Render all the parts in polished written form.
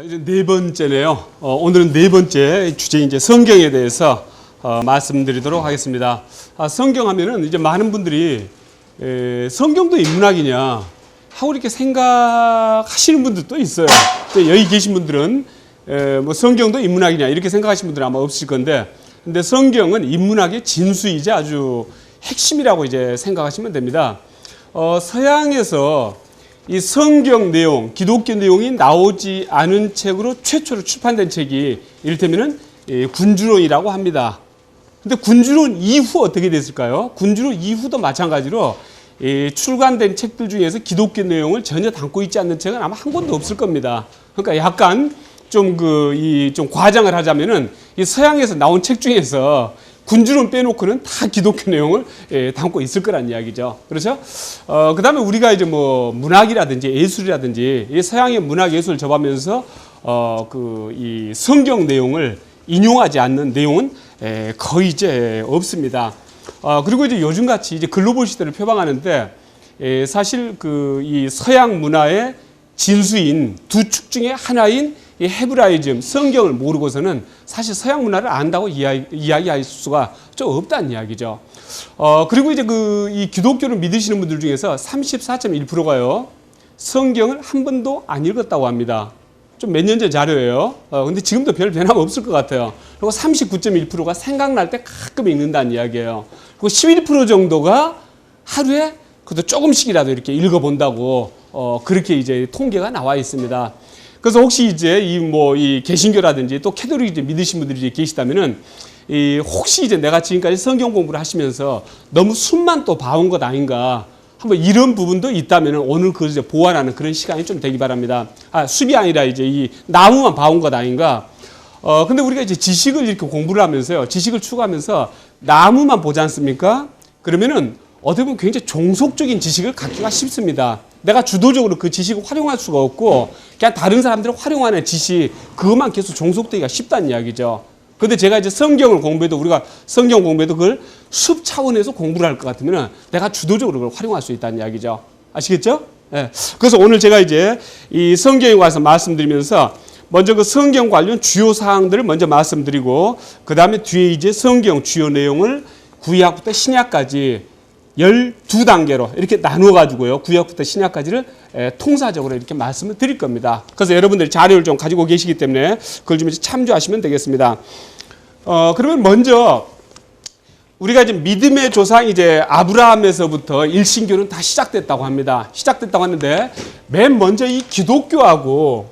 이제 네 번째네요. 오늘은 네 번째 주제인 이제 성경에 대해서 말씀드리도록 하겠습니다. 성경하면은 이제 많은 분들이 성경도 인문학이냐 하고 이렇게 생각하시는 분들도 있어요. 여기 계신 분들은 뭐 성경도 인문학이냐 이렇게 생각하시는 분들은 아마 없을 건데, 근데 성경은 인문학의 진수이자 아주 핵심이라고 이제 생각하시면 됩니다. 서양에서 이 성경 내용, 기독교 내용이 나오지 않은 책으로 최초로 출판된 책이 이를테면은 군주론이라고 합니다. 근데 군주론 이후 어떻게 됐을까요? 군주론 이후도 마찬가지로 출간된 책들 중에서 기독교 내용을 전혀 담고 있지 않는 책은 아마 한 권도 없을 겁니다. 그러니까 약간 좀 과장을 하자면은 이 서양에서 나온 책 중에서 군주론 빼놓고는 다 기독교 내용을 담고 있을 거란 이야기죠. 그렇죠? 그 다음에 우리가 이제 뭐 문학이라든지 예술이라든지 이 서양의 문학 예술을 접하면서 이 성경 내용을 인용하지 않는 내용은 거의 이제 없습니다. 그리고 이제 요즘같이 이제 글로벌 시대를 표방하는데 사실 이 서양 문화의 진수인 두 축 중에 하나인 이 헤브라이즘, 성경을 모르고서는 사실 서양 문화를 안다고 이야기할 수가 좀 없다는 이야기죠. 그리고 이제 이 기독교를 믿으시는 분들 중에서 34.1%가요, 성경을 한 번도 안 읽었다고 합니다. 좀 몇 년 전 자료예요. 근데 지금도 별 변화가 없을 것 같아요. 그리고 39.1%가 생각날 때 가끔 읽는다는 이야기예요. 그리고 11% 정도가 하루에 그래도 조금씩이라도 이렇게 읽어본다고 그렇게 이제 통계가 나와 있습니다. 그래서 혹시 이제 이 개신교라든지 또 캐톨릭 믿으신 분들이 계시다면은 혹시 이제 내가 지금까지 성경 공부를 하시면서 너무 숨만 또 봐온 것 아닌가, 한번 이런 부분도 있다면은 오늘 그걸 이제 보완하는 그런 시간이 좀 되기 바랍니다. 숲이 아니라 이제 이 나무만 봐온 것 아닌가. 근데 우리가 이제 지식을 이렇게 공부를 하면서요, 지식을 추구하면서 나무만 보지 않습니까? 그러면은 어떻게 보면 굉장히 종속적인 지식을 갖기가 쉽습니다. 내가 주도적으로 그 지식을 활용할 수가 없고 그냥 다른 사람들이 활용하는 지식, 그것만 계속 종속되기가 쉽다는 이야기죠. 그런데 제가 이제 성경을 공부해도, 우리가 성경 공부해도 그걸 숲 차원에서 공부를 할 것 같으면 내가 주도적으로 그걸 활용할 수 있다는 이야기죠. 아시겠죠? 네. 그래서 오늘 제가 이제 이 성경에 관해서 말씀드리면서 먼저 그 성경 관련 주요 사항들을 먼저 말씀드리고, 그 다음에 뒤에 이제 성경 주요 내용을 구약부터 신약까지 12단계로 이렇게 나누어가지고요, 구약부터 신약까지를 통사적으로 이렇게 말씀을 드릴 겁니다. 그래서 여러분들이 자료를 좀 가지고 계시기 때문에 그걸 좀 참조하시면 되겠습니다. 그러면 먼저 우리가 이제 믿음의 조상 이제 아브라함에서부터 일신교는 다 시작됐다고 합니다. 시작됐다고 하는데 맨 먼저 이 기독교하고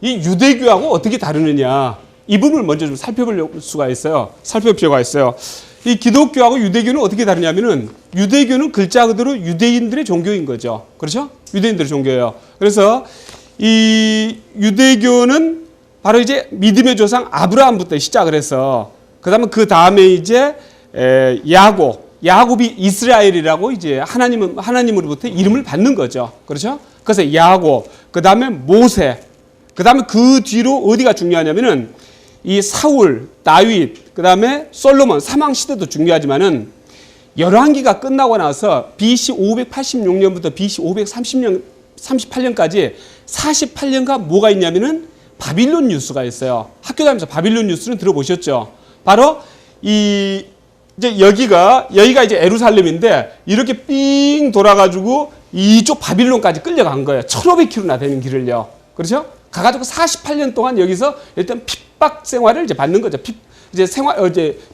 이 유대교하고 어떻게 다르느냐, 이 부분을 먼저 좀 살펴볼 필요가 있어요. 이 기독교하고 유대교는 어떻게 다르냐면은, 유대교는 글자 그대로 유대인들의 종교인 거죠. 그렇죠? 유대인들의 종교예요. 그래서 이 유대교는 바로 이제 믿음의 조상 아브라함부터 시작을 해서, 그 다음에 이제 야곱이 이스라엘이라고 이제 하나님으로부터 이름을 받는 거죠. 그렇죠? 그래서 야곱, 그 다음에 모세, 그 다음에 그 뒤로 어디가 중요하냐면은 이 사울, 다윗, 그 다음에 솔로몬, 사망 시대도 중요하지만은 열왕기가 끝나고 나서 BC 586년부터 BC 538년까지 48년간 뭐가 있냐면은 바빌론 뉴스가 있어요. 학교 다니면서 바빌론 뉴스는 들어보셨죠? 바로 이제 여기가 이제 예루살렘인데 이렇게 삥 돌아가지고 이쪽 바빌론까지 끌려간 거예요. 1500km나 되는 길을요. 그렇죠? 가가지고 48년 동안 여기서 일단 핍박 생활을 이제 받는 거죠.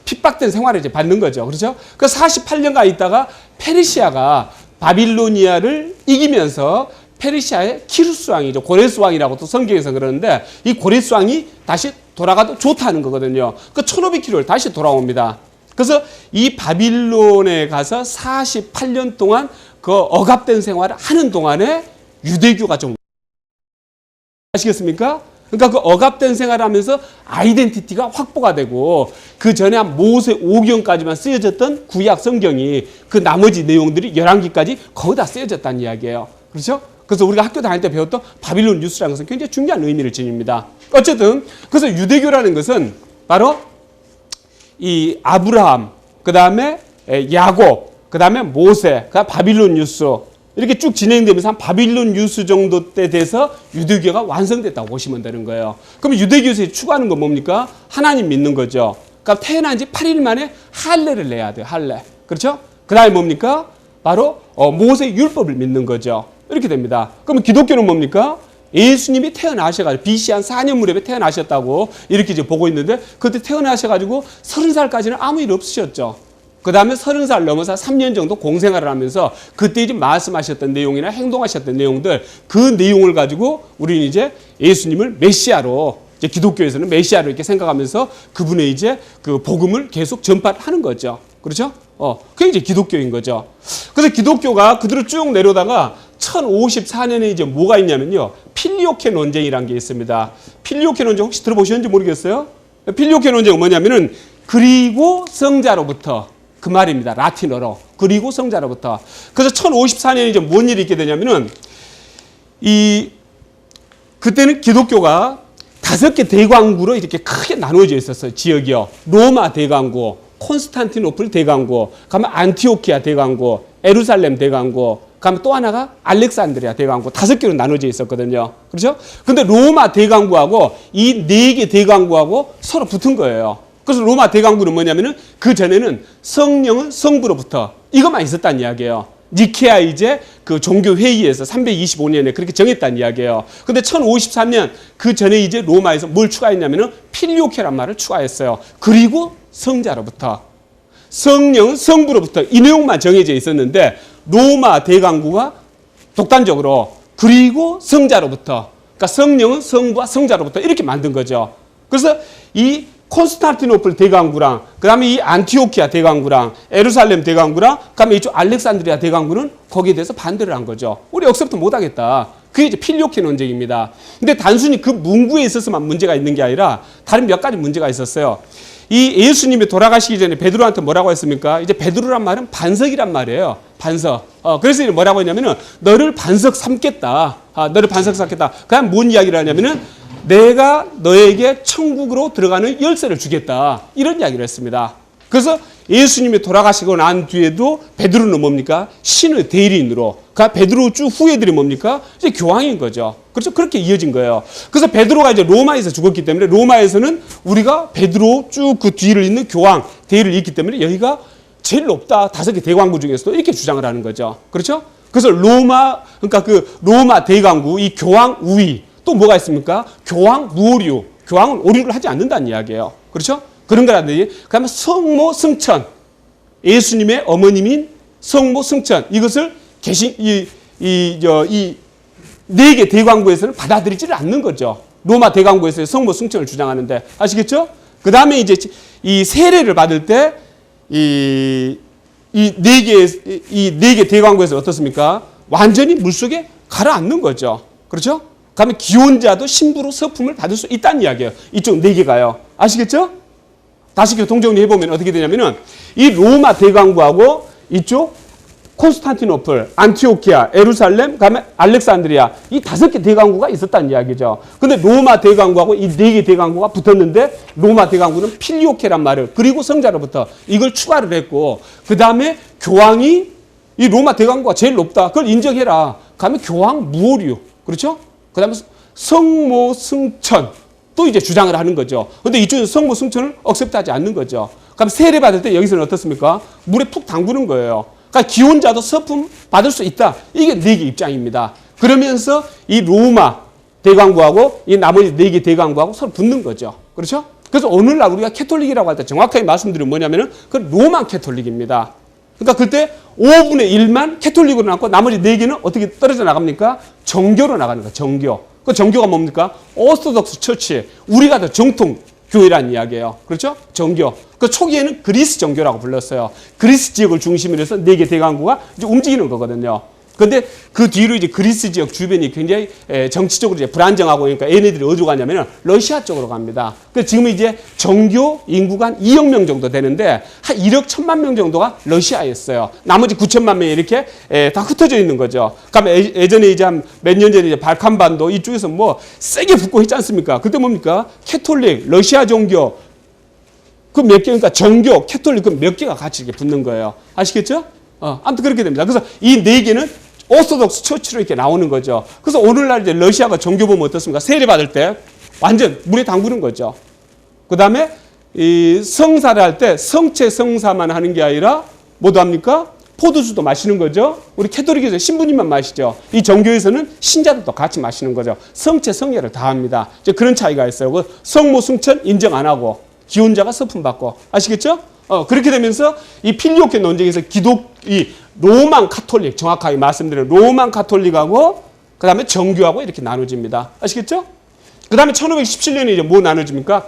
핍박된 생활을 이제 받는 거죠. 그렇죠? 그 48년간 있다가 페르시아가 바빌로니아를 이기면서 페르시아의 키루스 왕이죠. 고레스 왕이라고 또 성경에서 그러는데, 이 고레스 왕이 다시 돌아가도 좋다는 거거든요. 그 1500km를 다시 돌아옵니다. 그래서 이 바빌론에 가서 48년 동안 그 억압된 생활을 하는 동안에 유대교가 좀, 아시겠습니까? 그러니까 그 억압된 생활을 하면서 아이덴티티가 확보가 되고, 그 전에 한 모세 오경까지만 쓰여졌던 구약 성경이 그 나머지 내용들이 열왕기까지 거의 다 쓰여졌다는 이야기예요. 그렇죠? 그래서 우리가 학교 다닐 때 배웠던 바빌론 뉴스라는 것은 굉장히 중요한 의미를 지닙니다. 어쨌든 그래서 유대교라는 것은 바로 이 아브라함, 그 다음에 야곱, 그 다음에 모세, 그 다음에 바빌론 뉴스, 이렇게 쭉 진행되면서 한 바빌론 유수 정도 때 돼서 유대교가 완성됐다고 보시면 되는 거예요. 그럼 유대교에서 추구하는 건 뭡니까? 하나님 믿는 거죠. 그러니까 태어난 지 8일 만에 할례를 내야 돼요. 할례. 그렇죠? 그 다음에 뭡니까? 바로 모세 율법을 믿는 거죠. 이렇게 됩니다. 그러면 기독교는 뭡니까? 예수님이 태어나셔가지고 BC 한 4년 무렵에 태어나셨다고 이렇게 이제 보고 있는데 그때 태어나셔가지고 30살까지는 아무 일 없으셨죠. 그 다음에 30살 넘어서 3년 정도 공생활을 하면서 그때 이제 말씀하셨던 내용이나 행동하셨던 내용들 그 내용을 가지고 우리는 이제 예수님을 메시아로 이제 기독교에서는 메시아로 이렇게 생각하면서 그분의 이제 그 복음을 계속 전파하는 거죠. 그렇죠? 그게 이제 기독교인 거죠. 그래서 기독교가 그대로 쭉 내려다가 1054년에 이제 뭐가 있냐면요. 필리오케 논쟁이라는 게 있습니다. 필리오케 논쟁 혹시 들어보셨는지 모르겠어요? 필리오케 논쟁은 뭐냐면은 그리고 성자로부터 그 말입니다. 라틴어로. 그리고 성자로부터. 그래서 1054년에 이제 뭔 일이 있게 되냐면은 그때는 기독교가 5개 대왕국으로 이렇게 크게 나누어져 있었어요. 지역이요. 로마 대왕국, 콘스탄티노플 대왕국, 가면 안티오키아 대왕국, 예루살렘 대왕국, 가면 또 하나가 알렉산드리아 대왕국 5개로 나눠져 있었거든요. 그렇죠? 근데 로마 대왕국하고 이 4개 대왕국하고 서로 붙은 거예요. 그래서 로마 대왕국은 뭐냐면은 그 전에는 성령은 성부로부터 이것만 있었다는 이야기예요. 니케아 이제 그 종교 회의에서 325년에 그렇게 정했다는 이야기예요. 근데 1053년 그 전에 이제 로마에서 뭘 추가했냐면은 필리오케란 말을 추가했어요. 그리고 성자로부터 성령은 성부로부터 이 내용만 정해져 있었는데 로마 대강구가 독단적으로 그리고 성자로부터 그러니까 성령은 성부와 성자로부터 이렇게 만든 거죠. 그래서 이 콘스탄티노플 대강구랑 그 다음에 이 안티오키아 대강구랑 예루살렘 대강구랑 그 다음에 이쪽 알렉산드리아 대강구는 거기에 대해서 반대를 한 거죠. 우리 억셉트 못하겠다. 그게 이제 필리오케 논쟁입니다. 근데 단순히 그 문구에 있어서만 문제가 있는 게 아니라 다른 몇 가지 문제가 있었어요. 이 예수님이 돌아가시기 전에 베드로한테 뭐라고 했습니까? 이제 베드로란 말은 반석이란 말이에요. 반석. 그래서 뭐라고 했냐면은 너를 반석 삼겠다. 너를 반석 삼겠다. 그다음 뭔 이야기를 하냐면은 내가 너에게 천국으로 들어가는 열쇠를 주겠다. 이런 이야기를 했습니다. 그래서 예수님이 돌아가시고 난 뒤에도 베드로는 뭡니까? 신의 대리인으로. 그러니까 베드로 쭉 후예들이 뭡니까? 이제 교황인 거죠. 그렇죠? 그렇게 이어진 거예요. 그래서 베드로가 이제 로마에서 죽었기 때문에 로마에서는 우리가 베드로 쭉 그 뒤를 잇는 교황, 대리를 잇기 때문에 여기가 제일 높다. 5개 대왕국 중에서도 이렇게 주장을 하는 거죠. 그렇죠? 그래서 그러니까 그 로마 대왕국, 이 교황 우위, 또 뭐가 있습니까? 교황 무오류. 교황은 오류를 하지 않는다는 이야기예요. 그렇죠? 그런 거라든지, 그 다음에 성모 성천. 예수님의 어머님인 성모 성천. 이것을 이 4개 대왕국에서는 받아들이지를 않는 거죠. 로마 대왕국에서 성모 성천을 주장하는데. 아시겠죠? 그 다음에 이제 이 세례를 받을 때 이 4개 대왕국에서 어떻습니까? 완전히 물속에 가라앉는 거죠. 그렇죠? 그러면 기혼자도 신부로 서품을 받을 수 있다는 이야기예요. 이쪽 4개가요. 아시겠죠? 다시 교통정리 해보면 어떻게 되냐면은 이 로마 대왕국하고 이쪽 콘스탄티노플, 안티오키아, 예루살렘, 그다음에 알렉산드리아 이 5개 대왕국가 있었다는 이야기죠. 근데 로마 대왕국하고 이 4개 대왕국가 붙었는데 로마 대왕국은 필리오케란 말을 그리고 성자로부터 이걸 추가를 했고 그 다음에 교황이 이 로마 대왕국가 제일 높다. 그걸 인정해라. 그다음에 교황 무오류. 그렇죠? 그 다음에 성모 승천 또 이제 주장을 하는 거죠. 근데 이쪽에서 성모 승천을 억셉트하지 않는 거죠. 그럼 세례 받을 때 여기서는 어떻습니까? 물에 푹 담그는 거예요. 그러니까 기혼자도 서품 받을 수 있다. 이게 4개 입장입니다. 그러면서 이 로마 대왕국하고 이 나머지 4개 대왕국하고 서로 붙는 거죠. 그렇죠? 그래서 오늘날 우리가 캐톨릭이라고 할 때 정확하게 말씀드리면 뭐냐면은 그 로마 캐톨릭입니다. 그러니까 그때 5분의 1만 캐톨릭으로 나고 나머지 4개는 어떻게 떨어져 나갑니까? 정교로 나가는 거예요. 정교. 그 정교가 뭡니까? 오소독스 처치. 우리가 더 정통 교회란 이야기예요. 그렇죠? 정교. 그 초기에는 그리스 정교라고 불렀어요. 그리스 지역을 중심으로 해서 4개 대강국가 이제 움직이는 거거든요. 근데 그 뒤로 이제 그리스 지역 주변이 굉장히 정치적으로 이제 불안정하고 그러니까 얘네들이 어디로 가냐면은 러시아 쪽으로 갑니다. 그 지금 이제 정교 인구가 한 2억 명 정도 되는데 한 1억 1천만 명 정도가 러시아였어요. 나머지 9천만 명이 이렇게 다 흩어져 있는 거죠. 그러니까 예전에 이제 한 몇 년 전에 이제 발칸반도 이쪽에서 뭐 세게 붙고 했지 않습니까? 그때 뭡니까? 캐톨릭, 러시아 종교 그 몇 개, 그러니까 정교, 캐톨릭 그 몇 개가 같이 이렇게 붙는 거예요. 아시겠죠? 아무튼 그렇게 됩니다. 그래서 이 4개는 오소독스 처치로 이렇게 나오는 거죠. 그래서 오늘날 이제 러시아가 종교 보면 어떻습니까? 세례 받을 때 완전 물에 담그는 거죠. 그 다음에 이 성사를 할 때 성체 성사만 하는 게 아니라 뭐도 합니까? 포도주도 마시는 거죠. 우리 캐톨릭에서 신부님만 마시죠. 이 종교에서는 신자들도 같이 마시는 거죠. 성체 성예를 다 합니다. 이제 그런 차이가 있어요. 그 성모 승천 인정 안 하고 기혼자가 서품 받고 아시겠죠? 그렇게 되면서 이 필리오케 논쟁에서 이 로만 카톨릭, 정확하게 말씀드리면 로만 카톨릭하고 그 다음에 정교하고 이렇게 나눠집니다. 아시겠죠? 그 다음에 1517년에 이제 뭐 나눠집니까?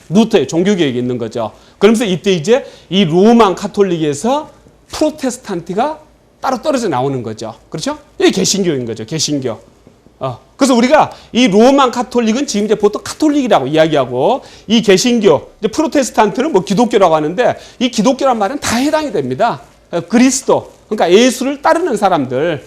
루터의 종교개혁이 있는 거죠. 그러면서 이때 이제 이 로만 카톨릭에서 프로테스탄트가 따로 떨어져 나오는 거죠. 그렇죠? 이게 개신교인 거죠. 개신교. 그래서 우리가 이 로만 카톨릭은 지금 이제 보통 카톨릭이라고 이야기하고 이 개신교, 이제 프로테스탄트는 뭐 기독교라고 하는데 이 기독교란 말은 다 해당이 됩니다. 그리스도, 그러니까 예수를 따르는 사람들,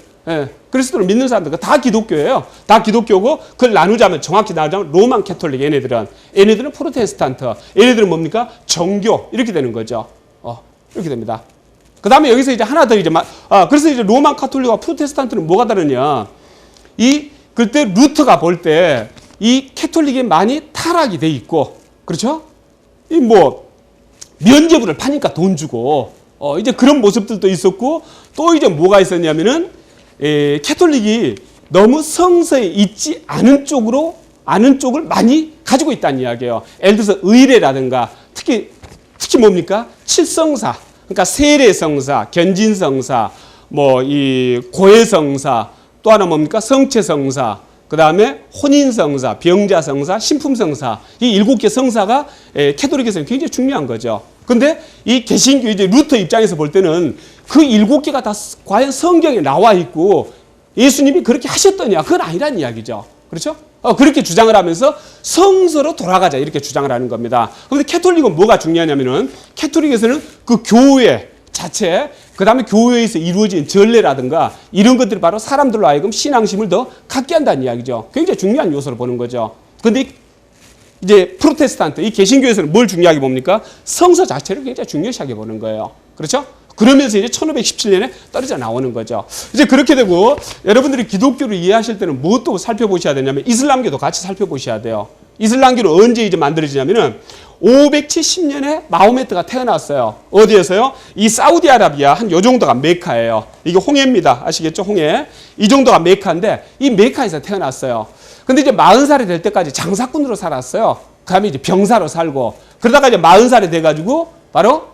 그리스도를 믿는 사람들, 다 기독교예요. 다 기독교고 그걸 나누자면 정확히 나누자면 로만 캐톨릭 얘네들은 프로테스탄트, 얘네들은 뭡니까? 정교 이렇게 되는 거죠. 이렇게 됩니다. 그 다음에 여기서 이제 하나 더 그래서 이제 로만 카톨릭과 프로테스탄트는 뭐가 다르냐? 그때 루터가 볼 때 이 캐톨릭이 많이 타락이 돼 있고, 그렇죠? 면죄부를 파니까 돈 주고, 이제 그런 모습들도 있었고, 또 이제 뭐가 있었냐면은, 캐톨릭이 너무 성서에 있지 않은 쪽을 많이 가지고 있다는 이야기예요. 예를 들어서 의례라든가, 특히 뭡니까? 칠성사. 그러니까 세례성사, 견진성사, 이 고해성사, 또 하나 뭡니까? 성체성사, 그 다음에 혼인성사, 병자성사, 신품성사, 이 7개 성사가 캐톨릭에서는 굉장히 중요한 거죠. 근데 이 개신교 이제 루터 입장에서 볼 때는 그 7개가 다 과연 성경에 나와 있고 예수님이 그렇게 하셨더냐? 그건 아니란 이야기죠. 그렇죠? 그렇게 주장을 하면서 성서로 돌아가자 이렇게 주장을 하는 겁니다. 그런데 캐톨릭은 뭐가 중요하냐면은 캐톨릭에서는 그 교회 자체, 그 다음에 교회에서 이루어진 전례라든가 이런 것들이 바로 사람들로 하여금 신앙심을 더 갖게 한다는 이야기죠. 굉장히 중요한 요소로 보는 거죠. 그런데 이제 프로테스탄트, 이 개신교에서는 뭘 중요하게 봅니까? 성서 자체를 굉장히 중요시하게 보는 거예요. 그렇죠? 그러면서 이제 1517년에 떨어져 나오는 거죠. 이제 그렇게 되고 여러분들이 기독교를 이해하실 때는 무엇도 살펴보셔야 되냐면 이슬람교도 같이 살펴보셔야 돼요. 이슬람교는 언제 이제 만들어지냐면은 570년에 마호메트가 태어났어요. 어디에서요? 이 사우디아라비아 한 요 정도가 메카예요. 이게 홍해입니다. 아시겠죠? 홍해. 이 정도가 메카인데 이 메카에서 태어났어요. 근데 이제 40살이 될 때까지 장사꾼으로 살았어요. 그 다음에 이제 병사로 살고 그러다가 이제 40살이 돼가지고 바로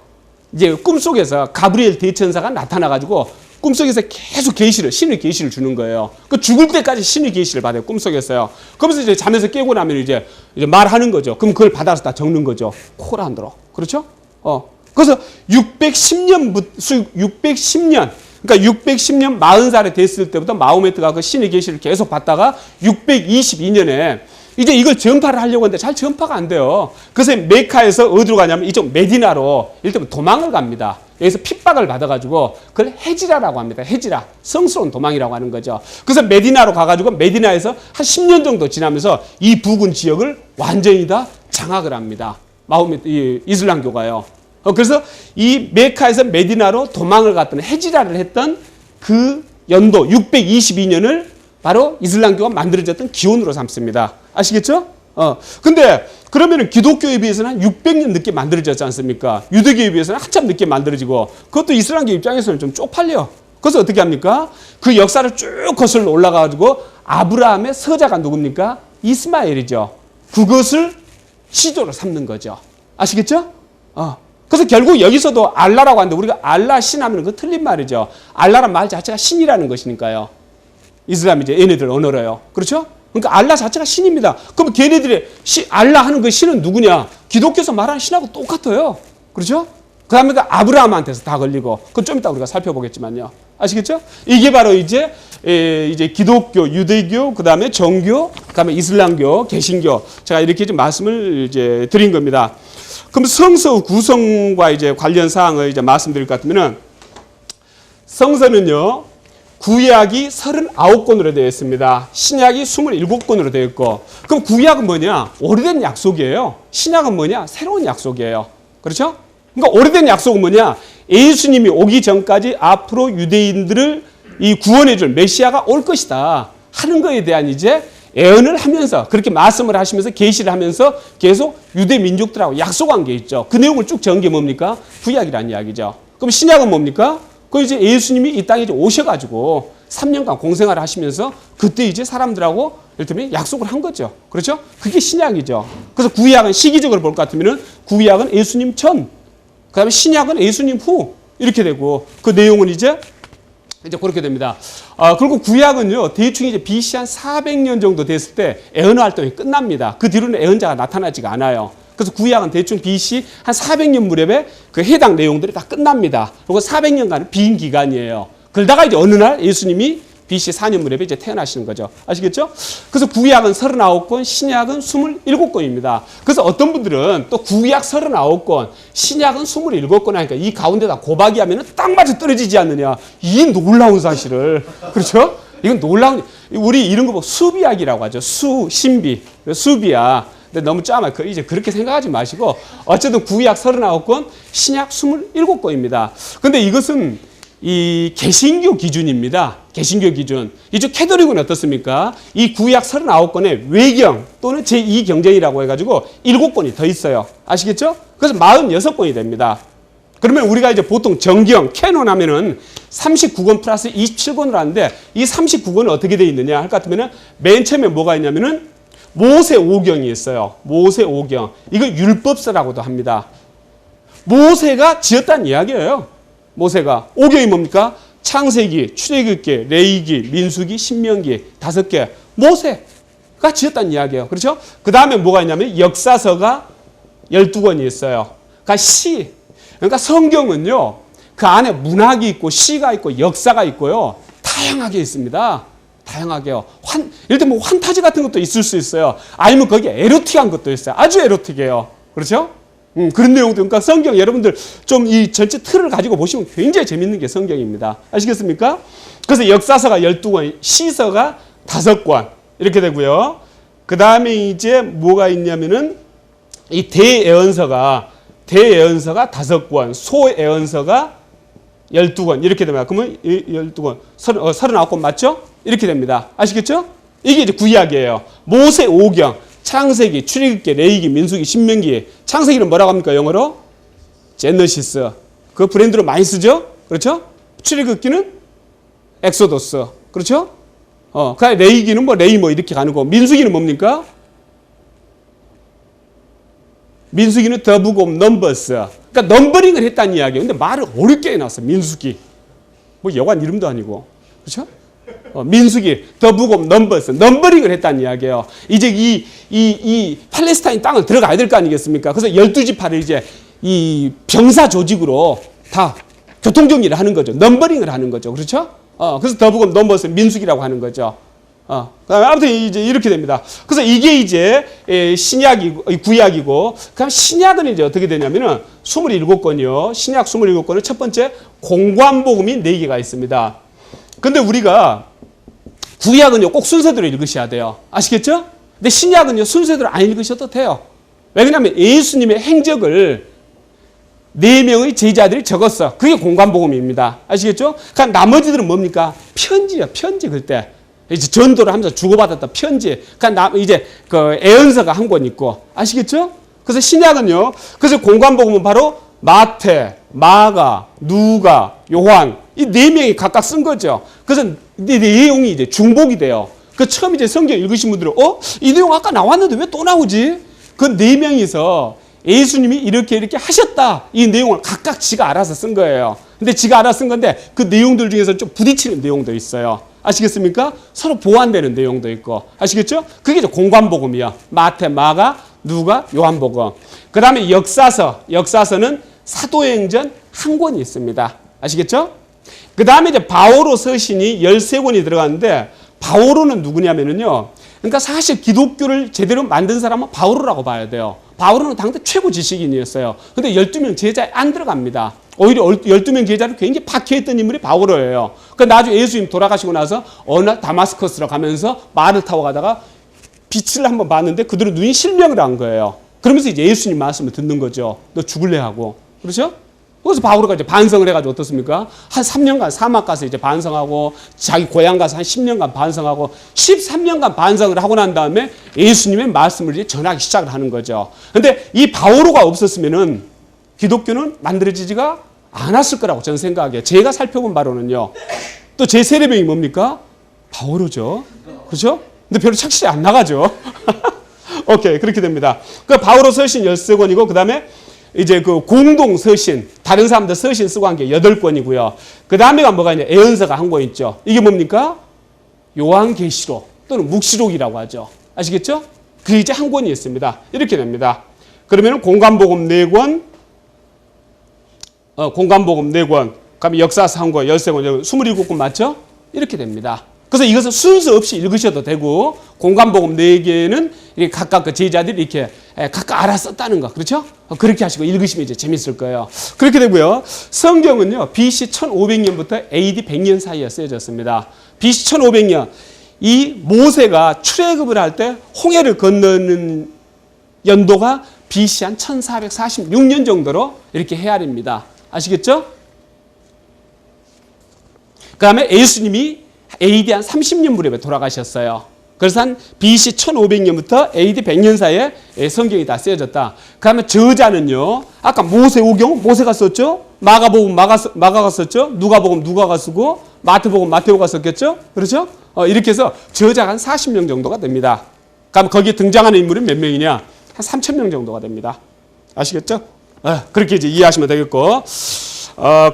이제 꿈속에서 가브리엘 대천사가 나타나가지고 꿈속에서 계속 신의 계시를 주는 거예요. 그 죽을 때까지 신의 계시를 받아요. 꿈속에서요. 그러면서 이제 잠에서 깨고 나면 이제 말하는 거죠. 그럼 그걸 받아서 다 적는 거죠. 코란으로. 그렇죠? 그래서 610년, 그러니까 610년 40살이 됐을 때부터 마호메트가 그 신의 계시를 계속 받다가 622년에 이제 이걸 전파를 하려고 하는데 잘 전파가 안 돼요. 그래서 메카에서 어디로 가냐면 이쪽 메디나로 일단 도망을 갑니다. 여기서 핍박을 받아가지고 그걸 헤지라라고 합니다. 헤지라. 성스러운 도망이라고 하는 거죠. 그래서 메디나로 가가지고 메디나에서 한 10년 정도 지나면서 이 부근 지역을 완전히 다 장악을 합니다. 이슬람교가요. 그래서 이 메카에서 메디나로 도망을 갔던 헤지라를 했던 그 연도 622년을 바로 이슬람교가 만들어졌던 기원으로 삼습니다. 아시겠죠? 근데 그러면은 기독교에 비해서는 한 600년 늦게 만들어졌지 않습니까? 유대교에 비해서는 한참 늦게 만들어지고 그것도 이슬람교 입장에서는 좀 쪽팔려. 그래서 어떻게 합니까? 그 역사를 쭉 거슬러 올라가가지고 아브라함의 서자가 누굽니까? 이스마엘이죠. 그것을 시조로 삼는 거죠. 아시겠죠? 그래서 결국 여기서도 알라라고 하는데 우리가 알라 신하면 그거 틀린 말이죠. 알라란 말 자체가 신이라는 것이니까요. 이슬람이 이제 얘네들 언어로요. 그렇죠? 그러니까 알라 자체가 신입니다. 그럼 걔네들의 알라 하는 그 신은 누구냐? 기독교에서 말하는 신하고 똑같아요. 그렇죠? 그 다음에 아브라함한테서 다 걸리고, 그건 좀 이따 우리가 살펴보겠지만요. 아시겠죠? 이게 바로 이제 기독교, 유대교, 그 다음에 정교, 그 다음에 이슬람교, 개신교. 제가 이렇게 좀 말씀을 이제 드린 겁니다. 그럼 성서 구성과 이제 관련 사항을 이제 말씀드릴 것 같으면은 성서는요, 구약이 39권으로 되어 있습니다. 신약이 27권으로 되어 있고, 그럼 구약은 뭐냐? 오래된 약속이에요. 신약은 뭐냐? 새로운 약속이에요. 그렇죠? 그러니까 오래된 약속은 뭐냐? 예수님이 오기 전까지 앞으로 유대인들을 이 구원해 줄 메시아가 올 것이다 하는 거에 대한 이제 예언을 하면서 그렇게 말씀을 하시면서 계시를 하면서 계속 유대 민족들하고 약속한 게 있죠. 그 내용을 쭉 적은 게 뭡니까? 구약이라는 이야기죠. 그럼 신약은 뭡니까? 그 이제 예수님이 이 땅에 이제 오셔가지고 3년간 공생활을 하시면서 그때 이제 사람들하고 이를테면 약속을 한 거죠. 그렇죠? 그게 신약이죠. 그래서 구약은 시기적으로 볼 것 같으면 구약은 예수님 전, 그 다음에 신약은 예수님 후 이렇게 되고 그 내용은 이제 그렇게 됩니다. 그리고 구약은요, 대충 이제 BC 한 400년 정도 됐을 때 애언 활동이 끝납니다. 그 뒤로는 애언자가 나타나지가 않아요. 그래서 구약은 대충 BC 한 400년 무렵에 그 해당 내용들이 다 끝납니다. 그리고 400년간은 빈 기간이에요. 그러다가 이제 어느 날 예수님이 BC 4년 무렵에 이제 태어나시는 거죠. 아시겠죠? 그래서 구약은 39권, 신약은 27권입니다. 그래서 어떤 분들은 또 구약 39권, 신약은 27권 하니까 이 가운데다 고박이 하면은 딱 맞아 떨어지지 않느냐. 이 놀라운 사실을. 그렇죠? 이건 놀라운, 우리 이런 거 보고 수비약이라고 하죠. 신비. 수비야. 근데 너무 짜마. 이제 그렇게 생각하지 마시고 어쨌든 구약 39권, 신약 27권입니다. 근데 이것은 이 개신교 기준입니다. 개신교 기준. 이쪽 캐톨릭은 어떻습니까? 이 구약 39권의 외경 또는 제2경전이라고 해가지고 7권이 더 있어요. 아시겠죠? 그래서 46권이 됩니다. 그러면 우리가 이제 보통 정경, 캐논 하면은 39권 플러스 27권으로 하는데 이 39권은 어떻게 되어 있느냐 할 것 같으면은 맨 처음에 뭐가 있냐면은 모세 오경이 있어요. 모세 오경. 이거 율법서라고도 합니다. 모세가 지었다는 이야기예요. 모세가. 오경이 뭡니까? 창세기, 출애굽기, 레위기, 민수기, 신명기 5개. 모세가 지었다는 이야기예요. 그렇죠? 그 다음에 뭐가 있냐면 역사서가 12권이 있어요. 그러니까 시. 그러니까 성경은요. 그 안에 문학이 있고 시가 있고 역사가 있고요. 다양하게 있습니다. 다양하게요. 예를 들면 환타지 같은 것도 있을 수 있어요. 아니면 거기에 에로틱한 것도 있어요. 아주 에로틱해요. 그렇죠? 그런 내용도, 그러니까 성경 여러분들 좀 이 전체 틀을 가지고 보시면 굉장히 재밌는 게 성경입니다. 아시겠습니까? 그래서 역사서가 12권, 시서가 5권 이렇게 되고요. 그 다음에 이제 뭐가 있냐면은 이 대예언서가 5권, 소예언서가 12권 이렇게 됩니다. 그러면 12권, 39권 맞죠? 이렇게 됩니다. 아시겠죠? 이게 이제 구약이에요. 모세 오경, 창세기, 출애굽기, 레위기, 민수기, 신명기. 창세기는 뭐라고 합니까? 영어로? 제너시스. 그 브랜드로 많이 쓰죠? 그렇죠? 출애굽기는 엑소더스. 그렇죠? 그 레위기는 뭐 레위 뭐 이렇게 가는 거. 민수기는 뭡니까? 민수기는 더 북 오브 넘버스. 그러니까 넘버링을 했다는 이야기예요. 근데 말을 어렵게 해놨어. 민수기. 뭐 여관 이름도 아니고. 그렇죠? 민수기, 더 북 오브 넘버스, 넘버링을 했다는 이야기예요. 이제 이 팔레스타인 땅을 들어가야 될 거 아니겠습니까? 그래서 12지파를 이제 이 병사 조직으로 다 교통정리를 하는 거죠. 넘버링을 하는 거죠. 그렇죠? 그래서 더 북 오브 넘버스, 민수기라고 하는 거죠. 아무튼 이제 이렇게 됩니다. 그래서 이게 이제 신약이고, 구약이고, 그럼 신약은 이제 어떻게 되냐면은 27권이요. 신약 27권은 첫 번째 공관복음이 4개가 있습니다. 근데 우리가 구약은요, 꼭 순서대로 읽으셔야 돼요. 아시겠죠? 근데 신약은요, 순서대로 안 읽으셔도 돼요. 왜냐하면 예수님의 행적을 4명의 제자들이 적었어. 그게 공관복음입니다. 아시겠죠? 그러니까 나머지들은 뭡니까? 편지야, 편지 그때. 이제 전도를 하면서 주고받았다 편지. 그러니까 이제 그 애언서가 한 권 있고. 아시겠죠? 그래서 신약은요, 그래서 공관복음은 바로 마태, 마가, 누가, 요한, 이 4명이 각각 쓴 거죠. 그래서 이 내용이 이제 중복이 돼요. 그 처음 이제 성경 읽으신 분들은, 이 내용 아까 나왔는데 왜 또 나오지? 그 4명이서 예수님이 이렇게 하셨다. 이 내용을 각각 지가 알아서 쓴 거예요. 근데 지가 알아서 쓴 건데 그 내용들 중에서 좀 부딪히는 내용도 있어요. 아시겠습니까? 서로 보완되는 내용도 있고. 아시겠죠? 그게 이제 공관복음이야. 마태, 마가, 누가, 요한복음. 그 다음에 역사서는 사도행전 한 권이 있습니다. 아시겠죠? 그 다음에 이제 바오로 서신이 13권이 들어가는데, 바오로는 누구냐면요. 그러니까 사실 기독교를 제대로 만든 사람은 바오로라고 봐야 돼요. 바오로는 당대 최고 지식인이었어요. 근데 12명 제자에 안 들어갑니다. 오히려 12명 제자를 굉장히 박해했던 인물이 바오로예요. 그 나중에 예수님 돌아가시고 나서 어느 날 다마스커스로 가면서 말을 타고 가다가 빛을 한번 봤는데 그들은 눈이 실명을 한 거예요. 그러면서 이제 예수님 말씀을 듣는 거죠. 너 죽을래 하고. 그렇죠? 그래서 바오로가 이제 반성을 해가지고 어떻습니까? 한 3년간 사막 가서 이제 반성하고 자기 고향 가서 한 10년간 반성하고 13년간 반성을 하고 난 다음에 예수님의 말씀을 이제 전하기 시작을 하는 거죠. 근데 이 바오로가 없었으면은 기독교는 만들어지지가 않았을 거라고 저는 생각해요. 제가 살펴본 바로는요. 또 제 세례명이 뭡니까? 바오로죠. 그렇죠? 근데 별로 착실히 안 나가죠. 오케이, 그렇게 됩니다. 그 바오로 서신 13권이고 그다음에 이제 그 공동 서신, 다른 사람들 서신 쓰고 한 게 8권이고요. 그 다음에가 뭐가 있냐? 애언서가 한 권 있죠. 이게 뭡니까? 요한계시록 또는 묵시록이라고 하죠. 아시겠죠? 그 이제 한 권이 있습니다. 이렇게 됩니다. 그러면 공관복음 4권, 공관복음 4권, 그다음에 역사서 1권, 13권, 27권 맞죠? 이렇게 됩니다. 그래서 이것을 순서 없이 읽으셔도 되고 공관복음 4개는 각각 그 제자들이 이렇게 각각 알아 썼다는 거 그렇죠? 그렇게 하시고 읽으시면 이제 재밌을 거예요. 그렇게 되고요. 성경은요 BC 1500년부터 AD 100년 사이에 쓰여졌습니다. BC 1500년 이 모세가 출애굽을 할 때 홍해를 건너는 연도가 BC 한 1446년 정도로 이렇게 헤아립니다. 아시겠죠? 그 다음에 예수님이 AD 한 30년 무렵에 돌아가셨어요. 그래서 한 BC 1500년부터 AD 100년 사이에 성경이 다 쓰여졌다. 그 다음에 저자는요. 아까 모세오경 모세가 썼죠. 마가복음 마가가 썼죠. 누가복음 누가가 쓰고 마태복음 마태오가 썼겠죠. 그렇죠? 이렇게 해서 저자가 한 40명 정도가 됩니다. 그럼 거기에 등장하는 인물은 몇 명이냐? 한 3,000명 정도가 됩니다. 아시겠죠? 그렇게 이제 이해하시면 되겠고.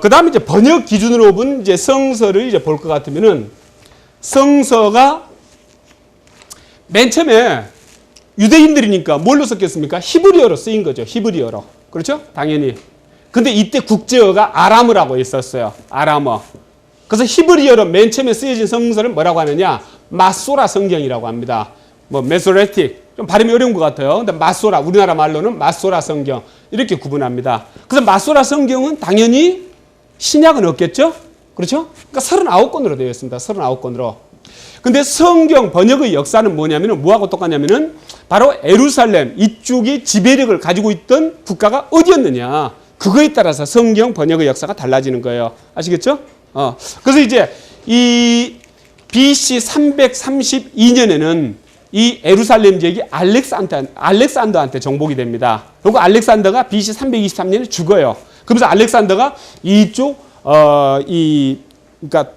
그 다음에 이제 번역 기준으로 본 이제 성서를 이제 볼 것 같으면은 성서가 맨 처음에 유대인들이니까 뭘로 썼겠습니까? 히브리어로 쓰인 거죠. 히브리어로. 그렇죠? 당연히. 근데 이때 국제어가 아람어라고 있었어요. 아람어. 그래서 히브리어로 맨 처음에 쓰여진 성서를 뭐라고 하느냐? 마소라 성경이라고 합니다. 뭐 메소레틱. 좀 발음이 어려운 것 같아요. 근데 마소라, 우리나라 말로는 마소라 성경. 이렇게 구분합니다. 그래서 마소라 성경은 당연히 신약은 없겠죠? 그렇죠? 그러니까 39권으로 되어 있습니다. 39권으로. 근데 성경 번역의 역사는 뭐냐면은 뭐하고 똑같냐면은 바로 예루살렘 이쪽이 지배력을 가지고 있던 국가가 어디였느냐. 그거에 따라서 성경 번역의 역사가 달라지는 거예요. 아시겠죠? 그래서 이제 이 BC 332년에는 이 예루살렘 지역이 알렉산더한테 정복이 됩니다. 그리고 알렉산더가 BC 323년에 죽어요. 그러면서 알렉산더가 이쪽 그러니까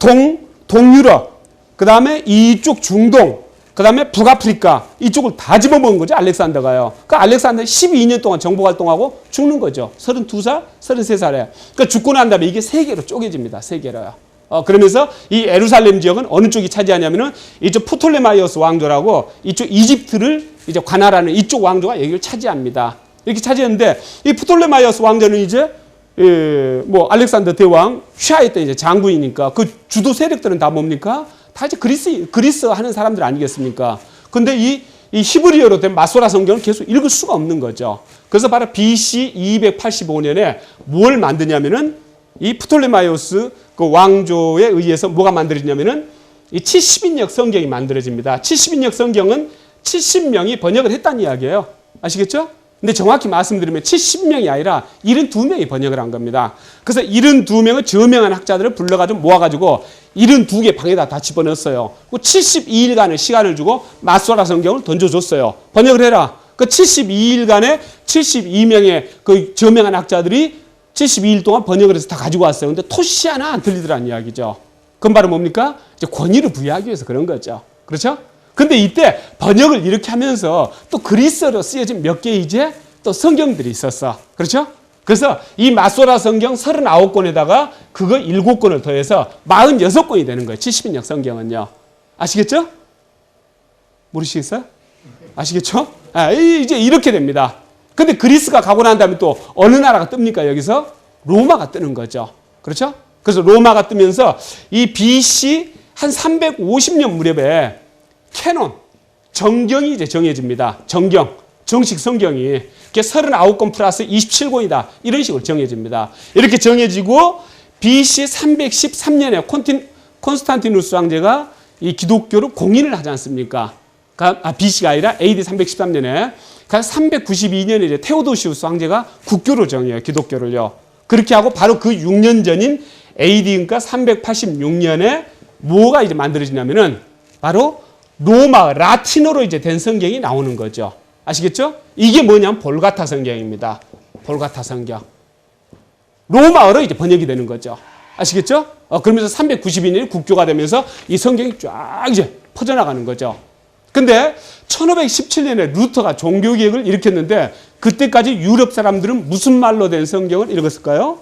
동유럽, 그 다음에 이쪽 중동, 그 다음에 북아프리카 이쪽을 다 집어먹은 거죠. 알렉산더가요. 그러니까 알렉산더 12년 동안 정복 활동하고 죽는 거죠. 32살, 33살에. 그러니까 죽고 난 다음에 이게 세 개로 쪼개집니다. 세 개로요. 그러면서 이 예루살렘 지역은 어느 쪽이 차지하냐면은 이쪽 프톨레마이오스 왕조라고 이쪽 이집트를 이제 관할하는 이쪽 왕조가 여기를 차지합니다. 이렇게 차지했는데 이 프톨레마이오스 왕조는 이제 뭐 알렉산더 대왕 휘하했던 이제 장군이니까 그 주도 세력들은 다 뭡니까? 다 이제 그리스 하는 사람들 아니겠습니까? 근데 이 히브리어로 된 마소라 성경을 계속 읽을 수가 없는 거죠. 그래서 바로 BC 285년에 뭘 만드냐면은 이 프톨레마이오스 그 왕조에 의해서 뭐가 만들어지냐면은 이 70인역 성경이 만들어집니다. 70인역 성경은 70명이 번역을 했다는 이야기예요. 아시겠죠? 근데 정확히 말씀드리면 70명이 아니라 72명이 번역을 한 겁니다. 그래서 72명의 저명한 학자들을 불러가지고 모아가지고 72개 방에다 다 집어넣었어요. 72일간의 시간을 주고 마소라 성경을 던져줬어요. 번역을 해라. 그 72일간에 72명의 그 저명한 학자들이 72일 동안 번역을 해서 다 가지고 왔어요. 근데 토시 하나 안 틀리더라는 이야기죠. 그건 바로 뭡니까? 이제 권위를 부여하기 위해서 그런 거죠. 그렇죠? 근데 이때 번역을 이렇게 하면서 또 그리스어로 쓰여진 몇 개 이제 또 성경들이 있었어. 그렇죠? 그래서 이 마소라 성경 39권에다가 그거 7권을 더해서 46권이 되는 거예요. 70인역 성경은요. 아시겠죠? 모르시겠어요? 아시겠죠? 이제 이렇게 됩니다. 근데 그리스가 가고 난 다음에 또 어느 나라가 뜹니까? 여기서 로마가 뜨는 거죠. 그렇죠? 그래서 로마가 뜨면서 이 BC 한 350년 무렵에 캐논, 정경이 이제 정해집니다. 정경, 정식 성경이. 이게 39권 플러스 27권이다. 이런 식으로 정해집니다. 이렇게 정해지고 BC 313년에 콘스탄티누스 황제가 이 기독교를 공인을 하지 않습니까? BC가 아니라 AD 313년에. 392년에 이제 테오도시우스 황제가 국교를 정해요. 기독교를요. 그렇게 하고 바로 그 6년 전인 AD 그러니까 386년에 뭐가 이제 만들어지냐면은 바로 로마 라틴어로 이제 된 성경이 나오는 거죠. 아시겠죠? 이게 뭐냐면 볼가타 성경입니다. 볼가타 성경. 로마어로 이제 번역이 되는 거죠. 아시겠죠? 그러면서 392년이 국교가 되면서 이 성경이 쫙 이제 퍼져나가는 거죠. 근데 1517년에 루터가 종교개혁을 일으켰는데 그때까지 유럽 사람들은 무슨 말로 된 성경을 읽었을까요?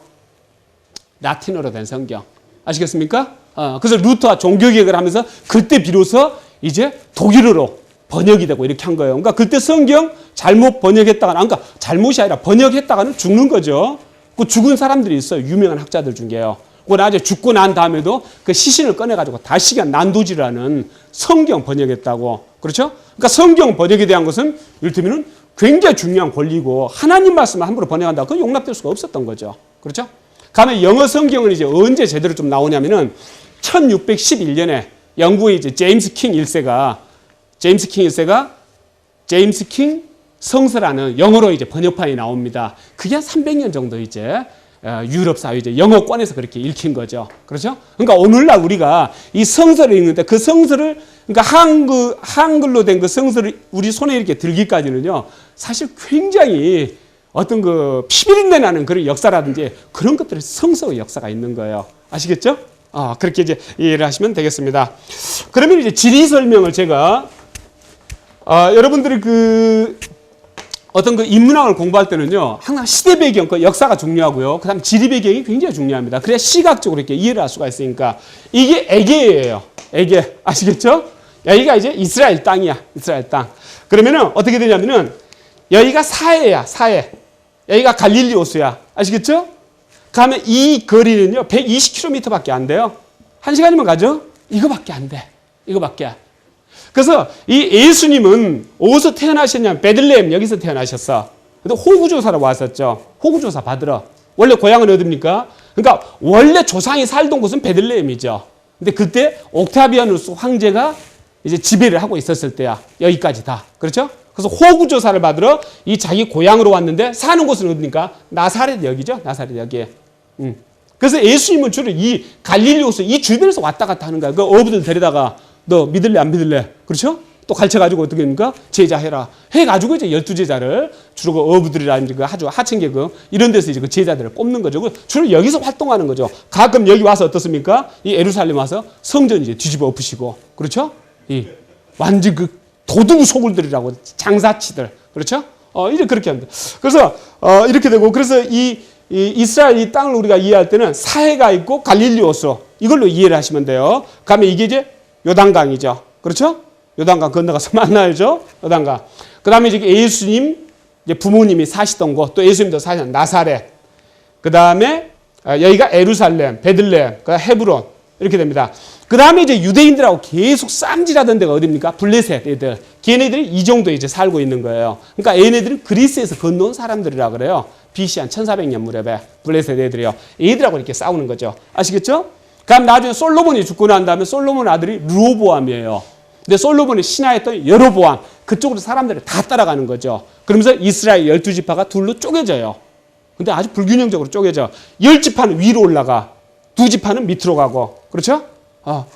라틴어로 된 성경. 아시겠습니까? 그래서 루터가 종교개혁을 하면서 그때 비로소 이제 독일어로 번역이 되고 이렇게 한 거예요. 그러니까 그때 성경 잘못 번역했다가, 그러니까 잘못이 아니라 번역했다가는 죽는 거죠. 그 죽은 사람들이 있어요. 유명한 학자들 중에요. 그 나중에 죽고 난 다음에도 그 시신을 꺼내가지고 다시금 난도지라는 성경 번역했다고. 그렇죠? 그러니까 성경 번역에 대한 것은 이를테면 굉장히 중요한 권리고 하나님 말씀을 함부로 번역한다. 그건 용납될 수가 없었던 거죠. 그렇죠? 그다음에 영어 성경은 이제 언제 제대로 좀 나오냐면은 1611년에 영국의 이제 제임스 킹 1세가 제임스 킹 성서라는 영어로 이제 번역판이 나옵니다. 그게 한 300년 정도 이제 유럽 사회 이제 영어권에서 그렇게 읽힌 거죠. 그렇죠? 그러니까 오늘날 우리가 이 성서를 읽는데 그 성서를 그러니까 한글로 된 그 성서를 우리 손에 이렇게 들기까지는요. 사실 굉장히 어떤 그 피비린내 나는 그런 역사라든지 그런 것들이 성서의 역사가 있는 거예요. 아시겠죠? 그렇게 이제 이해를 하시면 되겠습니다. 그러면 이제 지리 설명을 제가 여러분들이 그 어떤 그 인문학을 공부할 때는요, 항상 시대 배경, 그 역사가 중요하고요. 그 다음 지리 배경이 굉장히 중요합니다. 그래야 시각적으로 이렇게 이해를 할 수가 있으니까. 이게 에게예요. 에게. 아시겠죠? 여기가 이제 이스라엘 땅이야. 이스라엘 땅. 그러면은 어떻게 되냐면은 여기가 사해야, 사해. 여기가 갈릴리 호수야. 아시겠죠? 그러면 이 거리는요, 120km밖에 안 돼요. 1시간이면 가죠? 이거밖에 안 돼. 이거밖에. 그래서 이 예수님은 어디서 태어나셨냐면 베들레헴 여기서 태어나셨어. 근데 호구조사로 왔었죠. 호구조사 받으러. 원래 고향은 어디입니까? 그러니까 원래 조상이 살던 곳은 베들레헴이죠. 근데 그때 옥타비아누스 황제가 이제 지배를 하고 있었을 때야. 여기까지 다. 그렇죠? 그래서 호구조사를 받으러 이 자기 고향으로 왔는데 사는 곳은 어디입니까? 나사렛 여기죠. 나사렛 여기에. 그래서 예수님은 주로 이 갈릴리 호수 이 주변에서 왔다 갔다 하는 거야. 그 어부들 데려다가 너 믿을래 안 믿을래? 그렇죠? 또 가르쳐가지고 어떻게 합니까? 제자해라. 해가지고 이제 12제자를 주로 그 어부들이라든지 그 아주 하층계급 이런 데서 이제 그 제자들을 뽑는 거죠. 주로 여기서 활동하는 거죠. 가끔 여기 와서 어떻습니까? 이 예루살렘 와서 성전 이제 뒤집어 엎으시고. 그렇죠? 이 완전 그 도둑 소굴들이라고 장사치들. 그렇죠? 이제 그렇게 합니다. 그래서 이렇게 되고 그래서 이 이스라엘 이 땅을 우리가 이해할 때는 사해가 있고 갈릴리 호수 이걸로 이해를 하시면 돼요. 그러면 이게 이제 요단강이죠. 그렇죠? 요단강 건너가서 만나야죠. 요단강. 그 다음에 이제 예수님 이제 부모님이 사시던 곳, 또 예수님도 사시던 나사렛. 그 다음에 여기가 예루살렘, 베들레헴, 헤브론 이렇게 됩니다. 그 다음에 이제 유대인들하고 계속 쌈질하던 데가 어디입니까? 블레셋 애들. 걔네들이 이 정도 이제 살고 있는 거예요. 그러니까 얘네들은 그리스에서 건너온 사람들이라 그래요. BC 한 1400년 무렵에 블레셋 애들이요. 얘들하고 이렇게 싸우는 거죠. 아시겠죠? 그럼 나중에 솔로몬이 죽고 난 다음에 솔로몬 아들이 르호보암이에요. 근데 솔로몬이 신하였던 여로보암 그쪽으로 사람들이 다 따라가는 거죠. 그러면서 이스라엘 12지파가 둘로 쪼개져요. 근데 아주 불균형적으로 쪼개져. 10지파는 위로 올라가. 2지파는 밑으로 가고. 그렇죠?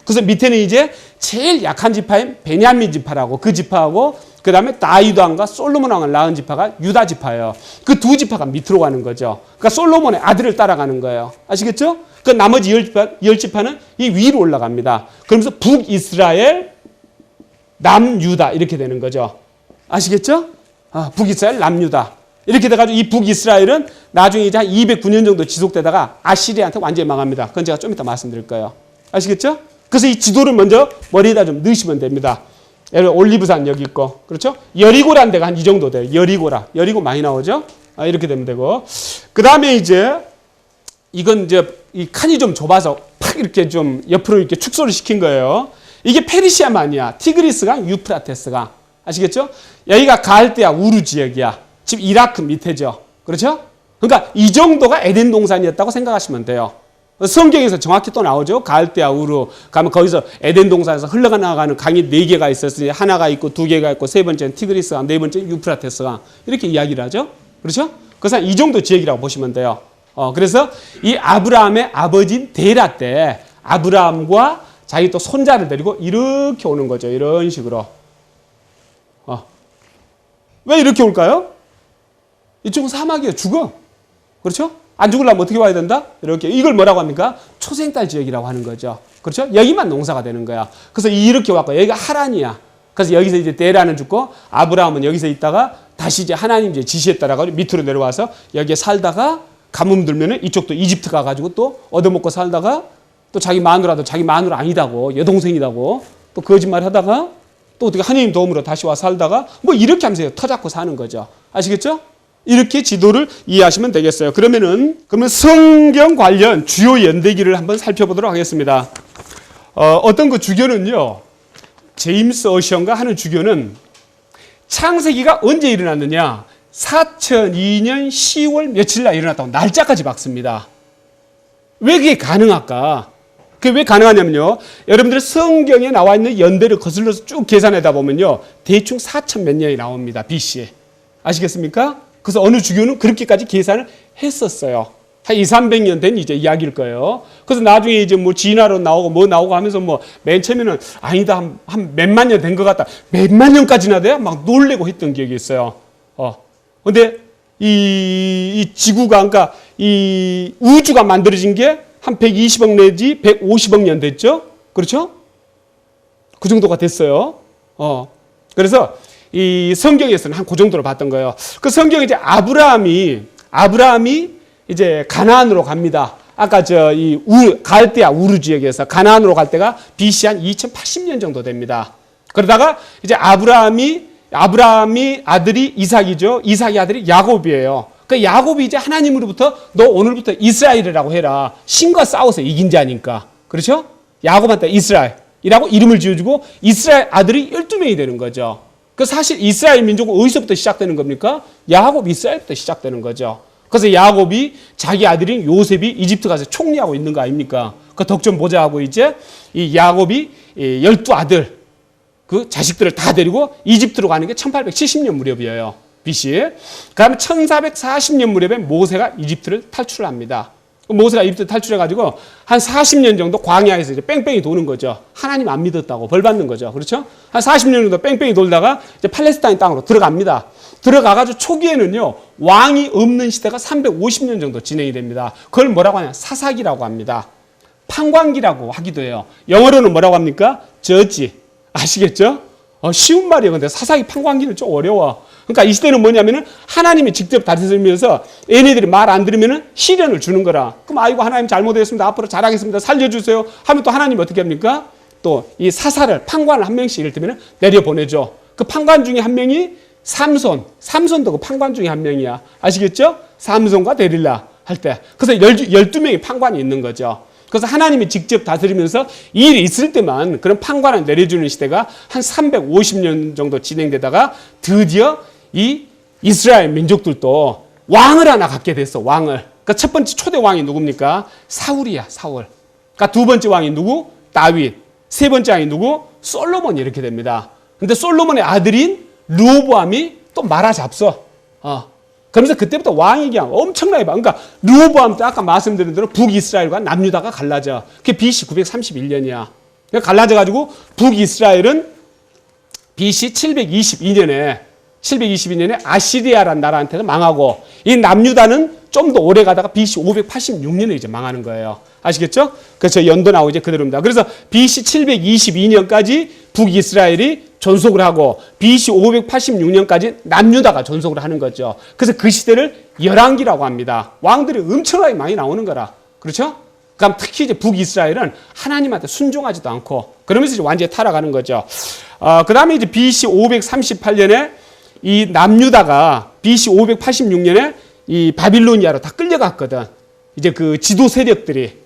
그래서 밑에는 이제 제일 약한 지파인 베냐민 지파라고 그 지파하고 그 다음에 다윗 왕과 솔로몬 왕을 낳은 지파가 유다 지파예요. 그 2지파가 밑으로 가는 거죠. 그러니까 솔로몬의 아들을 따라가는 거예요. 아시겠죠? 그 나머지 10지파는 이 위로 올라갑니다. 그러면서 북이스라엘, 남유다 이렇게 되는 거죠. 아시겠죠? 북이스라엘, 남유다. 이렇게 돼가지고 이 북이스라엘은 나중에 이제 한 209년 정도 지속되다가 아시리아한테 완전히 망합니다. 그건 제가 좀 이따 말씀드릴 거예요. 아시겠죠? 그래서 이 지도를 먼저 머리에다 좀 넣으시면 됩니다. 올리브산 여기 있고, 그렇죠? 여리고라는 데가 한 이 정도 돼요. 여리고 많이 나오죠? 이렇게 되면 되고. 그 다음에 이제 이건 이제 이 칸이 좀 좁아서 팍 이렇게 좀 옆으로 이렇게 축소를 시킨 거예요. 이게 페르시아만이야. 티그리스강, 유프라테스강. 아시겠죠? 여기가 갈대아 우르 지역이야. 지금 이라크 밑에죠. 그렇죠? 그러니까 이 정도가 에덴 동산이었다고 생각하시면 돼요. 성경에서 정확히 또 나오죠. 갈대아 우르 가면 거기서 에덴 동산에서 흘러나가는 강이 4개가 있었으니 하나가 있고 2개가 있고 세 번째는 티그리스강, 네 번째는 유프라테스강 이렇게 이야기를 하죠. 그렇죠? 그래서 이 정도 지역이라고 보시면 돼요. 그래서 이 아브라함의 아버지인 데라 때 아브라함과 자기 또 손자를 데리고 이렇게 오는 거죠. 이런 식으로. 왜 이렇게 올까요? 이쪽은 사막이에요. 죽어. 그렇죠? 안 죽으려면 어떻게 와야 된다? 이렇게. 이걸 뭐라고 합니까? 초생딸 지역이라고 하는 거죠. 그렇죠? 여기만 농사가 되는 거야. 그래서 이렇게 왔고 여기가 하란이야. 그래서 여기서 이제 데라는 죽고 아브라함은 여기서 있다가 다시 이제 하나님 이제 지시에 따라가지고 밑으로 내려와서 여기에 살다가 가뭄 들면은 이쪽도 이집트 가가지고 또 얻어먹고 살다가 또 자기 마누라도 자기 마누라 아니다고 여동생이다고 또 거짓말 하다가 또 어떻게 하나님 도움으로 다시 와 살다가 뭐 이렇게 하면서 터잡고 사는 거죠. 아시겠죠? 이렇게 지도를 이해하시면 되겠어요. 그러면 성경 관련 주요 연대기를 한번 살펴보도록 하겠습니다. 어떤 그 주교는요, 제임스 어시언가 하는 주교는 창세기가 언제 일어났느냐? 4002년 10월 며칠 날 일어났다고 날짜까지 박습니다. 왜 그게 가능할까? 그게 왜 가능하냐면요. 여러분들 성경에 나와 있는 연대를 거슬러서 쭉 계산하다 보면요. 대충 4천 몇 년이 나옵니다. BC. 아시겠습니까? 그래서 어느 주교는 그렇게까지 계산을 했었어요. 한 200~300년 된 이제 이야기일 거예요. 그래서 나중에 이제 뭐 진화로 나오고 뭐 나오고 하면서 뭐 맨 처음에는 아니다. 한 몇만 년 된 것 같다. 몇만 년까지나 돼요? 막 놀래고 했던 기억이 있어요. 근데 이 지구가, 그러니까 이 우주가 만들어진 게 한 120억 내지 150억 년 됐죠? 그렇죠? 그 정도가 됐어요. 그래서 이 성경에서는 한 그 정도로 봤던 거예요. 그 성경에 이제 아브라함이 이제 가나안으로 갑니다. 아까 갈대아 우르 지역에서 가나안으로 갈 때가 BC 한 2080년 정도 됩니다. 그러다가 이제 아브라함이 아들이 이삭이죠. 이삭의 아들이 야곱이에요. 그 야곱이 이제 하나님으로부터 너 오늘부터 이스라엘이라고 해라. 신과 싸워서 이긴 자니까. 그렇죠? 야곱한테 이스라엘이라고 이름을 지어주고 이스라엘 아들이 12명이 되는 거죠. 그 사실 이스라엘 민족은 어디서부터 시작되는 겁니까? 야곱 이스라엘부터 시작되는 거죠. 그래서 야곱이 자기 아들인 요셉이 이집트 가서 총리하고 있는 거 아닙니까? 그 덕 좀 보자 하고 이제 이 야곱이 12아들 그 자식들을 다 데리고 이집트로 가는 게 1870년 무렵이에요. BC. 그다음에 1440년 무렵에 모세가 이집트를 탈출합니다. 모세가 이집트 탈출해가지고 한 40년 정도 광야에서 이제 뺑뺑이 도는 거죠. 하나님 안 믿었다고 벌 받는 거죠. 그렇죠? 한 40년 정도 뺑뺑이 돌다가 이제 팔레스타인 땅으로 들어갑니다. 들어가가지고 초기에는요, 왕이 없는 시대가 350년 정도 진행이 됩니다. 그걸 뭐라고 하냐? 사사기라고 합니다. 판관기라고 하기도 해요. 영어로는 뭐라고 합니까? 저지. 아시겠죠? 쉬운 말이에요. 근데 사사기 판관기는 좀 어려워. 그러니까 이 시대는 뭐냐면은 하나님이 직접 다스리면서 얘네들이 말 안 들으면은 시련을 주는 거라. 그럼 아이고 하나님 잘못했습니다. 앞으로 잘하겠습니다. 살려주세요. 하면 또 하나님이 어떻게 합니까? 또 이 사사를 판관을 한 명씩 이를테면 내려보내죠. 그 판관 중에 한 명이 삼손도 그 판관 중에 한 명이야. 아시겠죠? 삼손과 데릴라 할 때. 그래서 12명의 판관이 있는 거죠. 그래서 하나님이 직접 다스리면서 일이 있을 때만 그런 판관을 내려주는 시대가 한 350년 정도 진행되다가 드디어 이 이스라엘 민족들도 왕을 하나 갖게 됐어. 왕을. 그러니까 첫 번째 초대 왕이 누굽니까? 사울이야. 사울. 그러니까 두 번째 왕이 누구? 다윗. 세 번째 왕이 누구? 솔로몬이 이렇게 됩니다. 근데 솔로몬의 아들인 르호보암이 또 말아잡서. 그러면서 그때부터 왕이 그냥 엄청나게 봐. 그러니까 르호보암 때 아까 말씀드린 대로 북이스라엘과 남유다가 갈라져. 그게 BC 931년이야. 갈라져가지고 북이스라엘은 BC 722년에 아시리아라는 나라한테는 망하고 이 남유다는 좀 더 오래 가다가 BC 586년에 이제 망하는 거예요. 아시겠죠? 그래서 연도 나오고 이제 그대로입니다. 그래서 BC 722년까지 북이스라엘이 존속을 하고 BC 586년까지 남유다가 존속을 하는 거죠. 그래서 그 시대를 열왕기라고 합니다. 왕들이 엄청나게 많이 나오는 거라. 그렇죠? 그럼 특히 이제 북이스라엘은 하나님한테 순종하지도 않고 그러면서 이제 완전히 타락하는 거죠. 그 다음에 이제 BC 538년에 이 남유다가 BC 586년에 이 바빌로니아로 다 끌려갔거든. 이제 그 지도 세력들이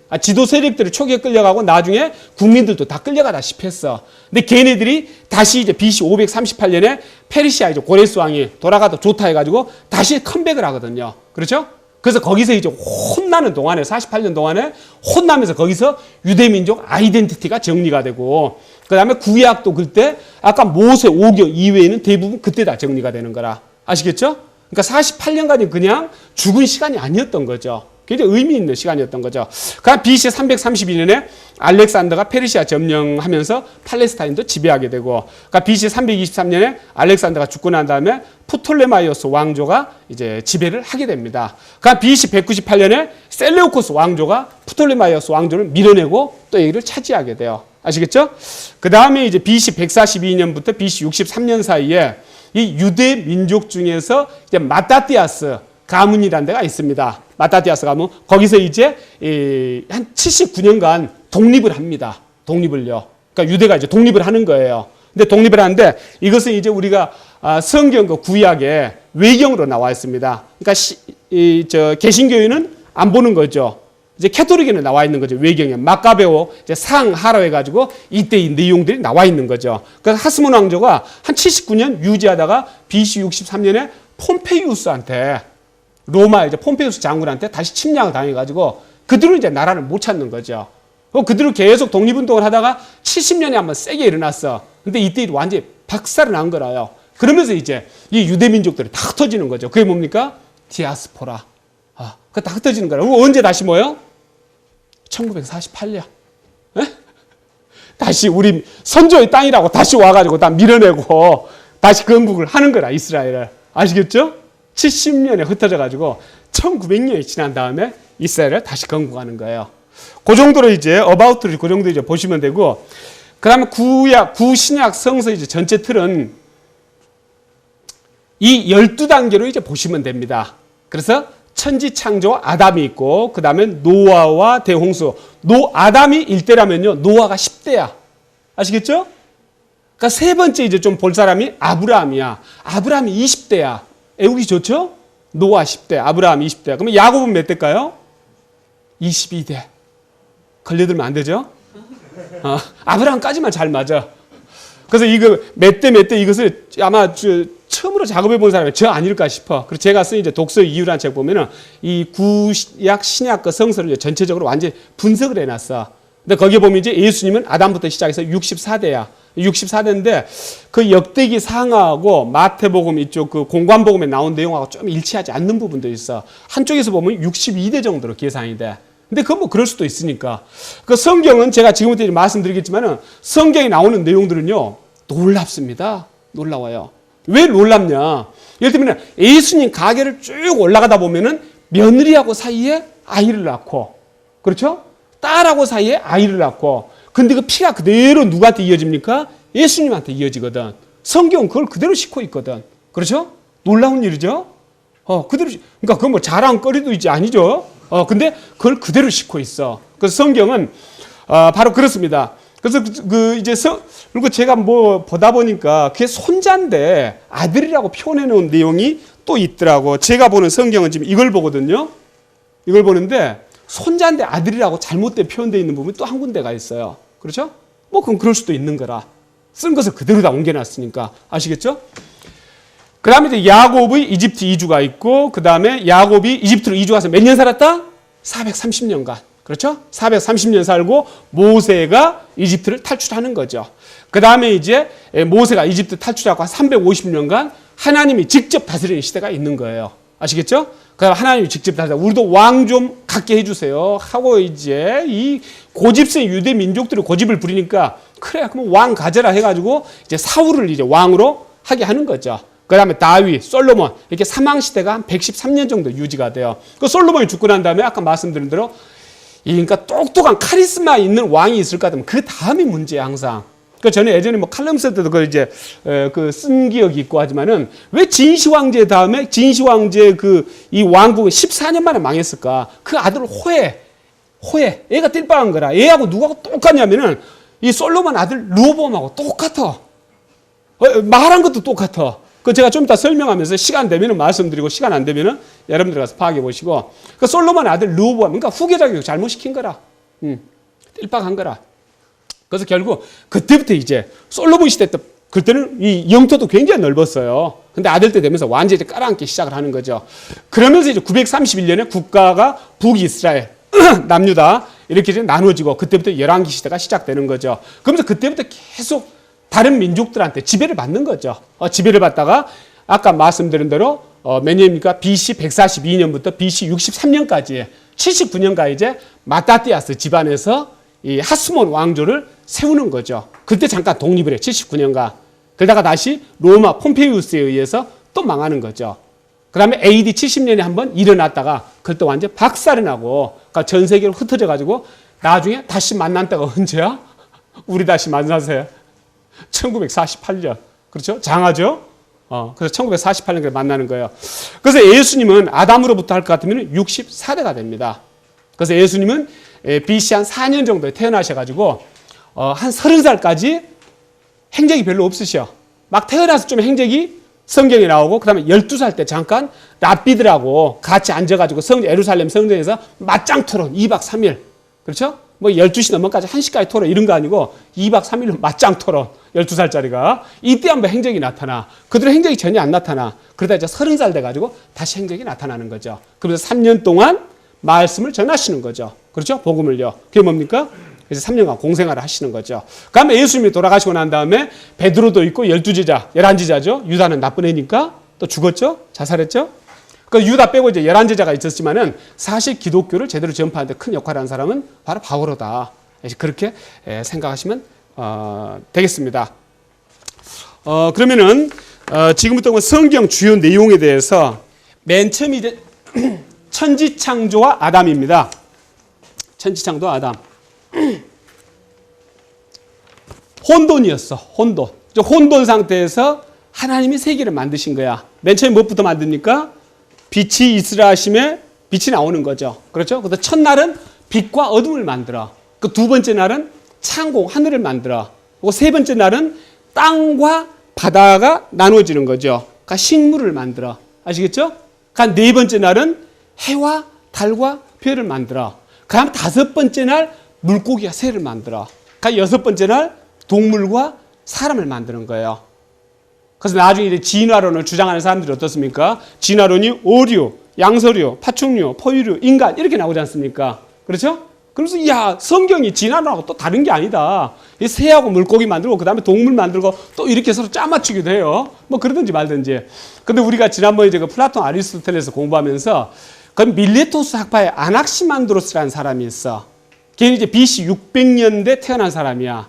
초기에 끌려가고 나중에 국민들도 다 끌려가다시피 했어. 근데 걔네들이 다시 이제 BC 538년에 페르시아 이제 고레스 왕이 돌아가도 좋다 해가지고 다시 컴백을 하거든요. 그렇죠? 그래서 거기서 이제 혼나는 동안에 48년 동안에 혼나면서 거기서 유대민족 아이덴티티가 정리가 되고 그 다음에 구약도 그때 아까 모세 5경 이외에는 대부분 그때 다 정리가 되는 거라. 아시겠죠? 그러니까 48년간이 그냥 죽은 시간이 아니었던 거죠. 굉장히 의미 있는 시간이었던 거죠. 그다음 BC 332년에 알렉산더가 페르시아 점령하면서 팔레스타인도 지배하게 되고, 그러니까 BC 323년에 알렉산더가 죽고 난 다음에 프톨레마이오스 왕조가 이제 지배를 하게 됩니다. 그러니까 BC 198년에 셀레우코스 왕조가 프톨레마이오스 왕조를 밀어내고 또 여기를 차지하게 돼요. 아시겠죠? 그 다음에 이제 BC 142년부터 BC 63년 사이에 이 유대 민족 중에서 이제 마따띠아스 가문이라는 데가 있습니다. 마따띠아스 가문. 거기서 이제 한 79년간 독립을 합니다. 독립을요. 그러니까 유대가 이제 독립을 하는 거예요. 근데 독립을 하는데 이것은 이제 우리가 성경 그 구약에 외경으로 나와 있습니다. 그러니까 개신교회는 안 보는 거죠. 이제 캐토릭에는 나와 있는 거죠. 외경에 마카베오 이제 상하로 해가지고 이때 이 내용들이 나와 있는 거죠. 그래서 하스몬 왕조가 한 79년 유지하다가 BC 63년에 폼페이우스한테 로마 이제 폼페이우스 장군한테 다시 침략을 당해가지고 그들은 이제 나라를 못 찾는 거죠. 그들은 계속 독립운동을 하다가 70년에 한번 세게 일어났어. 근데 이때 완전히 박살을 난 거라요. 그러면서 이제 이 유대민족들이 다 흩어지는 거죠. 그게 뭡니까? 디아스포라. 그거 다 흩어지는 거라. 언제 다시 모여? 1948년. 에? 다시 우리 선조의 땅이라고 다시 와가지고 다 밀어내고 다시 건국을 하는 거라, 이스라엘을. 아시겠죠? 70년에 흩어져가지고 1900년이 지난 다음에 이스라엘을 다시 건국하는 거예요. 그 정도로 이제 어바우트를 그 정도 이제 보시면 되고, 그 다음에 구신약 성서 이제 전체 틀은 이 12단계로 이제 보시면 됩니다. 그래서 천지 창조 아담이 있고, 그 다음에 노아와 대홍수. 아담이 1대라면요, 노아가 10대야. 아시겠죠? 그러니까 세 번째 이제 좀 볼 사람이 아브라함이야. 아브라함이 20대야. 애우기 좋죠? 노아 10대, 아브라함 20대. 그러면 야곱은 몇 대일까요? 22대. 걸려들면 안 되죠? 아브라함까지만 잘 맞아. 그래서 이거 몇 대 이것을 아마 처음으로 작업해 본 사람이 저 아닐까 싶어. 그래서 제가 쓴 이제 독서의 이유라는 책 보면은 이 구약 신약과 성서를 이제 전체적으로 완전히 분석을 해놨어. 근데 거기에 보면 이제 예수님은 아담부터 시작해서 64대야. 64대인데 그 역대기 상하하고 마태복음 이쪽 그 공관복음에 나온 내용하고 좀 일치하지 않는 부분도 있어. 한쪽에서 보면 62대 정도로 계산이 돼. 근데 그건 뭐 그럴 수도 있으니까. 그 성경은 제가 지금부터 말씀드리겠지만은 성경에 나오는 내용들은요, 놀랍습니다. 놀라워요. 왜 놀랍냐? 예를 들면 예수님 가계를 쭉 올라가다 보면은 며느리하고 사이에 아이를 낳고, 그렇죠? 딸하고 사이에 아이를 낳고, 근데 그 피가 그대로 누구한테 이어집니까? 예수님한테 이어지거든. 성경은 그걸 그대로 싣고 있거든. 그렇죠? 놀라운 일이죠? 그대로, 그러니까 그건 뭐 자랑거리도 있지 아니죠? 근데 그걸 그대로 싣고 있어. 그래서 성경은, 바로 그렇습니다. 그래서 그리고 제가 뭐 보다 보니까 그게 손자인데 아들이라고 표현해 놓은 내용이 또 있더라고. 제가 보는 성경은 지금 이걸 보거든요. 이걸 보는데 손자인데 아들이라고 잘못된 표현되어 있는 부분이 또 한 군데가 있어요. 그렇죠? 뭐 그럼 그럴 수도 있는 거라. 쓴 것을 그대로 다 옮겨놨으니까. 아시겠죠? 그 다음에 이제 야곱의 이집트 이주가 있고, 그 다음에 야곱이 이집트로 이주 가서 몇 년 살았다? 430년간. 그렇죠? 430년 살고 모세가 이집트를 탈출하는 거죠. 그 다음에 이제 모세가 이집트 탈출하고 한 350년간 하나님이 직접 다스리는 시대가 있는 거예요. 아시겠죠? 그럼 하나님이 직접 다스려. 우리도 왕 좀 갖게 해주세요. 하고 이제 이 고집세 유대 민족들이 고집을 부리니까 그래, 그럼 왕 가져라 해가지고 이제 사울을 이제 왕으로 하게 하는 거죠. 그 다음에 다윗, 솔로몬, 이렇게 사망 시대가 한 113년 정도 유지가 돼요. 그 솔로몬이 죽고 난 다음에 아까 말씀드린 대로 그러니까 똑똑한 카리스마 있는 왕이 있을까 하면 그 다음이 문제야, 항상. 그 전에 예전에 뭐 칼럼 쓸 때도 그 이제 그 쓴 기억이 있고 하지만은 왜 진시 왕제 다음에 진시 왕제 그 이 왕국은 14년 만에 망했을까? 그 아들 호에 얘가 띨빵한 거라. 얘하고 누구하고 똑같냐면은 이 솔로몬 아들 르호보암하고 똑같아. 말한 것도 똑같아. 그 제가 좀 이따 설명하면서 시간 되면은 말씀드리고 시간 안 되면은 여러분들 가서 파악해 보시고, 그 솔로몬 아들 르호보암, 그러니까 후계자교육 잘못시킨 거라. 띨빵한 거라. 그래서 결국 그때부터 이제 솔로몬 시대 때 그때는 이 영토도 굉장히 넓었어요. 근데 아들 때 되면서 완전히 깔아앉기 시작을 하는 거죠. 그러면서 이제 931년에 국가가 북이스라엘, 남유다 이렇게 이제 나누어지고 그때부터 열왕기 시대가 시작되는 거죠. 그러면서 그때부터 계속 다른 민족들한테 지배를 받는 거죠. 지배를 받다가 아까 말씀드린 대로 몇 년입니까? BC 142년부터 BC 63년까지 79년가 이제 마타티아스 집안에서 이 하스몬 왕조를 세우는 거죠. 그때 잠깐 독립을 해요. 79년가. 그러다가 다시 로마 폼페이우스에 의해서 또 망하는 거죠. 그 다음에 AD 70년에 한번 일어났다가 그때 완전 박살이 나고 그러니까 전 세계로 흩어져 가지고 나중에 다시 만난 때가 언제야? 우리 다시 만나세요. 1948년. 그렇죠? 장하죠? 그래서 1948년에 만나는 거예요. 그래서 예수님은 아담으로부터 할 것 같으면 64대가 됩니다. 그래서 예수님은 BC 한 4년 정도에 태어나셔가지고 한 30살까지 행적이 별로 없으셔. 막 태어나서 좀 행적이 성경에 나오고 그 다음에 12살 때 잠깐 랍비들하고 같이 앉아가지고 예루살렘 성전에서 맞짱 토론 2박 3일. 그렇죠? 뭐 12시 넘어까지 1시까지 토론 이런 거 아니고 2박 3일로 맞짱 토론 12살짜리가 이때 한번 행적이 나타나. 그들의 행적이 전혀 안 나타나. 그러다 이제 30살 돼가지고 다시 행적이 나타나는 거죠. 그래서 3년 동안 말씀을 전하시는 거죠. 그렇죠? 복음을요. 그게 뭡니까? 그래서 3년간 공생활을 하시는 거죠. 그 다음에 예수님이 돌아가시고 난 다음에 베드로도 있고 12제자, 11제자죠. 유다는 나쁜 애니까 또 죽었죠. 자살했죠. 그 유다 빼고 이제 11제자가 있었지만은 사실 기독교를 제대로 전파하는데 큰 역할을 한 사람은 바로 바오로다. 그렇게 생각하시면 되겠습니다. 그러면은 지금부터 성경 주요 내용에 대해서 맨 처음 이제 천지창조와 아담입니다. 천지창조 아담. 혼돈이었어. 혼돈. 혼돈 상태에서 하나님이 세계를 만드신 거야. 맨 처음에 무엇부터 만듭니까? 빛이 있으라 하심에 빛이 나오는 거죠. 그렇죠? 그래서 첫날은 빛과 어둠을 만들어. 그 두 번째 날은 창공, 하늘을 만들어. 그리고 세 번째 날은 땅과 바다가 나누어지는 거죠. 그러니까 식물을 만들어. 아시겠죠? 그러니까 네 번째 날은 해와 달과 별을 만들어. 그 다음 다섯 번째 날 물고기와 새를 만들어. 그러니까 여섯 번째 날 동물과 사람을 만드는 거예요. 그래서 나중에 이제 진화론을 주장하는 사람들이 어떻습니까? 진화론이 오류, 양서류, 파충류, 포유류, 인간 이렇게 나오지 않습니까? 그렇죠? 그래서 야 성경이 진화론하고 또 다른 게 아니다. 이 새하고 물고기 만들고 그 다음에 동물 만들고 또 이렇게 서로 짜맞추기도 해요. 뭐 그러든지 말든지. 근데 우리가 지난번에 그 플라톤 아리스토텔레스 공부하면서 그 밀레토스 학파의 아낙시만드로스라는 사람이 있어. 걔는 이제 BC 600년대 태어난 사람이야.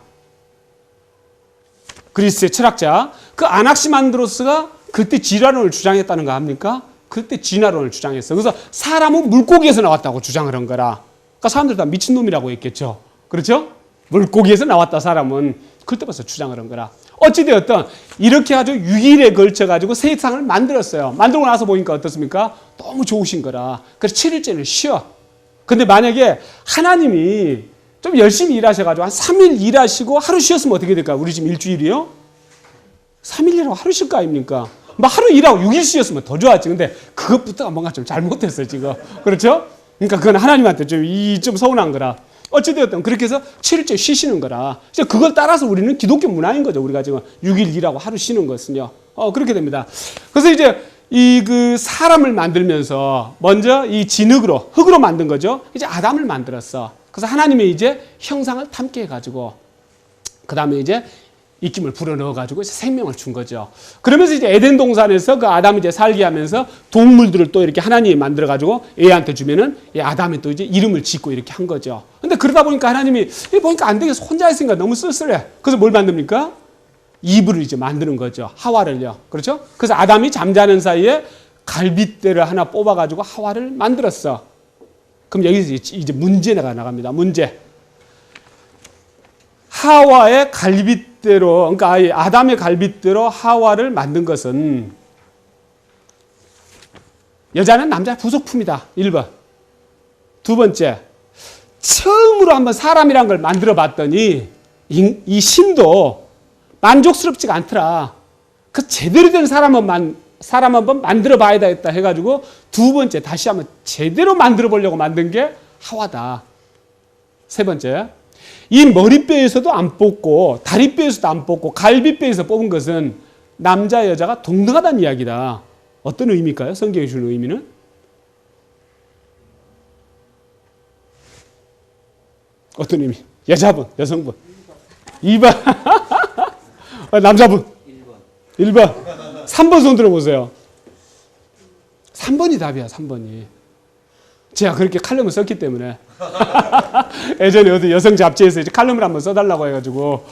그리스의 철학자. 그 아낙시만드로스가 그때 진화론을 주장했다는 거 압니까? 그때 진화론을 주장했어. 그래서 사람은 물고기에서 나왔다고 주장을 한 거라. 그러니까 사람들 다 미친놈이라고 했겠죠. 그렇죠? 물고기에서 나왔다 사람은. 그때부터 주장을 한 거라. 어찌되었든 이렇게 아주 6일에 걸쳐가지고 세상을 만들었어요. 만들고 나서 보니까 어떻습니까? 너무 좋으신 거라. 그래서 7일째는 쉬어. 근데 만약에 하나님이 좀 열심히 일하셔가지고 한 3일 일하시고 하루 쉬었으면 어떻게 될까요? 우리 지금 일주일이요? 3일 일하고 하루 쉴 거 아닙니까? 뭐 하루 일하고 6일 쉬었으면 더 좋았지. 근데 그것부터가 뭔가 좀 잘못했어요, 지금. 그렇죠? 그러니까 그건 하나님한테 좀 서운한 거라. 어찌되었든 그렇게 해서 7일째 쉬시는 거라. 그걸 따라서 우리는 기독교 문화인 거죠. 우리가 지금 6일 일하고 하루 쉬는 것은요. 그렇게 됩니다. 그래서 이제 그 사람을 만들면서 먼저 이 진흙으로, 흙으로 만든 거죠. 이제 아담을 만들었어. 그래서 하나님의 이제 형상을 탐게 해가지고, 그 다음에 이제 입김을 불어넣어가지고 생명을 준 거죠. 그러면서 이제 에덴 동산에서 그 아담이 이제 살게 하면서 동물들을 또 이렇게 하나님이 만들어가지고 애한테 주면은 아담이 또 이제 이름을 짓고 이렇게 한 거죠. 근데 그러다 보니까 하나님이 보니까 안 되겠어. 혼자 있으니까 너무 쓸쓸해. 그래서 뭘 만듭니까? 이브를 이제 만드는 거죠. 하와를요. 그렇죠? 그래서 아담이 잠자는 사이에 갈빗대를 하나 뽑아가지고 하와를 만들었어. 그럼 여기서 이제 문제가 나갑니다. 문제. 하와의 갈빗대로, 그러니까 아담의 갈빗대로 하와를 만든 것은 여자는 남자의 부속품이다. 1번. 두 번째, 처음으로 한번 사람이란 걸 만들어 봤더니 이 신도 만족스럽지가 않더라. 그 제대로 된 사람 한번 만들어 봐야 되겠다 해가지고 두 번째 다시 한번 제대로 만들어 보려고 만든 게 하와다. 세 번째, 이 머리뼈에서도 안 뽑고 다리뼈에서도 안 뽑고 갈비뼈에서 뽑은 것은 남자 여자가 동등하다는 이야기다. 어떤 의미일까요? 성경이 주는 의미는? 어떤 의미? 여자분, 여성분. 2번. 남자분. 1번. 3번 손 들어보세요. 3번이 답이야, 3번이. 제가 그렇게 칼럼을 썼기 때문에. 예전에 어디 여성 잡지에서 이제 칼럼을 한번 써달라고 해가지고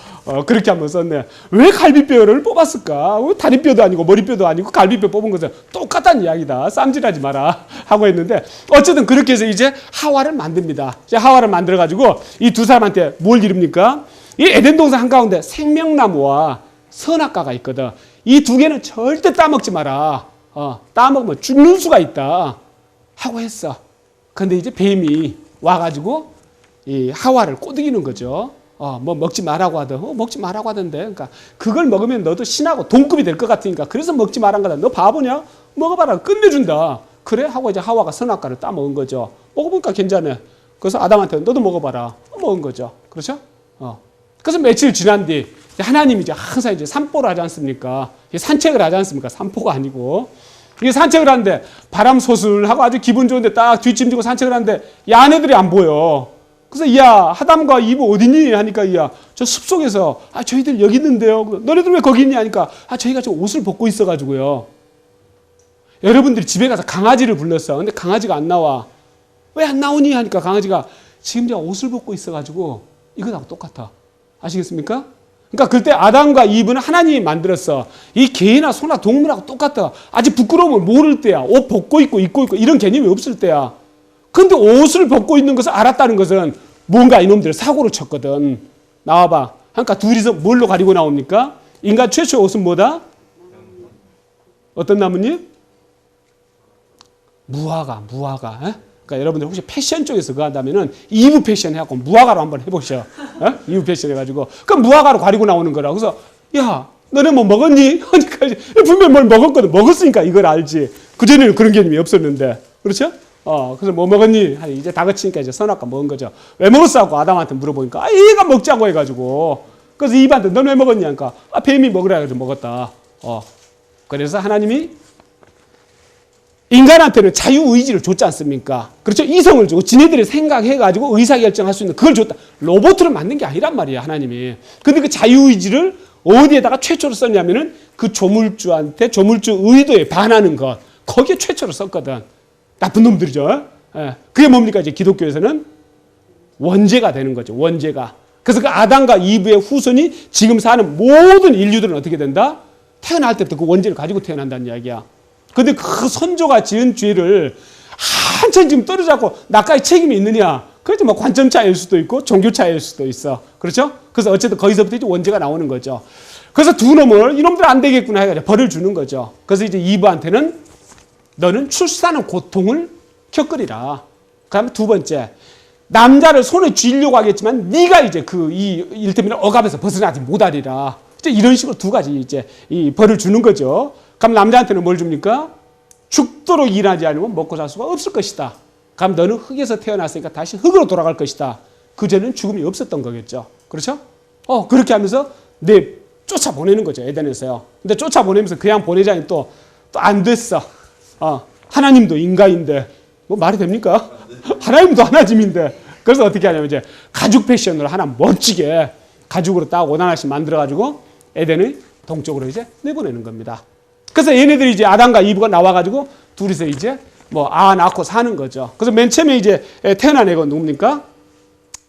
그렇게 한번 썼네. 왜 갈비뼈를 뽑았을까? 다리뼈도 아니고 머리뼈도 아니고 갈비뼈 뽑은 것은 똑같다는 이야기다. 쌈질하지 마라 하고 했는데 어쨌든 그렇게 해서 이제 하와를 만듭니다. 이제 하와를 만들어가지고 이 두 사람한테 뭘 이룹니까? 이 에덴 동산 한가운데 생명나무와 선악과가 있거든. 이 두 개는 절대 따먹지 마라. 따먹으면 죽는 수가 있다 하고 했어. 근데 이제 뱀이 와가지고 이 하와를 꼬드기는 거죠. 뭐 먹지 말라고 하던, 먹지 말라고 하던데. 그러니까 그걸 먹으면 너도 신하고 동급이 될 것 같으니까 그래서 먹지 말란 거다. 너 바보냐? 먹어봐라. 끝내준다. 그래? 하고 이제 하와가 선악과를 따먹은 거죠. 먹어보니까 괜찮네. 그래서 아담한테 너도 먹어봐라. 먹은 거죠. 그렇죠? 그래서 며칠 지난 뒤 하나님이 이제 항상 이제 산보를 하지 않습니까? 산책을 하지 않습니까? 산보가 아니고. 이게 산책을 하는데 바람 소술하고 아주 기분 좋은데 딱 뒷짐지고 산책을 하는데 야네들이 안 보여. 그래서 야 하담과 이브 어디니? 하니까 야 저 숲속에서 저희들 여기 있는데요. 너네들 왜 거기 있니? 하니까 저희가 저 옷을 벗고 있어가지고요. 여러분들이 집에 가서 강아지를 불렀어. 근데 강아지가 안 나와. 왜 안 나오니? 하니까 강아지가 지금 제가 옷을 벗고 있어가지고 이거하고 똑같아. 아시겠습니까? 그러니까 그때 아담과 이브는 하나님이 만들었어. 이 개나 소나 동물하고 똑같아. 아직 부끄러움을 모를 때야. 옷 벗고 있고 입고 있고 이런 개념이 없을 때야. 근데 옷을 벗고 있는 것을 알았다는 것은 뭔가 이놈들 사고를 쳤거든. 나와봐. 그러니까 둘이서 뭘로 가리고 나옵니까? 인간 최초의 옷은 뭐다? 어떤 나뭇잎? 무화과. 그러니까 여러분들 혹시 패션 쪽에서 그거 한다면은 이브 패션 해갖고 무화과로 한번 해보셔. 이브 패션 해가지고. 그럼 무화과로 가리고 나오는 거라. 그래서 야 너네 뭐 먹었니? 하니까 분명히 뭘 먹었거든. 먹었으니까 이걸 알지. 그전에는 그런 개념이 없었는데. 그렇죠? 그래서 뭐 먹었니? 이제 다그치니까 이제 선악과 먹은 거죠. 왜 먹었어? 하고 아담한테 물어보니까 얘가 먹자고 해가지고. 그래서 이브한테 넌 왜 먹었니? 하니까 뱀이 먹으라 해가지고 먹었다. 그래서 하나님이 인간한테는 자유의지를 줬지 않습니까? 그렇죠? 이성을 주고 지네들이 생각해가지고 의사결정할 수 있는 그걸 줬다. 로봇으로 만든 게 아니란 말이야, 하나님이. 근데 그 자유의지를 어디에다가 최초로 썼냐면은 그 조물주한테 조물주 의도에 반하는 것. 거기에 최초로 썼거든. 나쁜 놈들이죠. 그게 뭡니까? 이제 기독교에서는 원죄가 되는 거죠. 원죄가. 그래서 그 아담과 이브의 후손이 지금 사는 모든 인류들은 어떻게 된다? 태어날 때부터 그 원죄를 가지고 태어난다는 이야기야. 근데 그 선조가 지은 죄를 한참 지금 떨어져갖고 나까지 책임이 있느냐? 그래도 뭐 관점 차이일 수도 있고 종교 차이일 수도 있어. 그렇죠? 그래서 어쨌든 거기서부터 이제 원죄가 나오는 거죠. 그래서 두 놈을 이놈들 안 되겠구나 해가지고 벌을 주는 거죠. 그래서 이제 이브한테는 너는 출산의 고통을 겪으리라. 그다음에 두 번째 남자를 손에 쥐려고 하겠지만 네가 이제 이를테면 억압에서 벗어나지 못하리라. 이제 이런 식으로 두 가지 이제 이 벌을 주는 거죠. 그럼 남자한테는 뭘 줍니까? 죽도록 일하지 않으면 먹고 살 수가 없을 것이다. 그럼 너는 흙에서 태어났으니까 다시 흙으로 돌아갈 것이다. 그전에는 죽음이 없었던 거겠죠. 그렇죠? 그렇게 하면서 쫓아보내는 거죠. 에덴에서요. 근데 쫓아보내면서 그냥 보내자니 또 안 됐어. 하나님도 인간인데 뭐 말이 됩니까? 하나님도 하나님인데. 그래서 어떻게 하냐면 이제 가죽 패션으로 하나 멋지게 가죽으로 딱 옷 하나씩 만들어가지고 에덴의 동쪽으로 이제 내보내는 겁니다. 그래서 얘네들이 이제 아담과 이브가 나와가지고 둘이서 이제 뭐 낳고 사는 거죠. 그래서 맨 처음에 이제 태어난 애가 누굽니까?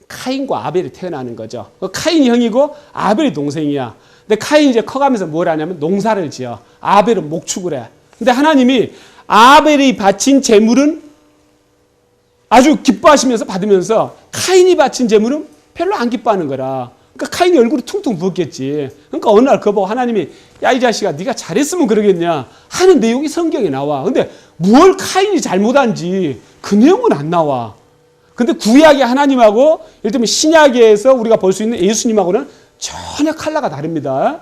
카인과 아벨이 태어나는 거죠. 카인이 형이고 아벨이 동생이야. 근데 카인이 이제 커가면서 뭘 하냐면 농사를 지어. 아벨은 목축을 해. 근데 하나님이 아벨이 바친 재물은 아주 기뻐하시면서 받으면서 카인이 바친 재물은 별로 안 기뻐하는 거라. 그러니까 카인이 얼굴이 퉁퉁 부었겠지. 그러니까 어느 날 그거 보고 하나님이 야 이 자식아 네가 잘했으면 그러겠냐 하는 내용이 성경에 나와. 근데 뭘 카인이 잘못한지 그 내용은 안 나와. 근데 구약의 하나님하고 예를 들면 신약에서 우리가 볼 수 있는 예수님하고는 전혀 컬러가 다릅니다.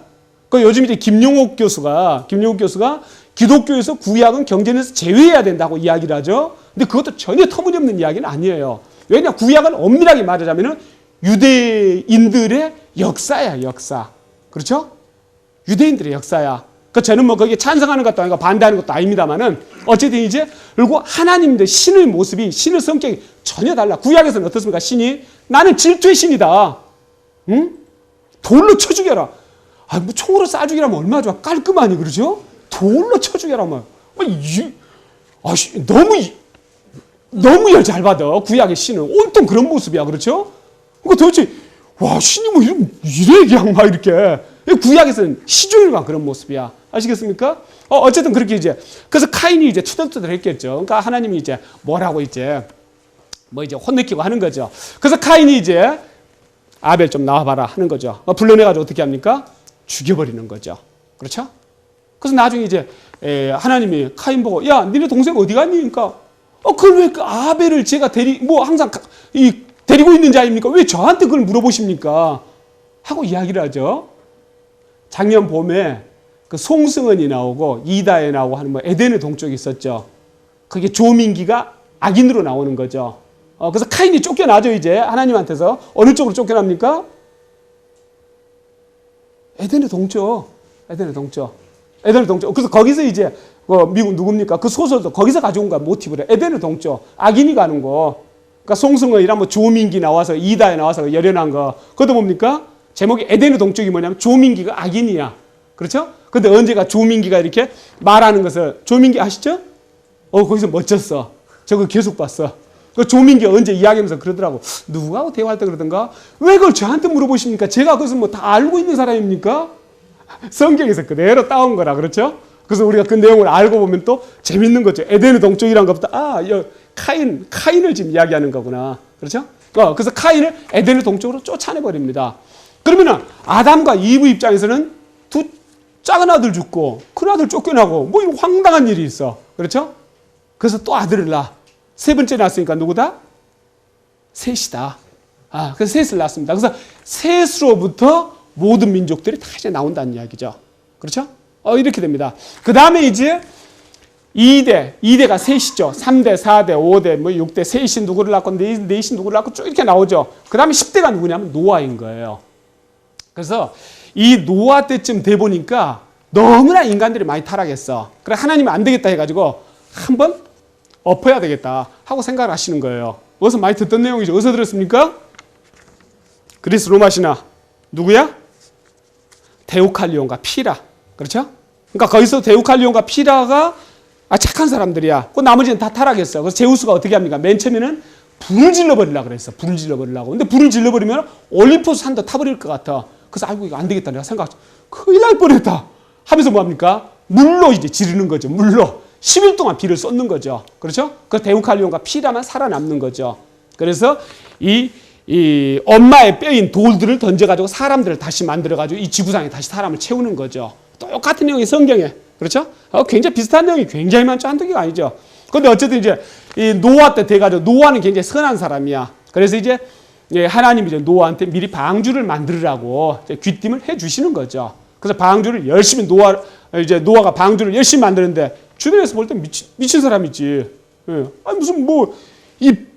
그 요즘 이제 김용옥 교수가 기독교에서 구약은 경전에서 제외해야 된다고 이야기를 하죠. 근데 그것도 전혀 터무니없는 이야기는 아니에요. 왜냐 구약은 엄밀하게 말하자면은 유대인들의 역사야, 역사. 그렇죠? 유대인들의 역사야. 그러니까 저는 뭐 거기에 찬성하는 것도 아니고 반대하는 것도 아닙니다만은 어쨌든 이제 그리고 하나님인데 신의 모습이 신의 성격이 전혀 달라. 구약에서는 어떻습니까? 신이 나는 질투의 신이다. 응? 돌로 쳐 죽여라. 뭐 총으로 쏴 죽이라면 얼마나 좋아. 깔끔하니 그러죠? 돌로 쳐 죽여라 뭐. 너무 너무 열 잘 받아. 구약의 신은 온통 그런 모습이야. 그렇죠? 그러니까 도대체 와 신이 뭐 이래 그냥 막 이렇게 구약에서는 시종일관 그런 모습이야. 아시겠습니까? 어쨌든 그렇게 이제 그래서 카인이 이제 투덜투덜했겠죠. 그러니까 하나님이 이제 뭐라고 이제 뭐 이제 혼내키고 하는 거죠. 그래서 카인이 이제 아벨 좀 나와봐라 하는 거죠. 불러내가지고 어떻게 합니까? 죽여버리는 거죠. 그렇죠? 그래서 나중에 이제 하나님이 카인 보고 야 니네 동생 어디 갔니? 그러니까 그걸 왜 그 아벨을 제가 항상 데리고 있는 자입니까? 왜 저한테 그걸 물어보십니까? 하고 이야기를 하죠. 작년 봄에 그 송승헌이 나오고 이다혜 나오고 하는 뭐 에덴의 동쪽이 있었죠. 그게 조민기가 악인으로 나오는 거죠. 그래서 카인이 쫓겨나죠. 이제 하나님한테서 어느 쪽으로 쫓겨납니까? 에덴의 동쪽. 그래서 거기서 이제 미국 누굽니까? 그 소설도 거기서 가져온 거야. 모티브를. 에덴의 동쪽. 악인이 가는 거. 그러니까 송승헌이랑 뭐 조민기 나와서 이다혜 나와서 열연한 거. 그것도 뭡니까? 제목이 에덴의 동쪽이 뭐냐면 조민기가 악인이야. 그렇죠? 근데 언제가 조민기가 이렇게 말하는 것을 조민기 아시죠? 거기서 멋졌어. 저거 계속 봤어. 그 조민기 언제 이야기하면서 그러더라고. 누구하고 대화할 때 그러던가? 왜 그걸 저한테 물어보십니까? 제가 그것을 뭐 다 알고 있는 사람입니까? 성경에서 그대로 따온 거라. 그렇죠? 그래서 우리가 그 내용을 알고 보면 또 재밌는 거죠. 에덴의 동쪽이란 것부터 카인을 지금 이야기하는 거구나. 그렇죠? 그래서 카인을 에덴의 동쪽으로 쫓아내버립니다. 그러면은 아담과 이브 입장에서는 두 작은 아들 죽고 큰 아들 쫓겨나고 뭐 이런 황당한 일이 있어. 그렇죠? 그래서 또 아들을 낳아. 세 번째 낳았으니까 누구다? 셋이다. 그래서 셋을 낳습니다. 그래서 셋으로부터 모든 민족들이 다 이제 나온다는 이야기죠. 그렇죠? 이렇게 됩니다. 그 다음에 이제 2대가 셋이죠. 3대, 4대, 5대, 뭐 6대, 셋이 누구를 낳고 넷이 누구를 낳고 쭉 이렇게 나오죠. 그 다음에 10대가 누구냐면 노아인 거예요. 그래서 이 노아 때쯤 돼 보니까 너무나 인간들이 많이 타락했어. 그래 하나님은 안 되겠다 해가지고 한번 엎어야 되겠다 하고 생각을 하시는 거예요. 어디서 많이 듣던 내용이죠. 어디서 들었습니까? 그리스 로마 신화 누구야? 데우칼리온과 피라. 그렇죠? 그러니까 거기서 데우칼리온과 피라가 착한 사람들이야. 그 나머지는 다 타락했어. 그래서 제우스가 어떻게 합니까? 맨 처음에는 불을 질러버리려고 그랬어. 불을 질러버리려고. 근데 불을 질러버리면 올림포스 산도 타버릴 것 같아. 그래서 아이고 이거 안 되겠다 내가 생각했어. 큰일 날 뻔했다 하면서 뭐합니까? 물로 이제 지르는 거죠. 물로 10일 동안 비를 쏟는 거죠. 그렇죠? 그 데우칼리온과 피라만 살아남는 거죠. 그래서 이 엄마의 뼈인 돌들을 던져가지고 사람들을 다시 만들어가지고 이 지구상에 다시 사람을 채우는 거죠. 똑같은 내용이 성경에. 그렇죠? 굉장히 비슷한 내용이 굉장히 많죠. 한두 개가 아니죠. 근데 어쨌든 이제 이 노아 때 돼가지고 노아는 굉장히 선한 사람이야. 그래서 이제 하나님이 이제 노아한테 미리 방주를 만들으라고 귀띔을 해 주시는 거죠. 그래서 방주를 열심히 노아가 방주를 열심히 만드는데 주변에서 볼 때 미친 사람이지. 아니 무슨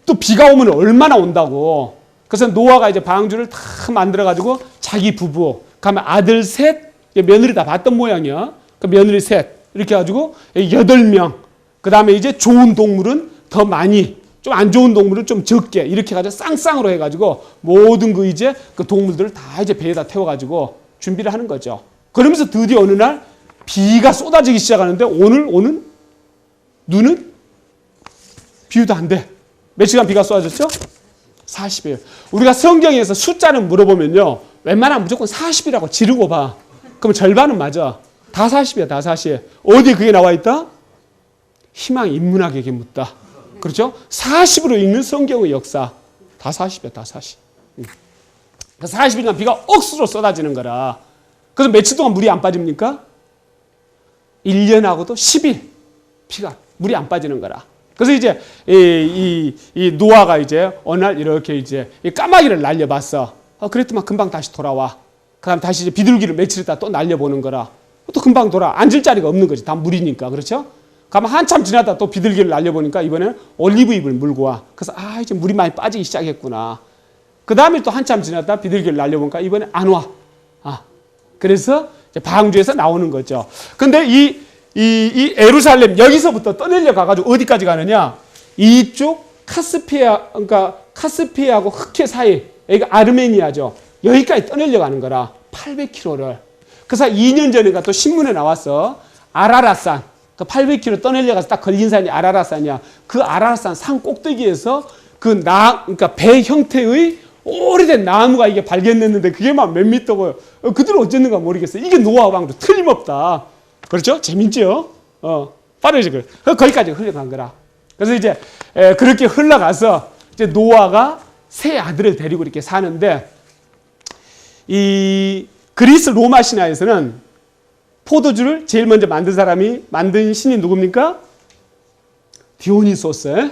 또 비가 오면 얼마나 온다고. 그래서 노아가 이제 방주를 다 만들어가지고 자기 부부, 가면 아들 셋, 며느리 다 봤던 모양이야. 그 며느리 셋 이렇게 해가지고 8명. 그 다음에 이제 좋은 동물은 더 많이, 좀 안 좋은 동물은 좀 적게 이렇게 해가지고 쌍쌍으로 해가지고 모든 그 이제 그 동물들을 다 이제 배에다 태워가지고 준비를 하는 거죠. 그러면서 드디어 어느 날 비가 쏟아지기 시작하는데 오늘 눈은 비유도 안 돼. 며칠간 비가 쏟아졌죠? 40일. 우리가 성경에서 숫자는 물어보면요. 웬만하면 무조건 40이라고 지르고 봐. 그럼 절반은 맞아. 다 40이야, 다 40. 어디에 그게 나와 있다? 희망 인문학에게 묻다. 그렇죠? 40으로 읽는 성경의 역사. 다 40이야, 다 40. 40일간 비가 억수로 쏟아지는 거라. 그래서 며칠 동안 물이 안 빠집니까? 1년하고도 10일 물이 안 빠지는 거라. 그래서 이제 이 노아가 이제 어느 날 이렇게 이제 까마귀를 날려봤어. 그랬더만 금방 다시 돌아와. 그다음 다시 이제 비둘기를 며칠 있다 또 날려보는 거라. 또 금방 돌아. 앉을 자리가 없는 거지. 다 물이니까. 그렇죠? 가면 한참 지나다 또 비둘기를 날려보니까 이번에는 올리브잎을 물고 와. 그래서 이제 물이 많이 빠지기 시작했구나. 그 다음에 또 한참 지나다 비둘기를 날려보니까 이번에 안 와. 그래서 이제 방주에서 나오는 거죠. 근데 이 예루살렘 여기서부터 떠내려 가가지고 어디까지 가느냐? 이쪽 그러니까 카스피아하고 흑해 사이, 여기가 아르메니아죠. 여기까지 떠내려 가는 거라 800km를. 그래서 2년 전에 또 신문에 나왔어. 아라랏산. 그 800km 떠내려가서 딱 걸린 산이 아라라산이야. 그 아라라산 산 꼭대기에서 그러니까 배 형태의 오래된 나무가 이게 발견됐는데 그게 막 몇 미터고요. 그들은 어쨌는가 모르겠어요. 이게 노아 왕조 틀림없다. 그렇죠? 재밌죠? 빠르지. 거기까지 흘러간 거라. 그래서 이제 그렇게 흘러가서 이제 노아가 세 아들을 데리고 이렇게 사는데 이 그리스 로마 신화에서는 포도주를 제일 먼저 만든 신이 누굽니까? 디오니소스.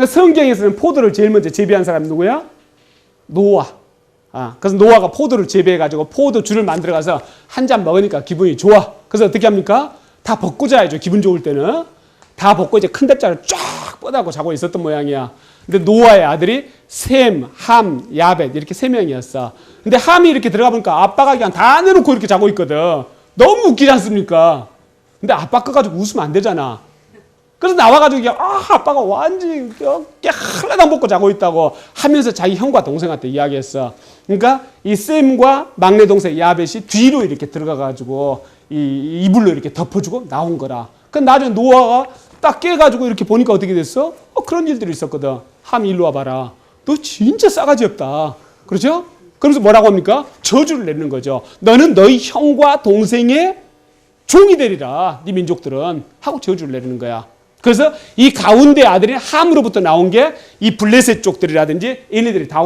성경에서는 포도를 제일 먼저 재배한 사람이 누구야? 노아. 그래서 노아가 포도를 재배해가지고 포도주를 만들어가서 한 잔 먹으니까 기분이 좋아. 그래서 어떻게 합니까? 다 벗고 자야죠. 기분 좋을 때는. 다 벗고 이제 큰 뎁자를 쫙 뻗하고 자고 있었던 모양이야. 근데 노아의 아들이 셈, 함, 야벳 이렇게 세 명이었어. 근데 함이 이렇게 들어가 보니까 아빠가 그냥 다 내놓고 이렇게 자고 있거든. 너무 웃기지 않습니까? 근데 아빠 거 가지고 웃으면 안 되잖아. 그래서 나와가지고 그냥 아빠가 완전히 어깨 하나도 안 벗고 자고 있다고 하면서 자기 형과 동생한테 이야기했어. 그러니까 이 셈과 막내 동생 야벳이 뒤로 이렇게 들어가가지고 이 이불로 이렇게 덮어주고 나온 거라. 그 나중에 노아가 딱 깨가지고 이렇게 보니까 어떻게 됐어? 그런 일들이 있었거든. 함이 일로 와봐라. 너 진짜 싸가지 없다. 그렇죠? 그러면서 뭐라고 합니까? 저주를 내는 거죠. 너는 너희 형과 동생의 종이 되리라. 네 민족들은. 하고 저주를 내리는 거야. 그래서 이 가운데 아들인 함으로부터 나온 게 이 블레셋 족들이라든지 얘네들이 다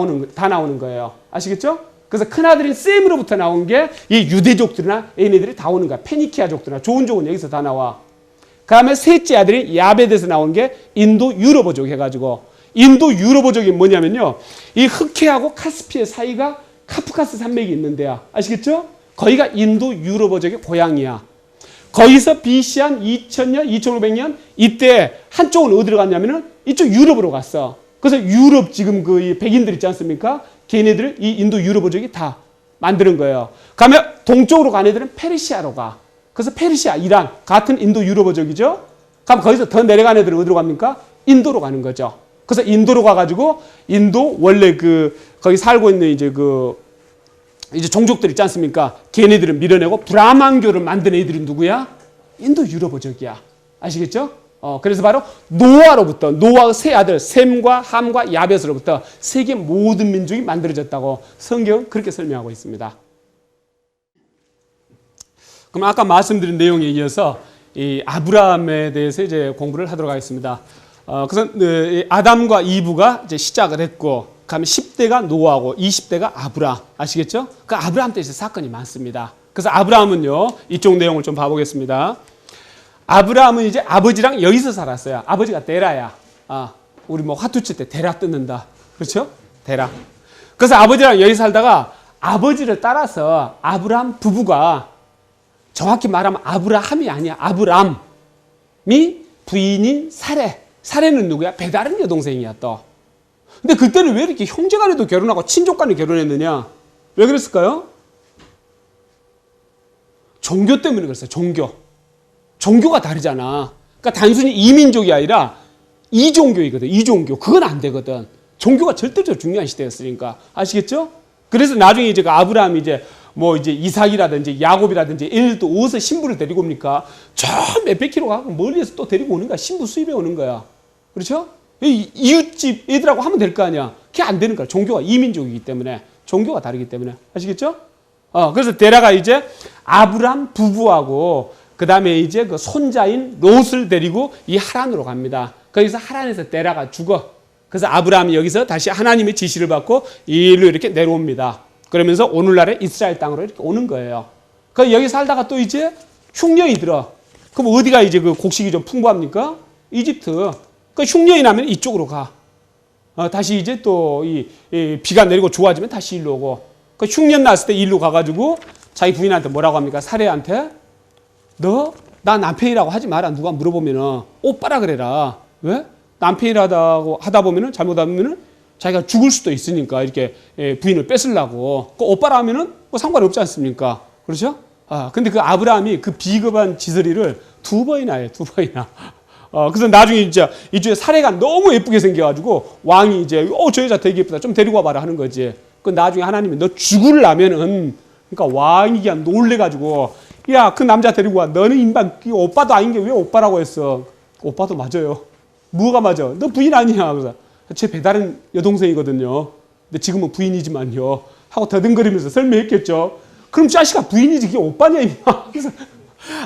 나오는 거예요. 아시겠죠? 그래서 큰 아들인 셈으로부터 나온 게 이 유대족들이나 얘네들이 다 오는 거야. 페니키아족들이나 좋은 족은 여기서 다 나와. 그 다음에 셋째 아들인 야벳에서 나온 게 인도 유럽어족 해가지고 인도 유럽어족이 뭐냐면요. 이 흑해하고 카스피의 사이가 카프카스 산맥이 있는 데야. 아시겠죠? 거기가 인도 유럽어족의 고향이야. 거기서 BC 한 2000년, 2500년 이때 한쪽은 어디로 갔냐면은 이쪽 유럽으로 갔어. 그래서 유럽 지금 그 백인들 있지 않습니까? 걔네들을 이 인도 유럽어족이 다 만드는 거예요. 그러면 동쪽으로 간 애들은 페르시아로 가. 그래서 페르시아, 이란 같은 인도 유럽어족이죠. 그럼 거기서 더 내려간 애들은 어디로 갑니까? 인도로 가는 거죠. 그래서 인도로 가가지고 인도 원래 거기 살고 있는 이제 종족들 있지 않습니까? 걔네들을 밀어내고 브라만교를 만든 애들이 누구야? 인도 유럽어족이야. 아시겠죠? 그래서 바로 노아로부터 노아의 세 아들 셈과 함과 야벳으로부터 세계 모든 민족이 만들어졌다고 성경은 그렇게 설명하고 있습니다. 그럼 아까 말씀드린 내용에 이어서 이 아브라함에 대해서 이제 공부를 하도록 하겠습니다. 그래서 아담과 이브가 이제 시작을 했고, 그다음에 10대가 노아고 20대가 아브라함. 아시겠죠? 그 아브라함 때 이제 사건이 많습니다. 그래서 아브라함은요, 이쪽 내용을 좀 봐보겠습니다. 아브라함은 이제 아버지랑 여기서 살았어요. 아버지가 데라야. 우리 뭐 화투 칠 때 데라 뜯는다. 그렇죠? 데라. 그래서 아버지랑 여기 살다가 아버지를 따라서 아브라함 부부가, 정확히 말하면 아브라함이 아니야. 아브람이 부인인 사레. 사레는 누구야? 배다른 여동생이야 또. 근데 그때는 왜 이렇게 형제간에도 결혼하고 친족간에 결혼했느냐? 왜 그랬을까요? 종교 때문에 그랬어요. 종교가 다르잖아. 그러니까 단순히 이민족이 아니라 이종교이거든. 이종교. 그건 안 되거든. 종교가 절대적으로 중요한 시대였으니까. 아시겠죠? 그래서 나중에 이제 그 아브라함이 이제 이삭이라든지 야곱이라든지 얘네들도 어디서 신부를 데리고 옵니까? 저 몇백 킬로 가고 멀리에서 또 데리고 오는 거야. 신부 수입해 오는 거야. 그렇죠? 이웃집 애들하고 하면 될 거 아니야. 그게 안 되는 거야. 종교가 이민족이기 때문에. 종교가 다르기 때문에. 아시겠죠? 그래서 데라가 이제 아브람 부부하고 그 다음에 이제 그 손자인 롯을 데리고 이 하란으로 갑니다. 거기서 하란에서 데라가 죽어. 그래서 아브라함이 여기서 다시 하나님의 지시를 받고 일로 이렇게 내려옵니다. 그러면서 오늘날의 이스라엘 땅으로 이렇게 오는 거예요. 그 여기 살다가 또 이제 흉년이 들어. 그럼 어디가 이제 그 곡식이 좀 풍부합니까? 이집트. 그 흉년이 나면 이쪽으로 가. 다시 이제 또 이 비가 내리고 좋아지면 다시 일로 오고. 그 흉년 났을 때 일로 가가지고 자기 부인한테 뭐라고 합니까? 사례한테 너 나 남편이라고 하지 마라. 누가 물어보면은 오빠라 그래라. 왜? 남편이라고 하다 보면은 잘못하면은 자기가 죽을 수도 있으니까 이렇게 부인을 뺏으려고. 그 오빠라 하면은 뭐 상관이 없지 않습니까? 그렇죠? 근데 그 아브라함이 그 비겁한 지설이를 2번이나 해. 2번이나. 그래서 나중에 이제 이쪽에 사례가 너무 예쁘게 생겨가지고 왕이 이제 저 여자 되게 예쁘다. 좀 데리고 와봐라 하는 거지. 그 나중에 하나님이 너 죽으려면은, 그러니까 왕이 그냥 놀래가지고 야, 그 남자 데리고 와. 너는 인반 오빠도 아닌 게 왜 오빠라고 했어? 오빠도 맞아요. 뭐가 맞아? 너 부인 아니야. 그래서 제 배다른 여동생이거든요. 근데 지금은 부인이지만요. 하고 더듬거리면서 설명했겠죠. 그럼 자식아 부인이지 그게 오빠냐 임마. 그래서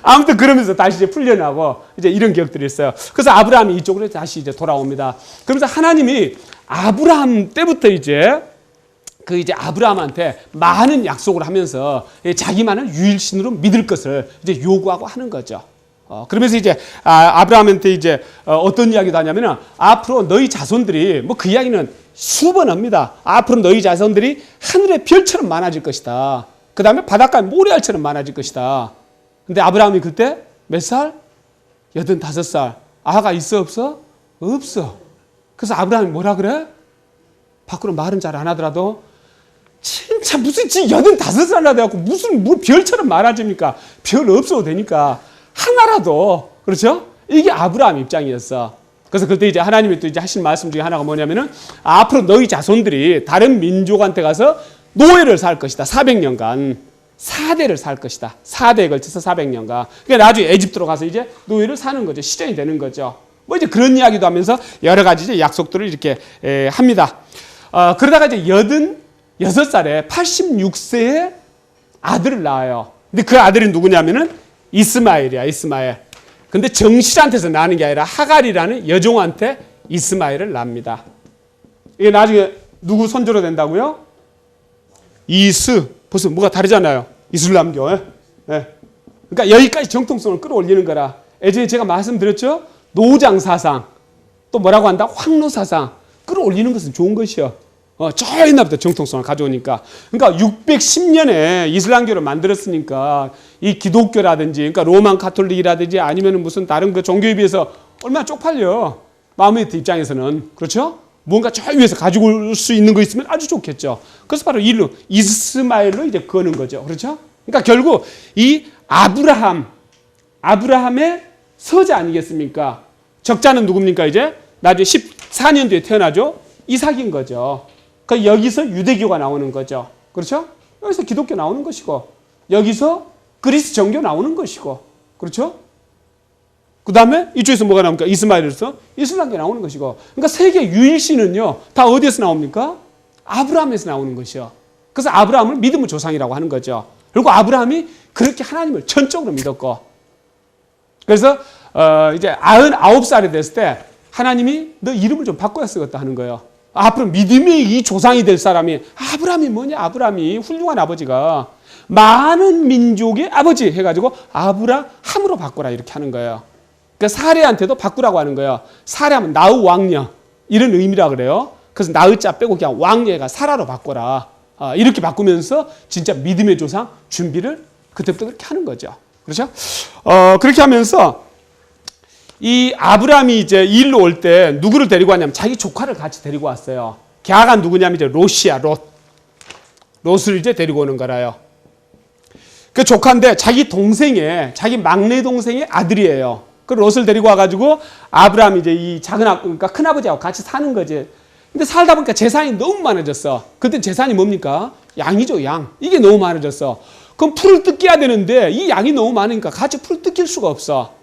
아무튼 그러면서 다시 이제 풀려나고 이제 이런 기억들이 있어요. 그래서 아브라함이 이쪽으로 다시 이제 돌아옵니다. 그러면서 하나님이 아브라함 때부터 이제 이제 아브라함한테 많은 약속을 하면서 자기만을 유일신으로 믿을 것을 이제 요구하고 하는 거죠. 그러면서 이제 아브라함한테 이제 어떤 이야기도 하냐면은 앞으로 너희 자손들이 뭐 그 이야기는 수번 합니다. 앞으로 너희 자손들이 하늘의 별처럼 많아질 것이다. 그 다음에 바닷가의 모래알처럼 많아질 것이다. 근데 아브라함이 그때 몇 살? 85살. 아가 있어 없어? 없어. 그래서 아브라함이 뭐라 그래? 밖으로 말은 잘 안 하더라도 진짜 무슨 지 85살이나 돼갖고 무슨 뭐 별처럼 많아집니까? 별 없어도 되니까 하나라도 그렇죠? 이게 아브라함 입장이었어. 그래서 그때 이제 하나님이 또 이제 하신 말씀 중에 하나가 뭐냐면은 앞으로 너희 자손들이 다른 민족한테 가서 노예를 살 것이다. 400년간 4대를 살 것이다. 4대에 걸쳐서 400년간. 그러니까 나중에 에집트로 가서 이제 노예를 사는 거죠. 시전이 되는 거죠. 뭐 이제 그런 이야기도 하면서 여러 가지 이제 약속들을 이렇게 합니다. 그러다가 이제 86살에 86세에 아들을 낳아요. 근데 그 아들이 누구냐면은 이스마엘이야. 이스마엘. 근데 정실한테서 나는 게 아니라 하갈이라는 여종한테 이스마엘을 낳습니다. 이게 나중에 누구 손주로 된다고요? 벌써 뭐가 다르잖아요. 이슬람교. 예? 그러니까 여기까지 정통성을 끌어올리는 거라. 예전에 제가 말씀드렸죠? 노장 사상, 또 뭐라고 한다? 황로 사상. 끌어올리는 것은 좋은 것이요. 저 옛날부터 정통성을 가져오니까. 그러니까 610년에 이슬람교를 만들었으니까 이 기독교라든지, 그러니까 로만 카톨릭이라든지 아니면 무슨 다른 그 종교에 비해서 얼마나 쪽팔려. 마음의 입장에서는. 그렇죠? 뭔가 저 위에서 가지고 올 수 있는 거 있으면 아주 좋겠죠. 그래서 바로 일로 이스마엘로 이제 거는 거죠. 그렇죠? 그러니까 결국 이 아브라함의 서자 아니겠습니까? 적자는 누굽니까? 이제 나중에 14년 뒤에 태어나죠. 이삭인 거죠. 그러니까 여기서 유대교가 나오는 거죠. 그렇죠? 여기서 기독교 나오는 것이고 여기서 그리스 정교 나오는 것이고 그렇죠? 그 다음에 이쪽에서 뭐가 나옵니까? 이스마엘에서 이슬람교 나오는 것이고. 그러니까 세계 유일신은요 다 어디에서 나옵니까? 아브라함에서 나오는 것이요. 그래서 아브라함을 믿음의 조상이라고 하는 거죠. 그리고 아브라함이 그렇게 하나님을 전적으로 믿었고, 그래서 이제 99살이 됐을 때 하나님이 너 이름을 좀 바꿔야 쓰겠다 하는 거예요. 앞으로 믿음의 이 조상이 될 사람이 아브라함이 뭐냐? 아브라함이 훌륭한 아버지가 많은 민족의 아버지 해가지고 아브라함으로 바꾸라 이렇게 하는 거예요. 그러니까 사례한테도 바꾸라고 하는 거예요. 사례하면 나의 왕녀 이런 의미라 그래요. 그래서 나의 자 빼고 그냥 왕녀가 사라로 바꿔라. 이렇게 바꾸면서 진짜 믿음의 조상 준비를 그때부터 그렇게 하는 거죠. 그렇죠? 그렇게 하면서 이 아브라함이 이제 이 일로 올 때 누구를 데리고 왔냐면 자기 조카를 같이 데리고 왔어요. 걔가 누구냐면 이제 롯이야. 롯을 이제 데리고 오는 거라요. 그 조카인데 자기 막내 동생의 아들이에요. 그 롯을 데리고 와가지고 아브라함이 이제 이 그러니까 큰아버지하고 같이 사는 거지. 근데 살다 보니까 재산이 너무 많아졌어. 그때 재산이 뭡니까? 양이죠, 양. 이게 너무 많아졌어. 그럼 풀을 뜯겨야 되는데 이 양이 너무 많으니까 같이 풀을 뜯길 수가 없어.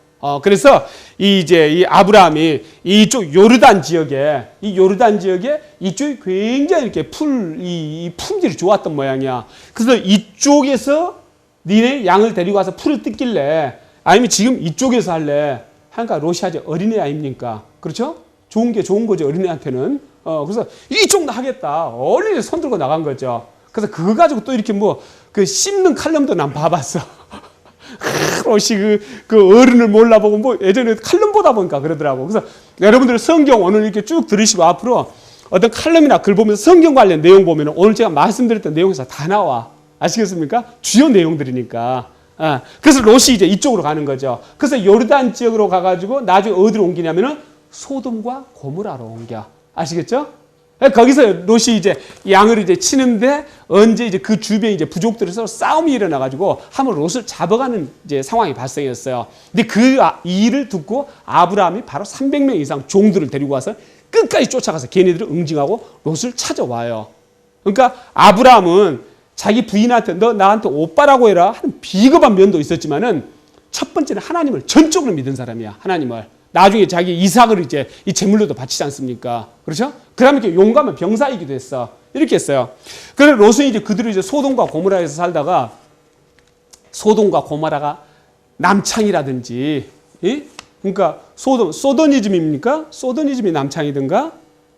그래서 이 아브라함이 이쪽 요르단 지역에 이쪽이 굉장히 이렇게 이 품질이 좋았던 모양이야. 그래서 이쪽에서 니네 양을 데리고 와서 풀을 뜯길래 아니면 지금 이쪽에서 할래? 하니까 러시아제 어린애 아닙니까? 그렇죠? 좋은 게 좋은 거죠, 어린애한테는. 그래서 이쪽 하겠다. 어린애 손 들고 나간 거죠. 그래서 그거 가지고 또 이렇게 그 씹는 칼럼도 난 봐봤어. 러시 그 어른을 몰라보고 예전에 칼럼 보다 보니까 그러더라고. 그래서 여러분들 성경 오늘 이렇게 쭉 들으시고 앞으로 어떤 칼럼이나 글 보면서 성경 관련 내용 보면 오늘 제가 말씀드렸던 내용에서 다 나와. 아시겠습니까? 주요 내용들이니까. 그래서 롯이 이제 이쪽으로 가는 거죠. 그래서 요르단 지역으로 가가지고 나중에 어디로 옮기냐면은 소돔과 고모라로 옮겨. 아시겠죠? 거기서 롯이 이제 양을 이제 치는데 언제 이제 그 주변에 이제 부족들이 서로 싸움이 일어나가지고 한번 롯을 잡아가는 이제 상황이 발생했어요. 근데 그 일을 듣고 아브라함이 바로 300명 이상 종들을 데리고 와서 끝까지 쫓아가서 걔네들을 응징하고 롯을 찾아와요. 그러니까 아브라함은 자기 부인한테 너 나한테 오빠라고 해라 하는 비겁한 면도 있었지만은 첫 번째는 하나님을 전적으로 믿은 사람이야. 하나님을. 나중에 자기 이삭을 이제 이 제물로도 바치지 않습니까? 그렇죠? 그 다음에 이렇게 용감한 병사이기도 했어. 이렇게 했어요. 그래서 롯은 이제 그들이 이제 소돔과 고모라에서 살다가 소돔과 고모라가 남창이라든지, 그러니까 소도니즘입니까? 소도니즘이 남창이든가?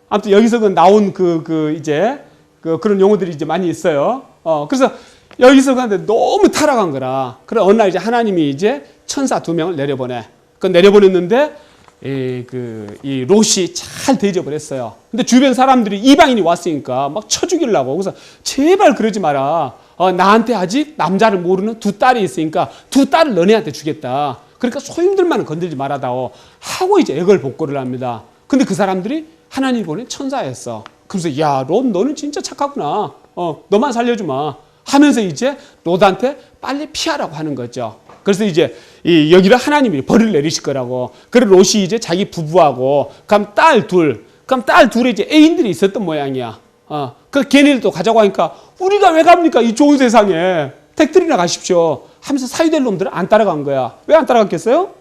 아무튼 여기서 나온 그런 용어들이 이제 많이 있어요. 그래서 여기서 근데 너무 타락한 거라. 그래 어느 날 이제 하나님이 이제 천사 2명을 내려보내. 그 내려보냈는데 이 롯이 잘 대접을 했어요. 근데 주변 사람들이 이방인이 왔으니까 막 쳐 죽이려고. 그래서 제발 그러지 마라. 나한테 아직 남자를 모르는 2딸이 있으니까 2딸을 너네한테 주겠다. 그러니까 소임들만은 건들지 말아다오 하고 이제 애걸복걸을 합니다. 근데 그 사람들이 하나님이 보낸 천사였어. 그래서 야, 롯 너는 진짜 착하구나. 너만 살려주마 하면서 이제 롯한테 빨리 피하라고 하는 거죠. 그래서 이제 여기를 하나님이 벌을 내리실 거라고. 그래서 롯이 이제 자기 부부하고 그럼 딸 둘에 이제 애인들이 있었던 모양이야. 그 걔네들도 가자고 하니까 우리가 왜 갑니까? 이 좋은 세상에 택들이나 가십시오 하면서 사위될 놈들은 안 따라간 거야. 왜 안 따라갔겠어요?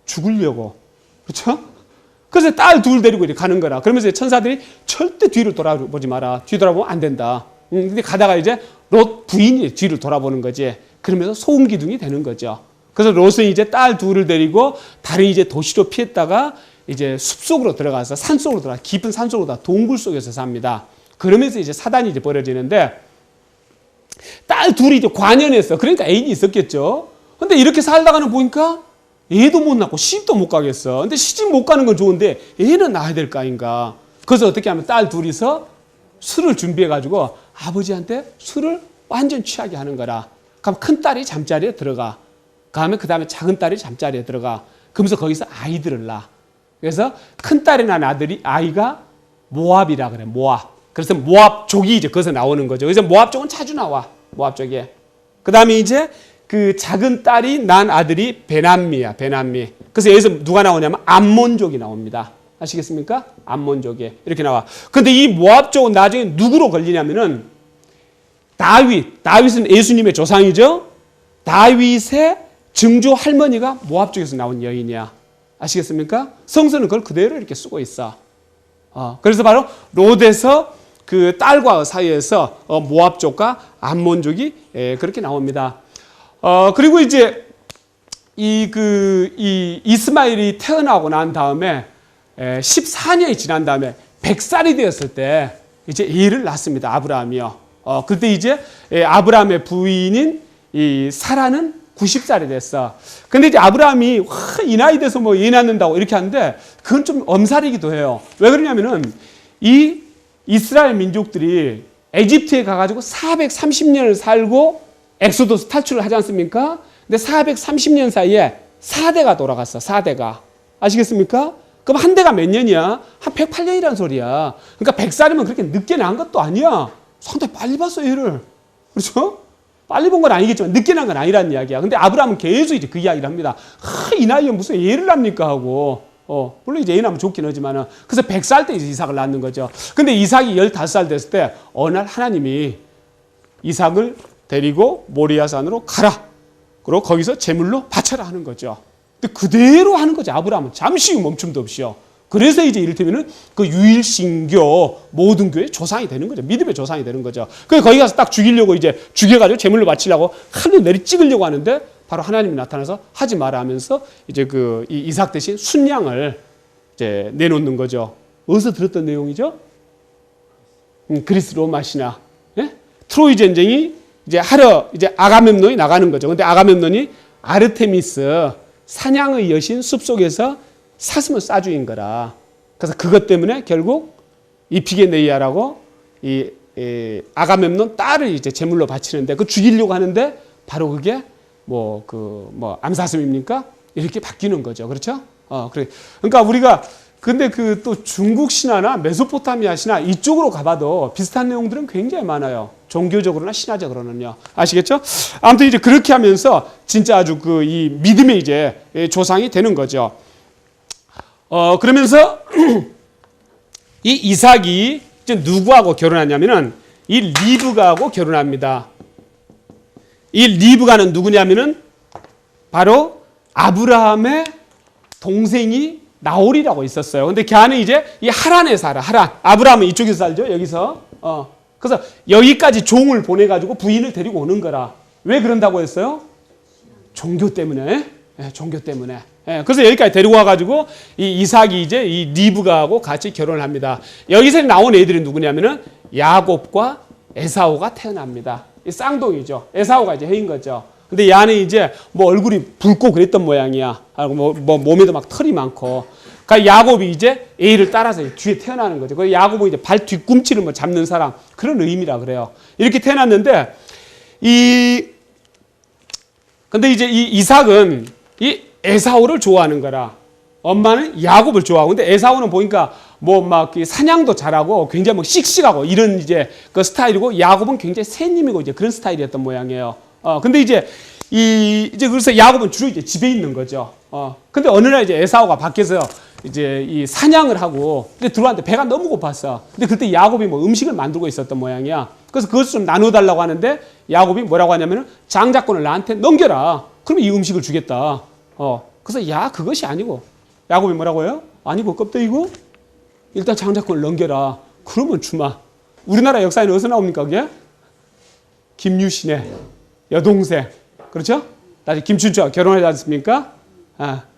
죽으려고. 그렇죠? 그래서 딸 둘 데리고 이렇게 가는 거라. 그러면서 천사들이 절대 뒤를 돌아보지 마라. 뒤 돌아보면 안 된다. 근데 가다가 이제 롯 부인이 뒤를 돌아보는 거지. 그러면서 소음 기둥이 되는 거죠. 그래서 롯은 이제 딸 둘을 데리고 다른 이제 도시로 피했다가 이제 숲속으로 들어가서 산속으로 들어가 깊은 산속으로 다 동굴 속에서 삽니다. 그러면서 이제 사단이 이제 벌어지는데 딸 둘이 이제 관연했어. 그러니까 애인이 있었겠죠. 근데 이렇게 살다가는 보니까 애도 못 낳고 시집도 못 가겠어. 근데 시집 못 가는 건 좋은데 애는 낳아야 될 거 아닌가. 그래서 어떻게 하면 딸 둘이서 술을 준비해가지고 아버지한테 술을 완전 취하게 하는 거라. 그럼 큰 딸이 잠자리에 들어가. 그 다음에 작은 딸이 잠자리에 들어가. 그러면서 거기서 아이들을 낳아. 그래서 큰 딸이 낳은 아이가 모압이라 그래. 모압. 그래서 모압족이 이제 거기서 나오는 거죠. 그래서 모압족은 자주 나와. 모압족에. 그 다음에 이제 그 작은 딸이 낳은 아들이 베남미야. 베남미. 그래서 여기서 누가 나오냐면 암몬족이 나옵니다. 아시겠습니까? 암몬족에 이렇게 나와. 근데 이 모압족은 나중에 누구로 걸리냐면은 다윗은 예수님의 조상이죠. 다윗의 증조 할머니가 모압족에서 나온 여인이야. 아시겠습니까? 성서는 그걸 그대로 이렇게 쓰고 있어. 그래서 바로 롯에서 그 딸과 사이에서 모압족과 암몬족이 그렇게 나옵니다. 그리고 이제 이 이스마엘이 태어나고 난 다음에 14년이 지난 다음에 100살이 되었을 때 이제 애를 낳습니다. 아브라함이요. 그때 이제 아브라함의 부인인 이 사라는 90살이 됐어. 근데 이제 아브라함이 이 나이 돼서 뭐 애 낳는다고 이렇게 하는데 그건 좀 엄살이기도 해요. 왜 그러냐면은 이 이스라엘 민족들이 에집트에 가가지고 430년을 살고 엑소더스 탈출을 하지 않습니까? 근데 430년 사이에 4대가 돌아갔어. 4대가. 아시겠습니까? 그럼 한 대가 몇 년이야? 한 108년이라는 소리야. 그러니까 100살이면 그렇게 늦게 낳은 것도 아니야. 상당히 빨리 봤어, 얘를. 그렇죠? 빨리 본 건 아니겠지만 늦게 난 건 아니라는 이야기야. 근데 아브라함은 계속 이제 그 이야기를 합니다. 이 나이에 무슨 애를 낳습니까? 하고. 물론 이제 애 낳으면 좋긴 하지만은. 그래서 100살 때 이제 이삭을 낳는 거죠. 근데 이삭이 15살 됐을 때 어느 날 하나님이 이삭을 데리고 모리아산으로 가라. 그리고 거기서 제물로 바쳐라 하는 거죠. 근데 그대로 하는 거죠. 아브라함은 잠시 멈춤도 없이요. 그래서 이제 이를테면은 그 유일신교 모든 교회의 조상이 되는 거죠. 믿음의 조상이 되는 거죠. 그래서 거기 가서 딱 죽이려고 이제 죽여가지고 제물로 바치려고 칼로 내리 찍으려고 하는데 바로 하나님이 나타나서 하지 마라 하면서 이제 이 이삭 대신 순양을 이제 내놓는 거죠. 어디서 들었던 내용이죠? 그리스 로마 신화. 예? 트로이 전쟁이 이제 하러 이제 아가멤논이 나가는 거죠. 근데 아가멤논이 아르테미스 사냥의 여신 숲속에서 사슴을 쏴죽인 거라. 그래서 그것 때문에 결국 이피게네이아라고 이 아가멤논 딸을 이제 제물로 바치는데 그 죽이려고 하는데 바로 그게 암사슴입니까? 이렇게 바뀌는 거죠. 그렇죠? 그러니까 우리가 근데 그 또 중국 신화나 메소포타미아 신화 이쪽으로 가봐도 비슷한 내용들은 굉장히 많아요. 종교적으로나 신화적으로는요. 아시겠죠? 아무튼 이제 그렇게 하면서 진짜 아주 이 믿음의 이제 조상이 되는 거죠. 그러면서 이 이삭이 이제 누구하고 결혼하냐면은 이 리브가하고 결혼합니다. 이 리브가는 누구냐면은 바로 아브라함의 동생이 나홀이라고 있었어요. 근데 걔는 이제 이 하란에 살아. 하란. 아브라함은 이쪽에서 살죠. 여기서. 그래서 여기까지 종을 보내가지고 부인을 데리고 오는 거라. 왜 그런다고 했어요? 종교 때문에. 예, 종교 때문에. 예, 그래서 여기까지 데리고 와가지고 이 이삭이 이제 이 리브가하고 같이 결혼을 합니다. 여기서 나온 애들이 누구냐면은 야곱과 에사오가 태어납니다. 이 쌍둥이죠. 에사오가 이제 해인 거죠. 근데 얘는 이제 뭐 얼굴이 붉고 그랬던 모양이야. 뭐 몸에도 막 털이 많고. 그러니까 야곱이 이제 A를 따라서 뒤에 태어나는 거죠. 그 야곱은 이제 발 뒤꿈치를 뭐 잡는 사람 그런 의미라 그래요. 이렇게 태어났는데 근데 이제 이 이삭은 이 에사오를 좋아하는 거라. 엄마는 야곱을 좋아하고. 근데 에사오는 보니까 뭐 막 사냥도 잘하고 굉장히 뭐 씩씩하고 이런 이제 그 스타일이고 야곱은 굉장히 새님이고 이제 그런 스타일이었던 모양이에요. 근데 이제 그래서 야곱은 주로 이제 집에 있는 거죠. 근데 어느 날 이제 에사오가 밖에서 이제 이 사냥을 하고 근데 들어왔는데 배가 너무 고팠어. 근데 그때 야곱이 뭐 음식을 만들고 있었던 모양이야. 그래서 그것을 좀 나눠달라고 하는데 야곱이 뭐라고 하냐면은 장자권을 나한테 넘겨라. 그러면 이 음식을 주겠다. 그래서 그것이 아니고 야곱이 뭐라고 해요? 아니고 껍데기고 일단 장자권을 넘겨라. 그러면 주마. 우리나라 역사에는 어디서 나옵니까 그게? 김유신의 여동생. 그렇죠? 나중에 김춘추와 결혼하지 않습니까?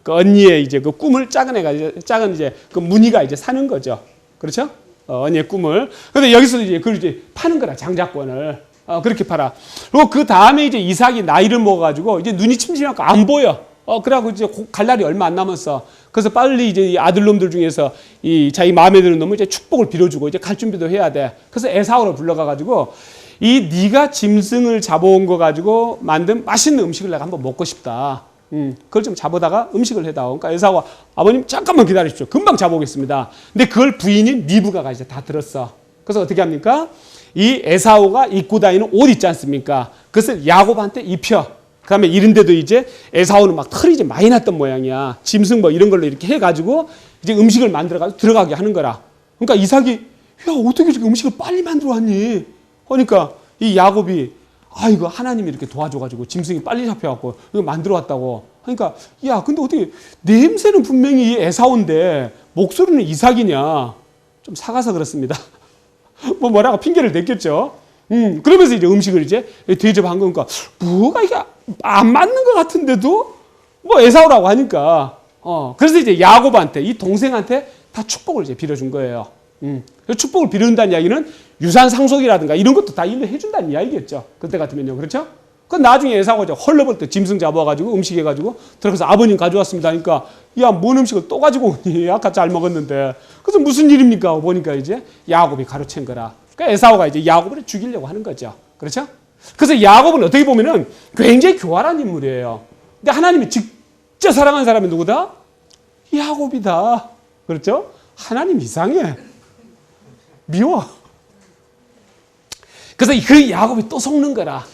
그 언니의 이제 그 꿈을 작은 이제 그 문희가 이제 사는 거죠. 그렇죠? 언니의 꿈을. 근데 여기서 이제 그걸 이제 파는 거라, 장자권을. 그렇게 팔아. 그리고 그 다음에 이제 이삭이 나이를 먹어가지고 이제 눈이 침침하고 안 보여. 그래갖고 이제 갈 날이 얼마 안 남았어. 그래서 빨리 이제 이 아들놈들 중에서 이 자기 마음에 드는 놈을 이제 축복을 빌어주고 이제 갈 준비도 해야 돼. 그래서 에사오를 불러가가지고 네가 짐승을 잡아온 거 가지고 만든 맛있는 음식을 내가 한번 먹고 싶다. 그걸 좀 잡아다가 음식을 해다오. 그러니까 에사오가 아버님 잠깐만 기다리십시오. 금방 잡아오겠습니다. 근데 그걸 부인인 리브가가 이제 다 들었어. 그래서 어떻게 합니까? 이 에사오가 입고 다니는 옷 있지 않습니까? 그것을 야곱한테 입혀. 그 다음에 이런데도 이제 에사오는 막 털이 이제 많이 났던 모양이야. 짐승 뭐 이런 걸로 이렇게 해가지고 이제 음식을 만들어가지고 들어가게 하는 거라. 그러니까 이삭이 야 어떻게 저렇게 음식을 빨리 만들어 왔니? 그러니까 이 야곱이 이거 하나님이 이렇게 도와줘가지고 짐승이 빨리 잡혀갖고 이거 만들어 왔다고. 그러니까 야 근데 어떻게 냄새는 분명히 에사오인데 목소리는 이삭이냐? 좀 사가서 그렇습니다. 뭐라고 핑계를 냈겠죠. 그러면서 이제 음식을 이제 대접한 거니까 뭐가 이게 안 맞는 것 같은데도 뭐 에사오라고 하니까 그래서 이제 야곱한테 이 동생한테 다 축복을 이제 빌어준 거예요. 축복을 빌어준다는 이야기는 유산 상속이라든가 이런 것도 다 일로 해준다는 이야기겠죠. 그때 같으면요, 그렇죠? 그 나중에 에사오가 이제 헐레벌떡 짐승 잡아가지고 음식 해가지고 들어가서 아버님 가져왔습니다. 하니까 야, 뭔 음식을 또 가지고 오니? 아까 잘 먹었는데. 그래서 무슨 일입니까? 보니까 이제 야곱이 가로챈 거라. 그러니까 에사오가 이제 야곱을 죽이려고 하는 거죠. 그렇죠? 그래서 야곱은 어떻게 보면은 굉장히 교활한 인물이에요. 근데 하나님이 진짜 사랑하는 사람이 누구다? 야곱이다. 그렇죠? 하나님 이상해. 미워. 그래서 그 야곱이 또 속는 거라.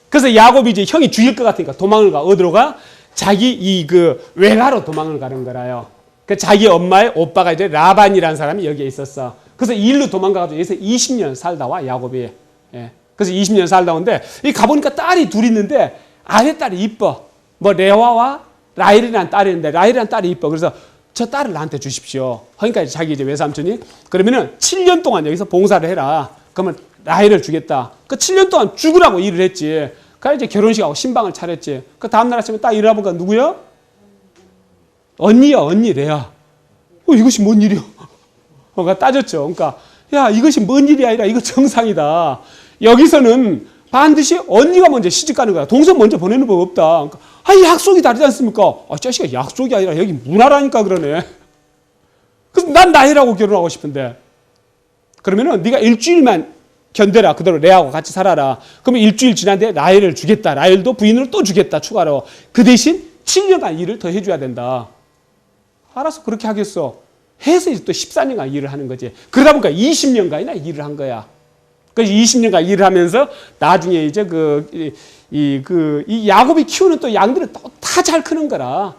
그래서 야곱이 이제 형이 죽일 것 같으니까 도망을 가. 어디로 가? 자기 외가로 도망을 가는 거라요. 그 자기 엄마의 오빠가 이제 라반이라는 사람이 여기에 있었어. 그래서 이 일로 도망가가지고 여기서 20년 살다 와, 야곱이. 예. 그래서 20년 살다 오는데, 가보니까 딸이 둘 있는데, 아내 딸이 이뻐. 뭐, 레와와 라헬이라는 딸이 있는데, 라헬이라는 딸이 이뻐. 그래서 저 딸을 나한테 주십시오. 그러니까 자기 이제 외삼촌이, 그러면은 7년 동안 여기서 봉사를 해라. 그러면 라헬을 주겠다. 그 7년 동안 죽으라고 일을 했지. 그래서 이제 결혼식하고 신방을 차렸지. 그 다음날 아침에 딱 일어나보니까 누구야? 언니야, 언니 레아. 이것이 뭔 일이야? 그러니까 따졌죠. 그러니까 야, 이것이 뭔 일이 아니라 이거 정상이다. 여기서는 반드시 언니가 먼저 시집 가는 거야. 동생 먼저 보내는 법 없다. 그러니까 약속이 다르지 않습니까? 자식아, 약속이 아니라 여기 문화라니까 그러네. 그래서 난 라헬하고 결혼하고 싶은데. 그러면은 네가 일주일만 견뎌라. 그대로 레아하고 같이 살아라. 그러면 일주일 지난 뒤에 라헬을 주겠다. 라헬도 부인으로 또 주겠다. 추가로. 그 대신 7년간 일을 더 해줘야 된다. 알아서 그렇게 하겠어. 해서 이제 또 14년간 일을 하는 거지. 그러다 보니까 20년간이나 일을 한 거야. 그래서 20년간 일을 하면서 나중에 이제 이 야곱이 키우는 또 양들은 또 다 잘 크는 거라.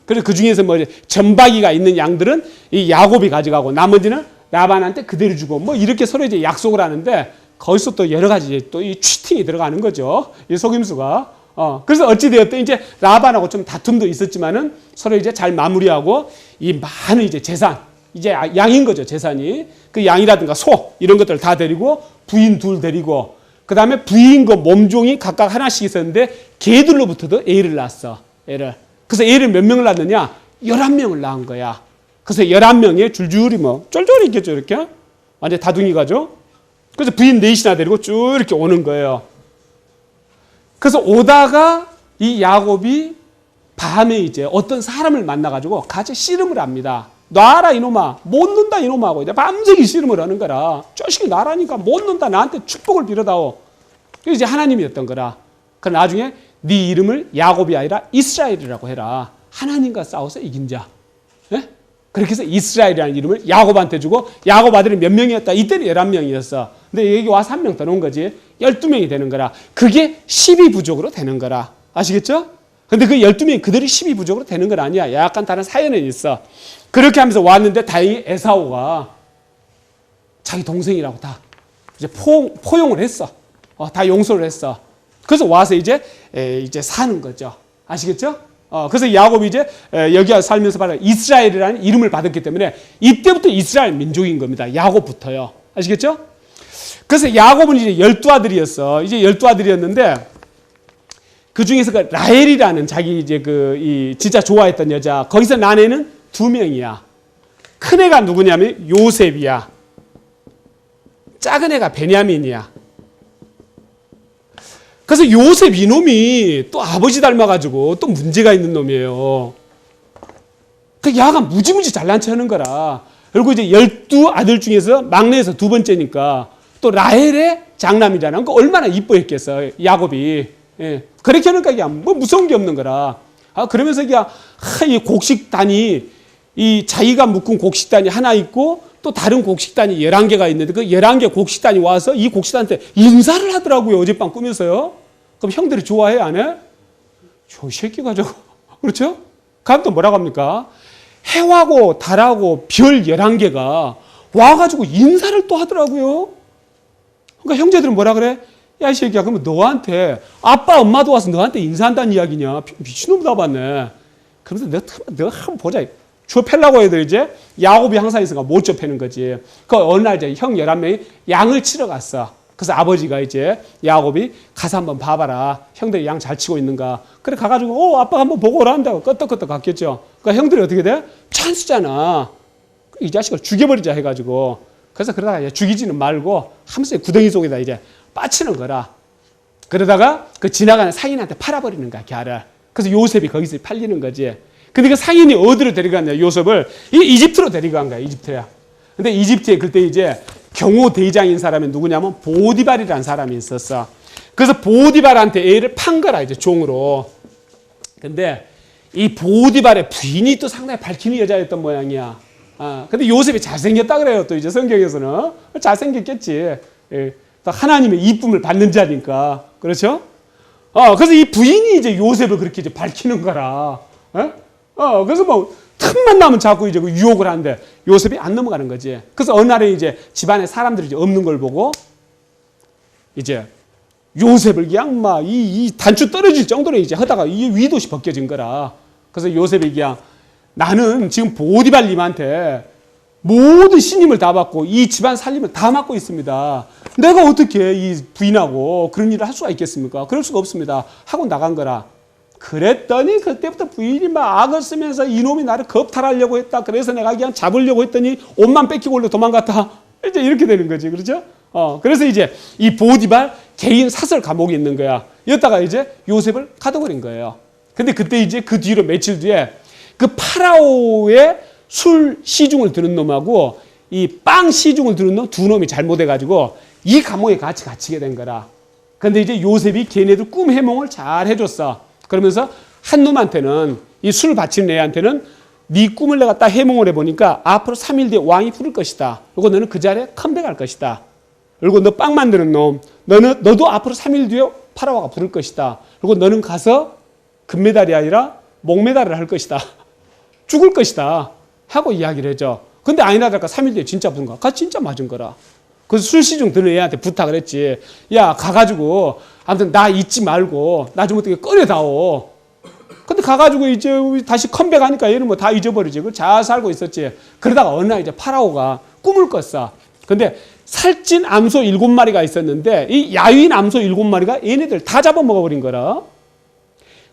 그래서 그 중에서 뭐 전박이가 있는 양들은 이 야곱이 가져가고 나머지는 라반한테 그대로 주고 뭐 이렇게 서로 이제 약속을 하는데 거기서 또 여러 가지 또 이 치팅이 들어가는 거죠. 이 속임수가. 그래서 어찌되었든 이제 라반하고 좀 다툼도 있었지만은 서로 이제 잘 마무리하고 이 많은 이제 재산, 이제 양인 거죠, 재산이. 그 양이라든가 소, 이런 것들 다 데리고 부인 둘 데리고 그 다음에 부인과 몸종이 각각 하나씩 있었는데 걔들로부터도 애를 낳았어, 애를. 그래서 애를 몇 명을 낳느냐? 11명을 낳은 거야. 그래서 11명이 줄줄이 뭐 쫄쫄이 있겠죠, 이렇게. 완전 다둥이 가죠. 그래서 부인 넷이나 데리고 쭉 이렇게 오는 거예요. 그래서 오다가 이 야곱이 밤에 이제 어떤 사람을 만나가지고 같이 씨름을 합니다. 놔라 이놈아, 못 논다 이놈아 하고 이제 밤새기 씨름을 하는 거라. 자식이 나라니까 못 논다, 나한테 축복을 빌어다오. 그게 이제 하나님이었던 거라. 그 나중에 네 이름을 야곱이 아니라 이스라엘이라고 해라. 하나님과 싸워서 이긴 자. 예? 그렇게 해서 이스라엘이라는 이름을 야곱한테 주고 야곱 아들이 몇 명이었다? 이때는 11명이었어. 근데 여기 와서 한 명 더 놓은 거지. 12명이 되는 거라. 그게 12부족으로 되는 거라. 아시겠죠? 근데 그 12명이 그들이 12부족으로 되는 건 아니야. 약간 다른 사연은 있어. 그렇게 하면서 왔는데 다행히 에사오가 자기 동생이라고 다 이제 포용을 했어. 다 용서를 했어. 그래서 와서 이제 사는 거죠. 아시겠죠? 그래서 야곱이 이제 여기 살면서 바로 이스라엘이라는 이름을 받았기 때문에 이때부터 이스라엘 민족인 겁니다. 야곱부터요. 아시겠죠? 그래서 야곱은 이제 12아들이었어. 이제 12아들이었는데 그 중에서 그 라헬이라는 자기 이제 진짜 좋아했던 여자, 거기서 난 애는 2명이야. 큰 애가 누구냐면 요셉이야. 작은 애가 베냐민이야. 그래서 요셉 이놈이 또 아버지 닮아가지고 또 문제가 있는 놈이에요. 그 야가 무지무지 잘난 체 하는 거라. 그리고 이제 12아들 중에서 막내에서 2번째니까 또 라헬의 장남이잖아. 그러니까 얼마나 이뻐했겠어, 야곱이. 예. 그렇게 하니까 그냥 뭐 무서운 게 없는 거라. 그러면서 그냥 이 곡식단이 이 자기가 묶은 곡식단이 하나 있고 또 다른 곡식단이 11개가 있는데 그 11개 곡식단이 와서 이 곡식단한테 인사를 하더라고요. 어젯밤 꾸면서요. 그럼 형들이 좋아해, 안 해? 저 새끼가 저거. 그렇죠? 그럼 또 뭐라고 합니까? 해하고 달하고 별 11개가 와가지고 인사를 또 하더라고요. 그러니까 형제들은 뭐라 그래? 야, 이 새끼야, 그러면 너한테 아빠, 엄마도 와서 너한테 인사한다는 이야기냐? 미친놈 다 봤네. 그러면서 너 한번 보자. 줘 패려고 해도 이제 야곱이 항상 있으니까 못 줘 패는 거지. 그 어느 날 이제 형 11명이 양을 치러 갔어. 그래서 아버지가 이제 야곱이 가서 한번 봐봐라. 형들이 양 잘 치고 있는가. 그래 가가지고 아빠가 한번 보고 오라 한다고 끄떡끄떡 갔겠죠. 그러니까 형들이 어떻게 돼? 찬스잖아. 이 자식을 죽여버리자 해가지고. 그래서 그러다가 이제 죽이지는 말고 하면서 구덩이 속에다 이제 빠치는 거라. 그러다가 그 지나가는 상인한테 팔아버리는 거야, 걔를. 그래서 요셉이 거기서 팔리는 거지. 근데 그 상인이 어디로 데려갔냐, 요셉을? 이집트로 데려간 거야, 이집트야. 근데 이집트에 그때 이제 경호 대장인 사람이 누구냐면 보디발이라는 사람이 있었어. 그래서 보디발한테 애를 판 거라, 이제 종으로. 근데 이 보디발의 부인이 또 상당히 밝히는 여자였던 모양이야. 근데 요셉이 잘생겼다 그래요, 또 이제 성경에서는. 잘생겼겠지. 예. 하나님의 이쁨을 받는 자니까. 그렇죠? 그래서 이 부인이 이제 요셉을 그렇게 이제 밝히는 거라. 그래서 뭐 틈만 나면 자꾸 이제 유혹을 하는데 요셉이 안 넘어가는 거지. 그래서 어느 날에 이제 집안에 사람들이 이제 없는 걸 보고 이제 요셉을 그냥 막 이 단추 떨어질 정도로 이제 하다가 이 위옷이 벗겨진 거라. 그래서 요셉이 그냥 나는 지금 보디발님한테 모든 신임을 다 받고 이 집안 살림을 다 맡고 있습니다. 내가 어떻게 이 부인하고 그런 일을 할 수가 있겠습니까? 그럴 수가 없습니다. 하고 나간 거라. 그랬더니 그때부터 부인이 막 악을 쓰면서 이놈이 나를 겁탈하려고 했다. 그래서 내가 그냥 잡으려고 했더니 옷만 뺏기고 올려 도망갔다. 이제 이렇게 되는 거지. 그렇죠? 그래서 이제 이 보디발 개인 사설 감옥에 있는 거야. 여기다가 이제 요셉을 가둬버린 거예요. 근데 그때 이제 그 뒤로 며칠 뒤에 그 파라오의 술 시중을 드는 놈하고 이 빵 시중을 드는 놈 두 놈이 잘못해가지고 이 감옥에 같이 갇히게 된 거라. 근데 이제 요셉이 걔네들 꿈 해몽을 잘 해줬어. 그러면서 한 놈한테는 이 술 바치는 애한테는 네 꿈을 내가 딱 해몽을 해보니까 앞으로 3일 뒤에 왕이 부를 것이다. 그리고 너는 그 자리에 컴백할 것이다. 그리고 너 빵 만드는 놈, 너도 앞으로 3일 뒤에 파라오가 부를 것이다. 그리고 너는 가서 금메달이 아니라 목메달을 할 것이다. 죽을 것이다. 하고 이야기를 해줘. 근데 아니나 다를까 3일 뒤에 진짜 부른 거야. 진짜 맞은 거라. 그래서 술시중 드는 애한테 부탁을 했지. 야, 가가지고 아무튼 나 잊지 말고 나 좀 어떻게 꺼내다오. 근데 가가지고 이제 다시 컴백하니까 얘는 뭐 다 잊어버리지. 그걸 잘 살고 있었지. 그러다가 어느 날 이제 파라오가 꿈을 꿨어. 근데 살찐 암소 7마리가 있었는데 이 야윈 암소 7마리가 얘네들 다 잡아먹어버린 거라.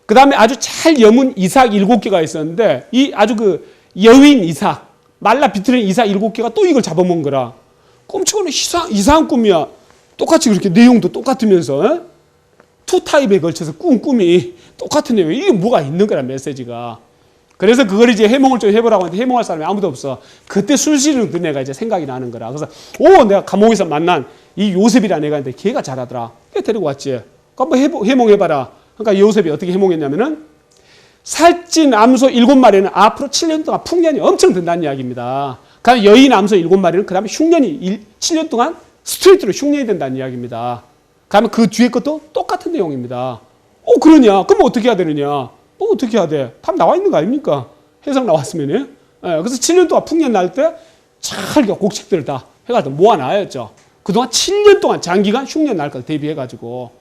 그 다음에 아주 잘 여문 이삭 7개가 있었는데 이 아주 그 여윈 이삭, 말라 비틀린 이삭 7개가 또 이걸 잡아먹은 거라. 꿈치고는 이상한 꿈이야. 똑같이 그렇게 내용도 똑같으면서 투 타입에 걸쳐서 꿈이 똑같은 내용. 이게 뭐가 있는 거란 메시지가. 그래서 그걸 이제 해몽을 좀 해보라고 하는데 해몽할 사람이 아무도 없어. 그때 술시중 든 애가 이제 생각이 나는 거라. 그래서 내가 감옥에서 만난 이 요셉이라는 애가 있는데 걔가 잘하더라. 걔 데리고 왔지. 한번 해몽해봐라. 그러니까 요셉이 어떻게 해몽했냐면은 살찐 암소 7마리는 앞으로 7년 동안 풍년이 엄청 든다는 이야기입니다. 그다음에 여인 암소 7마리는 그 다음에 흉년이 7년 동안 스트레이트로 흉년이 된다는 이야기입니다. 그다음에 그 뒤에 것도 똑같은 내용입니다. 그러냐? 그럼 어떻게 해야 되느냐? 어떻게 해야 돼? 답 나와 있는 거 아닙니까? 해석 나왔으면은. 그래서 7년 동안 풍년 날 때 잘 곡식들을 다 해가지고 모아놔야죠. 그동안 7년 동안 장기간 흉년 날 걸 대비해가지고.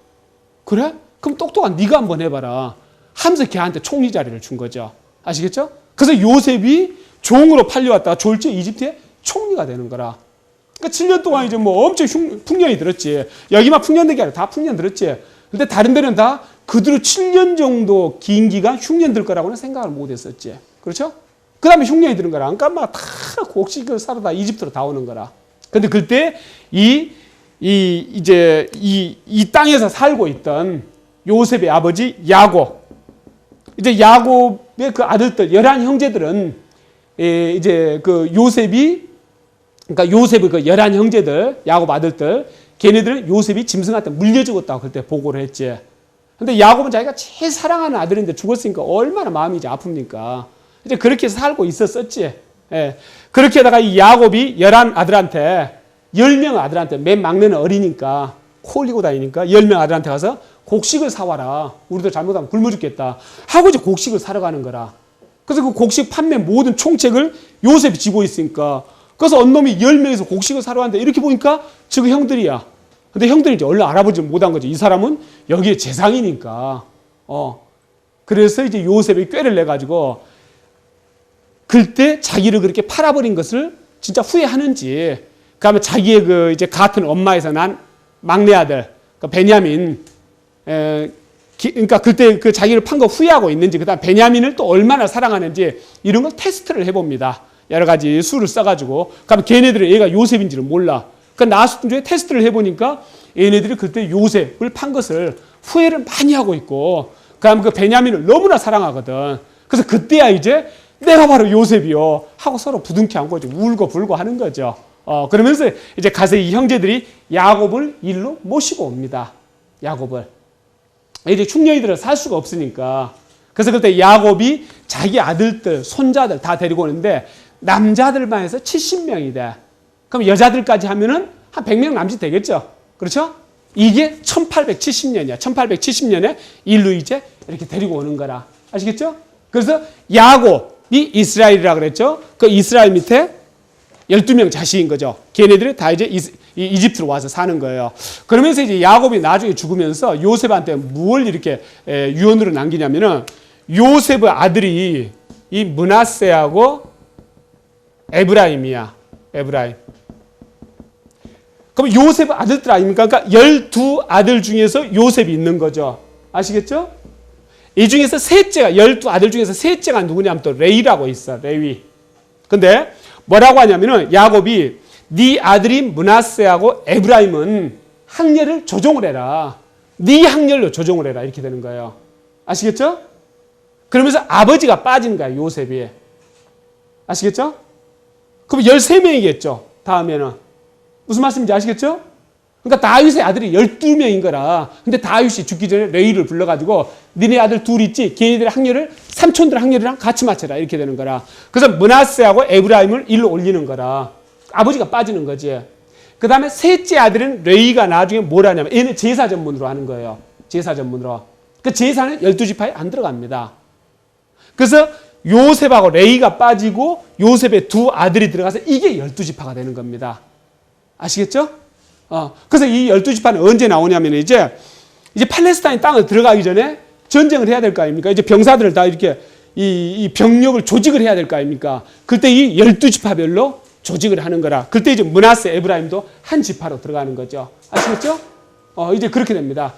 그래? 그럼 똑똑한 네가 한번 해봐라. 하면서 걔한테 총리 자리를 준 거죠. 아시겠죠? 그래서 요셉이 종으로 팔려왔다가 졸지에 이집트의 총리가 되는 거라. 그러니까 7년 동안 이제 뭐 엄청 풍년이 들었지. 여기만 풍년된 게 아니라 다 풍년 들었지. 근데 다른 데는 다 그대로 7년 정도 긴 기간 흉년 들 거라고는 생각을 못 했었지. 그렇죠? 그 다음에 흉년이 드는 거라. 그러니까 막 다 곡식을 사러 다 이집트로 다 오는 거라. 근데 그때 이 땅에서 살고 있던 요셉의 아버지 야곱. 이제 야곱의 그 아들들, 11 형제들은 이제 그 요셉의 그 11 형제들, 야곱 아들들, 걔네들은 요셉이 짐승한테 물려 죽었다고 그때 보고를 했지. 근데 야곱은 자기가 제일 사랑하는 아들인데 죽었으니까 얼마나 마음이 이제 아픕니까? 이제 그렇게 살고 있었었지. 예. 그렇게 하다가 이 야곱이 11 아들한테, 10명 아들한테, 맨 막내는 어리니까, 코 올리고 다니니까 10명 아들한테 가서 곡식을 사와라. 우리도 잘못하면 굶어 죽겠다. 하고 이제 곡식을 사러 가는 거라. 그래서 그 곡식 판매 모든 총책을 요셉이 지고 있으니까, 그래서 언놈이 10명에서 곡식을 사러 왔는데 이렇게 보니까 저거 형들이야. 근데 형들이 이제 얼른 알아보지 못한 거죠. 이 사람은 여기에 재상이니까. 그래서 이제 요셉이 꾀를 내가지고 그때 자기를 그렇게 팔아버린 것을 진짜 후회하는지, 그 다음에 자기의 그 이제 같은 엄마에서 난 막내 아들, 그 베냐민, 그러니까 그때 그 자기를 판 거 후회하고 있는지, 그 다음 베냐민을 또 얼마나 사랑하는지 이런 걸 테스트를 해봅니다. 여러 가지 수를 써가지고. 그러면 걔네들은 얘가 요셉인지를 몰라. 그러니까 나왔을 중에 테스트를 해보니까 얘네들이 그때 요셉을 판 것을 후회를 많이 하고 있고, 그다음에 그 베냐민을 너무나 사랑하거든. 그래서 그때야 이제 내가 바로 요셉이요 하고 서로 부둥켜 안고 이제 울고 불고 하는 거죠. 그러면서 이제 가서 이 형제들이 야곱을 일로 모시고 옵니다. 야곱을. 이제 흉년이들은 살 수가 없으니까. 그래서 그때 야곱이 자기 아들들, 손자들 다 데리고 오는데 남자들만 해서 70명이 돼. 그럼 여자들까지 하면은 한 100명 남짓 되겠죠. 그렇죠? 이게 1870년이야. 1870년에 일로 이제 이렇게 데리고 오는 거라. 아시겠죠? 그래서 야곱이 이스라엘이라 그랬죠. 그 이스라엘 밑에 12명 자식인 거죠. 걔네들이 다 이제 이집트로 와서 사는 거예요. 그러면서 이제 야곱이 나중에 죽으면서 요셉한테 뭘 이렇게 유언으로 남기냐면은 요셉의 아들이 이 므낫세하고 에브라임이야. 에브라임. 그럼 요셉의 아들들 아닙니까? 그러니까 12아들 중에서 요셉이 있는 거죠. 아시겠죠? 이 중에서 셋째가, 12아들 중에서 셋째가 누구냐면 또 레위라고 있어. 레위. 근데 뭐라고 하냐면은 야곱이 네 아들이 므낫세하고 에브라임은 학렬을 조종을 해라. 네 학렬로 조종을 해라. 이렇게 되는 거예요. 아시겠죠? 그러면서 아버지가 빠진 거야. 요셉이. 아시겠죠? 그럼 13명이겠죠. 다음에는. 무슨 말씀인지 아시겠죠? 그러니까 다윗의 아들이 12명인 거라. 근데 다윗이 죽기 전에 레위를 불러가지고 니네 아들 둘 있지? 걔네들의 학렬을 삼촌들 학렬이랑 같이 맞춰라. 이렇게 되는 거라. 그래서 므낫세하고 에브라임을 일로 올리는 거라. 아버지가 빠지는 거지. 그 다음에 셋째 아들은 레위가 나중에 뭘 하냐면 얘는 제사 전문으로 하는 거예요. 제사 전문으로. 그 제사는 12지파에 안 들어갑니다. 그래서 요셉하고 레위가 빠지고 요셉의 두 아들이 들어가서 이게 12지파가 되는 겁니다. 아시겠죠? 그래서 이 12지파는 언제 나오냐면 이제 팔레스타인 땅을 들어가기 전에 전쟁을 해야 될 거 아닙니까? 이제 병사들을 다 이렇게 이 병력을 조직을 해야 될 거 아닙니까? 그때 이 12지파별로 조직을 하는 거라. 그때 이제 므낫세, 에브라임도 한 지파로 들어가는 거죠. 아시겠죠? 이제 그렇게 됩니다.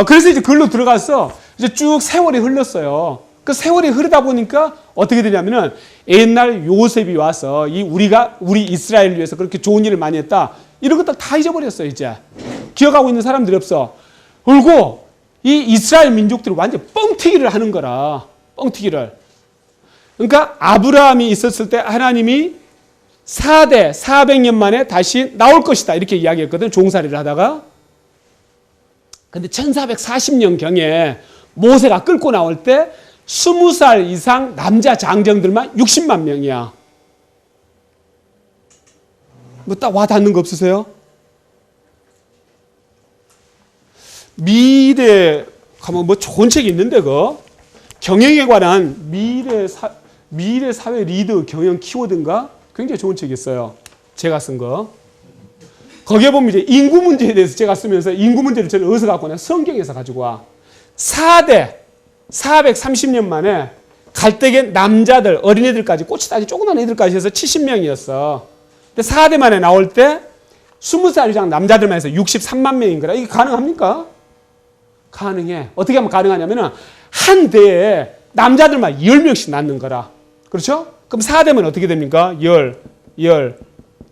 그래서 이제 글로 들어가서 이제 쭉 세월이 흘렀어요. 그 세월이 흐르다 보니까 어떻게 되냐면은 옛날 요셉이 와서 우리 이스라엘을 위해서 그렇게 좋은 일을 많이 했다. 이런 것들 다 잊어버렸어요, 이제. 기억하고 있는 사람들이 없어. 그리고 이 이스라엘 민족들이 완전 뻥튀기를 하는 거라. 뻥튀기를. 그러니까 아브라함이 있었을 때 하나님이 4대 400년 만에 다시 나올 것이다. 이렇게 이야기했거든. 종살이를 하다가. 근데 1440년경에 모세가 끌고 나올 때 20살 이상 남자 장정들만 60만 명이야. 뭐 딱 와닿는 거 없으세요? 미래 가면 뭐 좋은 책이 있는데 경영에 관한 미래 사회 리더 경영 키워드인가 굉장히 좋은 책이 있어요. 제가 쓴 거. 거기에 보면 이제 인구 문제에 대해서 제가 쓰면서 인구 문제를 저는 어디서 갖고 왔냐? 성경에서 가지고 와. 4대 430년 만에 갈대겐 남자들, 어린애들까지 꼬치다지 조그만 애들까지 해서 70명이었어. 근데 4대 만에 나올 때 20살 이상 남자들만 해서 63만 명인 거라. 이게 가능합니까? 가능해. 어떻게 하면 가능하냐면은 한 대에 남자들만 10명씩 낳는 거라. 그렇죠? 그럼 4대면 어떻게 됩니까? 10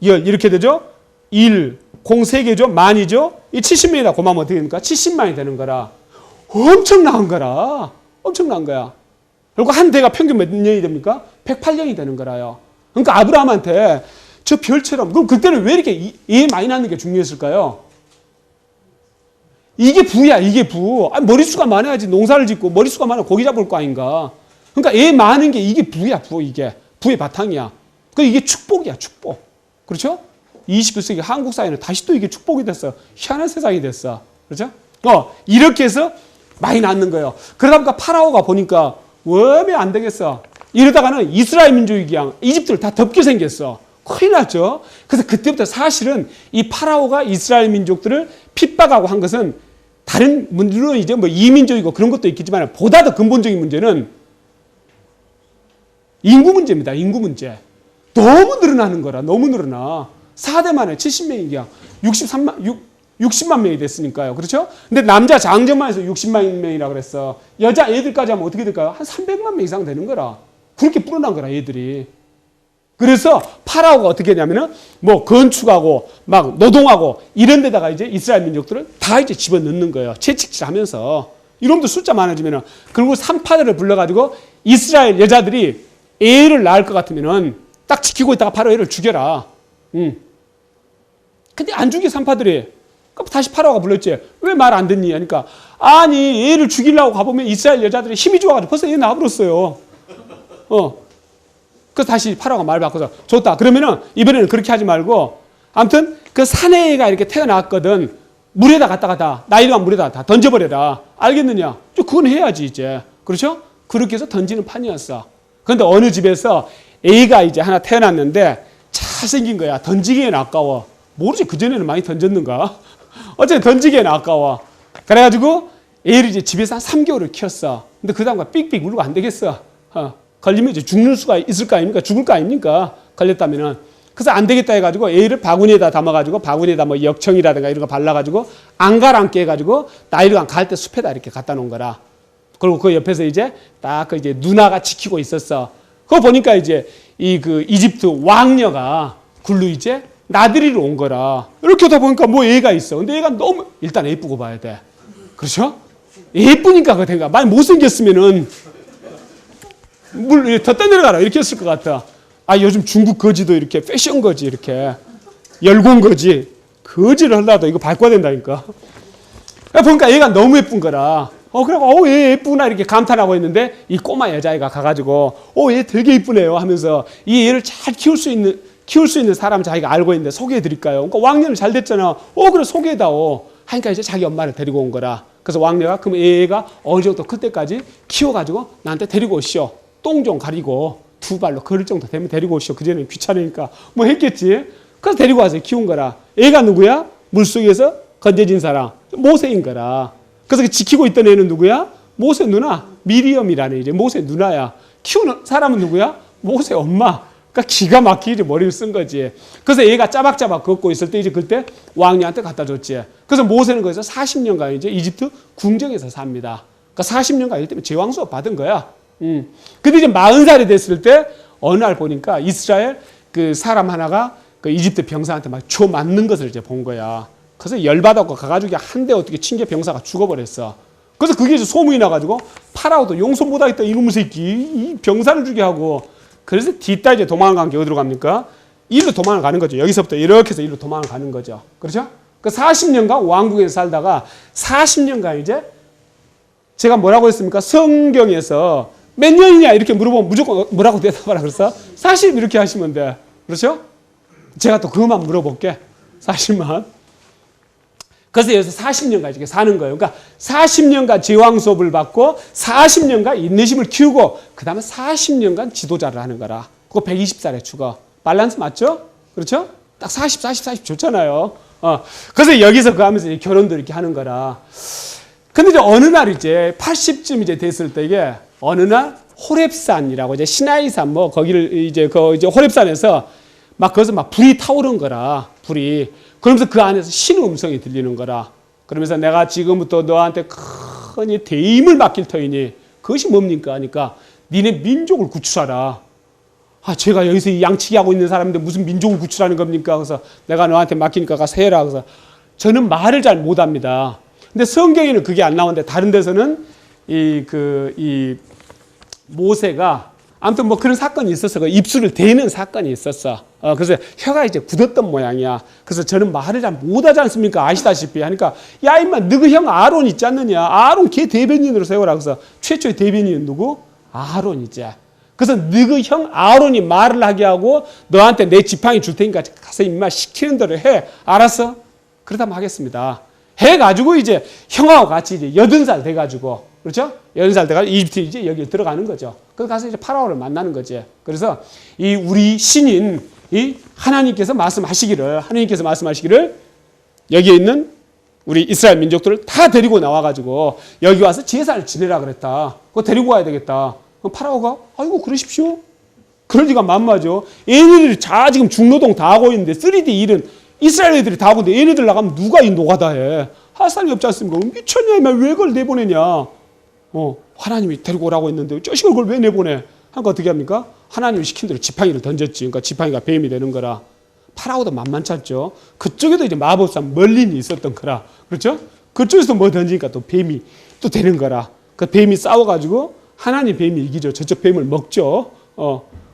이렇게 되죠? 1, 0 3개죠? 만이죠? 이 70명이다 고마면 어떻게 됩니까? 70만이 되는 거라. 엄청난 거라. 엄청난 거야. 그리고 한 대가 평균 몇 년이 됩니까? 108년이 되는 거라요. 그러니까 아브라함한테 저 별처럼, 그럼 그때는 왜 이렇게 애 많이 낳는 게 중요했을까요? 이게 부야, 이게 부. 머릿수가 많아야지 농사를 짓고 머릿수가 많아 고기 잡을 거 아닌가. 그러니까 애 많은 게 이게 부야, 부. 이게 부의 바탕이야. 이게 축복이야, 축복. 그렇죠? 21세기 한국 사회는 다시 또 이게 축복이 됐어. 희한한 세상이 됐어. 그렇죠? 이렇게 해서 많이 낳는 거예요. 그러다 보니까 파라오가 보니까 왜 안 되겠어. 이러다가는 이스라엘 민족이 그냥 이집트를 다 덮게 생겼어. 큰일 났죠. 그래서 그때부터 사실은 이 파라오가 이스라엘 민족들을 핍박하고 한 것은 다른, 물론 이제 뭐 이민족이고 그런 것도 있겠지만 보다 더 근본적인 문제는 인구 문제입니다. 인구 문제. 너무 늘어나는 거라. 너무 늘어나. 4대 만에 70명이 그냥 60만 명이 됐으니까요. 그렇죠? 근데 남자 장정만 해서 60만 명이라고 그랬어. 여자 애들까지 하면 어떻게 될까요? 한 300만 명 이상 되는 거라. 그렇게 불어난 거라, 애들이. 그래서 파라오가 어떻게 했냐면은 뭐 건축하고 막 노동하고 이런 데다가 이제 이스라엘 민족들을 다 이제 집어넣는 거예요. 채찍질 하면서. 이놈들 숫자 많아지면은. 그리고 산파들을 불러가지고 이스라엘 여자들이 애를 낳을 것 같으면은 딱 지키고 있다가 바로 애를 죽여라. 근데 안 죽여, 산파들이. 다시 파라오가 불렀지. 왜 말 안 듣니? 하니까 아니 애를 죽이려고 가보면 이스라엘 여자들이 힘이 좋아가지고 벌써 애 낳아버렸어요. 그래서 다시 파라오가 말 바꿔서 좋다. 그러면은 이번에는 그렇게 하지 말고 아무튼 그 사내가 이렇게 태어났거든. 물에다 갖다가 나이로만 물에다 다 던져버려라. 알겠느냐? 그건 해야지 이제. 그렇죠? 그렇게 해서 던지는 판이었어. 그런데 어느 집에서 애가 이제 하나 태어났는데 잘생긴 거야. 던지기에는 아까워. 모르지. 그전에는 많이 던졌는가? 어쨌든 던지기에는 아까워. 그래가지고 애를 이제 집에서 한 3개월을 키웠어. 근데 그 다음과 삑삑 울고 안 되겠어. 걸리면 이제 죽는 수가 있을 거 아닙니까? 죽을 거 아닙니까? 걸렸다면은. 그래서 안 되겠다 해가지고 애를 바구니에다 담아가지고 바구니에다 뭐 역청이라든가 이런 거 발라가지고 안가랑게 해가지고 나이르강 갈 때 숲에다 이렇게 갖다 놓은 거라. 그리고 그 옆에서 이제 딱 그 이제 누나가 지키고 있었어. 그거 보니까 이제 그 이집트 왕녀가 굴로 이제 나들이로 온 거라. 이렇게 하다 보니까 뭐 애가 있어. 근데 애가 너무 일단 예쁘고 봐야 돼. 그렇죠? 예쁘니까 그렇다니까. 많이 못생겼으면은 물 더 떠내려가라 이렇게 했을 것 같아. 요즘 중국 거지도 이렇게 패션 거지 이렇게 열공 거지 거지를 하려도 이거 바꿔야 된다니까. 보니까 얘가 너무 예쁜 거라. 그래고 얘 예쁘구나 이렇게 감탄하고 있는데 이 꼬마 여자애가 가가지고 얘 되게 예쁘네요 하면서 이 얘를 잘 키울 수 있는 사람 자기가 알고 있는데 소개해 드릴까요? 그러니까 왕녀는 잘 됐잖아. 그래 소개해다오. 하니까 이제 자기 엄마를 데리고 온 거라. 그래서 왕녀가 그럼 얘가 어느 정도 클 때까지 키워가지고 나한테 데리고 오시오. 똥 좀 가리고 두 발로 걸을 정도 되면 데리고 오시오. 그전에는 귀찮으니까 뭐 했겠지. 그래서 데리고 와서 키운 거라. 애가 누구야? 물속에서 건져진 사람, 모세인 거라. 그래서 그 지키고 있던 애는 누구야? 모세 누나, 미리엄이라는 이제 모세 누나야. 키우는 사람은 누구야? 모세 엄마. 그러니까 기가 막히게 머리를 쓴 거지. 그래서 얘가 짜박짜박 걷고 있을 때 이제 그때 왕녀한테 갖다 줬지. 그래서 모세는 거기서 40년간 이제 이집트 궁정에서 삽니다. 그러니까 40년간 일 때문에 제왕 수업 받은 거야. 근데 이제 40살이 됐을 때 어느 날 보니까 이스라엘 그 사람 하나가 그 이집트 병사한테 막 줘 맞는 것을 이제 본 거야. 그래서 열받았고 가가지고 한 대 어떻게 친 게 병사가 죽어버렸어. 그래서 그게 이제 소문이 나가지고 파라오도 용서 못하겠다 이놈의 새끼 이 병사를 죽게 하고 그래서 뒤따 이제 도망을 간 게 어디로 갑니까? 일로 도망을 가는 거죠. 여기서부터 이렇게 해서 일로 도망을 가는 거죠. 그렇죠? 그 40년간 왕국에서 살다가 40년간 이제 제가 뭐라고 했습니까? 성경에서 몇 년이냐 이렇게 물어보면 무조건 뭐라고 대답하라 그랬어? 40 이렇게 하시면 돼. 그렇죠? 제가 또 그것만 물어볼게. 40만. 그래서 여기서 40년간 이렇게 사는 거예요. 그러니까 40년간 제왕 수업을 받고 40년간 인내심을 키우고 그 다음에 40년간 지도자를 하는 거라. 그거 120살에 죽어. 밸런스 맞죠? 그렇죠? 딱 40, 40, 40 좋잖아요. 그래서 여기서 그 하면서 결혼도 이렇게 하는 거라. 근데 이제 어느 날 이제 80쯤 이제 됐을 때 이게 어느 날 호렙산이라고 이제 시나이산 뭐 거기를 이제 그 이제 호렙산에서 막 거기서 막 불이 타오른 거라. 불이. 그러면서 그 안에서 신의 음성이 들리는 거라. 그러면서 내가 지금부터 너한테 큰 대임을 맡길 터이니 그것이 뭡니까? 하니까 니네 민족을 구출하라. 아, 제가 여기서 이 양치기 하고 있는 사람인데 무슨 민족을 구출하는 겁니까? 그래서 내가 너한테 맡기니까 가서 해라. 그래서 저는 말을 잘 못합니다. 근데 성경에는 그게 안 나오는데 다른 데서는 이 모세가 아무튼 뭐 그런 사건이 있었어. 그 입술을 대는 사건이 있었어. 그래서 혀가 이제 굳었던 모양이야. 그래서 저는 말을 잘 못하지 않습니까? 아시다시피 하니까 야 임마 너그 형 아론 있지 않느냐? 아론 걔 대변인으로 세워라. 그래서 최초의 대변인은 누구? 아론이지. 그래서 너그 형 아론이 말을 하게 하고 너한테 내 지팡이 줄 테니까 가서 임마 시키는 대로 해. 알았어? 그러다면 하겠습니다. 해가지고 이제 형하고 같이 이제 80살 돼가지고 그렇죠? 80살 돼가지고 이집트 이제 여기 들어가는 거죠. 그래서 가서 이제 파라오를 만나는 거지. 그래서 이 우리 신인 이 하나님께서 말씀하시기를 여기에 있는 우리 이스라엘 민족들을 다 데리고 나와가지고 여기 와서 제사를 지내라 그랬다. 그거 데리고 와야 되겠다. 그럼 파라오가 아이고 그러십시오. 그럴 리가 만마죠. 얘네들이 다 지금 중노동 다 하고 있는데 3D 일은 이스라엘 애들이 다 하고 있는데 얘네들 나가면 누가 이 노가다 해. 할 사람이 없지 않습니까? 미쳤냐 왜 그걸 내보내냐. 하나님이 데리고 오라고 했는데 저식을 그걸 왜 내보내. 하니까 어떻게 합니까? 하나님이 시킨 대로 지팡이를 던졌지. 그러니까 지팡이가 뱀이 되는 거라. 파라오도 만만찮죠. 그쪽에도 이제 마법사 멀린이 있었던 거라. 그렇죠? 그쪽에서 뭐 던지니까 또 뱀이 또 되는 거라. 그 뱀이 싸워가지고 하나님 뱀이 이기죠. 저쪽 뱀을 먹죠.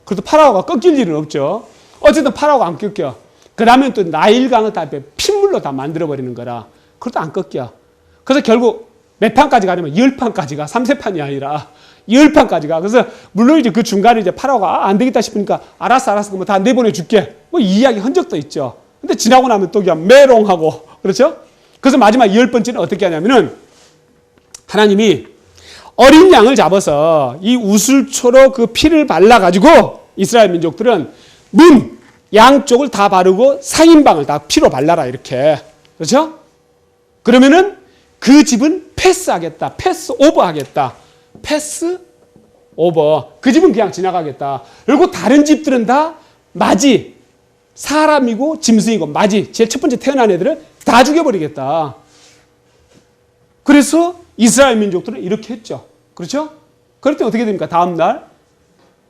그래도 파라오가 꺾일 일은 없죠. 어쨌든 파라오가 안 꺾여. 그 다음에 또 나일강을 다 핏물로 다 만들어버리는 거라. 그것도 안 꺾여. 그래서 결국 몇 판까지 가냐면 10판까지 가. 3세판이 아니라 10판까지 가. 그래서 물론 이제 그 중간에 이제 파라오가 안 되겠다 싶으니까 알았어. 그럼 다 내보내줄게. 뭐 이 이야기 한 적도 있죠. 근데 지나고 나면 또 그냥 메롱하고. 그렇죠? 그래서 마지막 10번째는 어떻게 하냐면은 하나님이 어린 양을 잡아서 이 우슬초로 그 피를 발라가지고 이스라엘 민족들은 문 양쪽을 다 바르고 상인방을 다 피로 발라라 이렇게. 그렇죠? 그러면은 그 집은 패스하겠다. 패스 오버 하겠다. 패스 오버. 그 집은 그냥 지나가겠다. 그리고 다른 집들은 다 맞이. 사람이고 짐승이고 맞이. 제일 첫 번째 태어난 애들은 다 죽여버리겠다. 그래서 이스라엘 민족들은 이렇게 했죠. 그렇죠? 그럴 때 어떻게 됩니까? 다음날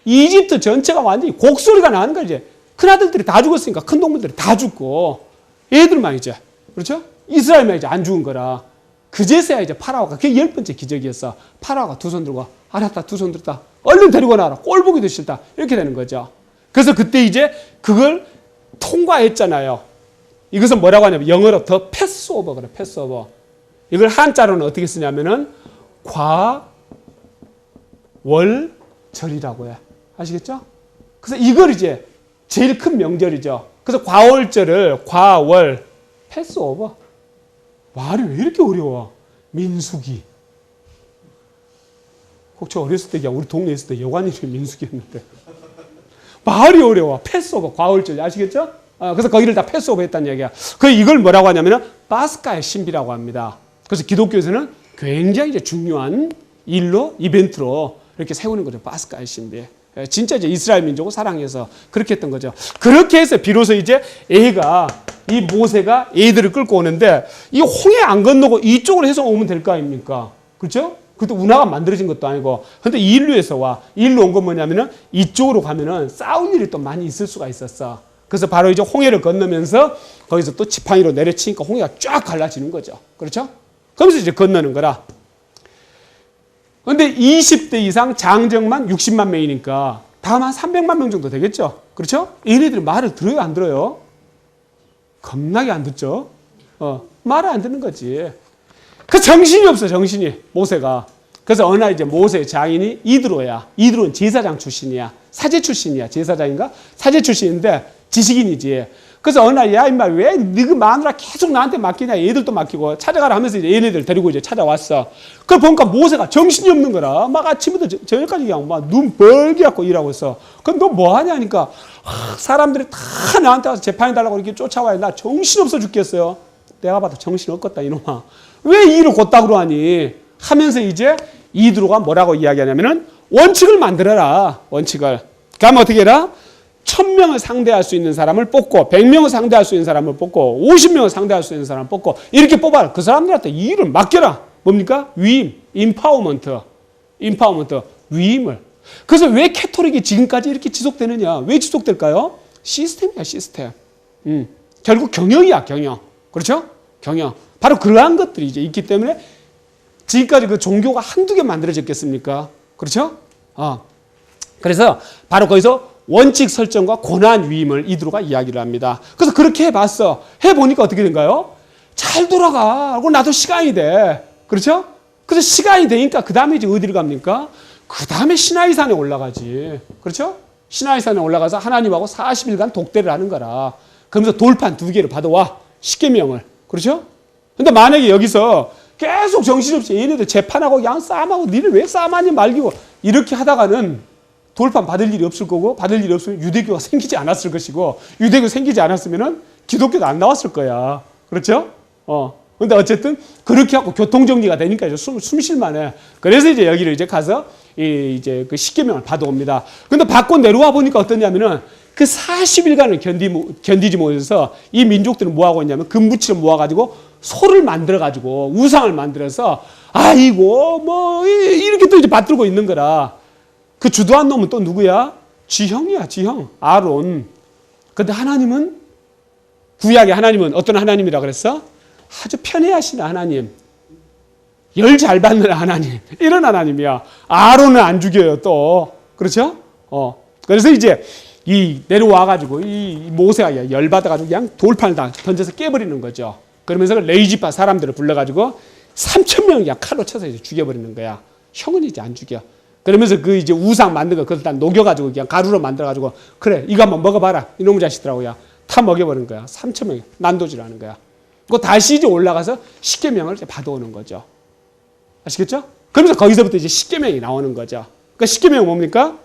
이집트 전체가 완전히 곡소리가 나는 거지. 큰아들들이 다 죽었으니까 큰 동물들이 다 죽고 애들만 이제 그렇죠? 이스라엘만 이제 안 죽은 거라. 그제서야 이제 파라오가 그게 10번째 기적이었어. 파라오가 두 손 들고 알았다 두 손 들었다 얼른 데리고 나와라. 꼴 보기도 싫다. 이렇게 되는 거죠. 그래서 그때 이제 그걸 통과했잖아요. 이것은 뭐라고 하냐면 영어로 더 패스오버 그래. 패스오버. 이걸 한자로는 어떻게 쓰냐면은 과월절이라고 해. 아시겠죠? 그래서 이걸 이제 제일 큰 명절이죠. 그래서 과월절을 과월 패스오버. 말이 왜 이렇게 어려워? 민수기. 혹 저 어렸을 때 우리 동네에 있을 때 여관 이름이 민수기였는데 말이 어려워. 패스오버 과월절 아시겠죠? 그래서 거기를 다 패스오버 했다는 얘기야. 그 이걸 뭐라고 하냐면은 파스카의 신비라고 합니다. 그래서 기독교에서는 굉장히 이제 중요한 일로, 이벤트로 이렇게 세우는 거죠. 파스카의 신비. 진짜 이제 이스라엘 민족을 사랑해서 그렇게 했던 거죠. 그렇게 해서 비로소 이제 이 모세가 애들을 끌고 오는데 이 홍해 안 건너고 이쪽으로 해서 오면 될 거 아닙니까? 그렇죠? 그것도 운하가 만들어진 것도 아니고. 근데 이 일루에서 와. 이 일루 온 건 뭐냐면은 이쪽으로 가면은 싸울 일이 또 많이 있을 수가 있었어. 그래서 바로 이제 홍해를 건너면서 거기서 또 지팡이로 내려치니까 홍해가 쫙 갈라지는 거죠. 그렇죠? 그러면서 이제 건너는 거라. 근데 20대 이상 장정만 60만 명이니까 다음 한 300만 명 정도 되겠죠. 그렇죠? 얘네들이 말을 들어요, 안 들어요? 겁나게 안 듣죠. 말을 안 듣는 거지. 그 정신이 없어, 정신이. 모세가. 그래서 어느 날 이제 모세의 장인이 이드로야. 이드로는 제사장 출신이야. 사제 출신이야. 제사장인가? 사제 출신인데 지식인이지. 그래서 어느 날, 야, 임마, 왜 너그 마누라 계속 나한테 맡기냐? 얘들도 맡기고 찾아가라 하면서 이제 얘네들 데리고 이제 찾아왔어. 그걸 보니까 모세가 정신이 없는 거라. 막 아침부터 저녁까지 그냥 막 눈 벌게 갖고 일하고 있어. 그럼 너 뭐 하냐? 하니까, 사람들이 다 나한테 와서 재판해 달라고 이렇게 쫓아와요. 나 정신 없어 죽겠어요. 내가 봐도 정신 없겠다, 이놈아. 왜 이 일을 곧다구로 하니? 하면서 이제 이드로가 뭐라고 이야기하냐면은 원칙을 만들어라. 원칙을. 그러면 어떻게 해라? 1000명을 상대할 수 있는 사람을 뽑고 100명을 상대할 수 있는 사람을 뽑고 50명을 상대할 수 있는 사람을 뽑고 이렇게 뽑아라. 그 사람들한테 이 일을 맡겨라. 뭡니까? 위임, 임파워먼트, 위임을. 그래서 왜 캐토릭이 지금까지 이렇게 지속되느냐? 왜 지속될까요? 시스템이야, 시스템. 결국 경영이야, 경영. 그렇죠? 경영. 바로 그러한 것들이 이제 있기 때문에 지금까지 그 종교가 한두 개 만들어졌겠습니까? 그렇죠? 그래서 바로 거기서 원칙 설정과 고난 위임을 이드로가 이야기를 합니다. 그래서 그렇게 해봤어. 해보니까 어떻게 된가요? 잘 돌아가. 그리고 나도 시간이 돼. 그렇죠? 그래서 시간이 되니까 그 다음에 이제 어디를 갑니까? 그 다음에 시나이산에 올라가지. 그렇죠? 시나이산에 올라가서 하나님하고 40일간 독대를 하는 거라. 그러면서 돌판 2개를 받아와. 십계명을. 그렇죠? 근데 만약에 여기서 계속 정신없이 얘네들 재판하고 그냥 싸움하고 니를 왜 싸움하니 말기고 이렇게 하다가는 돌판 받을 일이 없을 거고 받을 일이 없으면 유대교가 생기지 않았을 것이고 유대교 생기지 않았으면은 기독교도 안 나왔을 거야. 그렇죠? 근데 어쨌든 그렇게 하고 교통정리가 되니까 이제 숨 쉴만해. 그래서 이제 여기를 이제 가서 이제 그 십계명을 받아옵니다. 근데 받고 내려와 보니까 어떠냐면은 그 40일간을 견디지 못해서 이 민족들은 뭐 하고 있냐면 금부치를 모아가지고 소를 만들어가지고 우상을 만들어서 아이고 뭐 이렇게 또 이제 받들고 있는 거라. 그 주도한 놈은 또 누구야? 지형이야, 지형. 아론. 근데 하나님은, 구약의 하나님은 어떤 하나님이라 그랬어? 아주 편애하시는 하나님. 열 잘 받는 하나님. 이런 하나님이야. 아론은 안 죽여요, 또. 그렇죠? 그래서 이제 내려와가지고 이 모세가 열받아가지고 그냥 돌판을 다 던져서 깨버리는 거죠. 그러면서 레이지파 사람들을 불러가지고 3,000명 그냥 칼로 쳐서 이제 죽여버리는 거야. 형은 이제 안 죽여. 그러면서 그 이제 우상 만든 거 그걸 다 녹여가지고 그냥 가루로 만들어가지고 그래 이거 한번 먹어봐라 이놈의 자식들하고야 다 먹여버린 거야. 3,000명이 난도질 하는 거야. 그거 다시 이제 올라가서 십계명을 이제 받아오는 거죠. 아시겠죠? 그러면서 거기서부터 이제 십계명이 나오는 거죠. 그러니까 십계명은 뭡니까?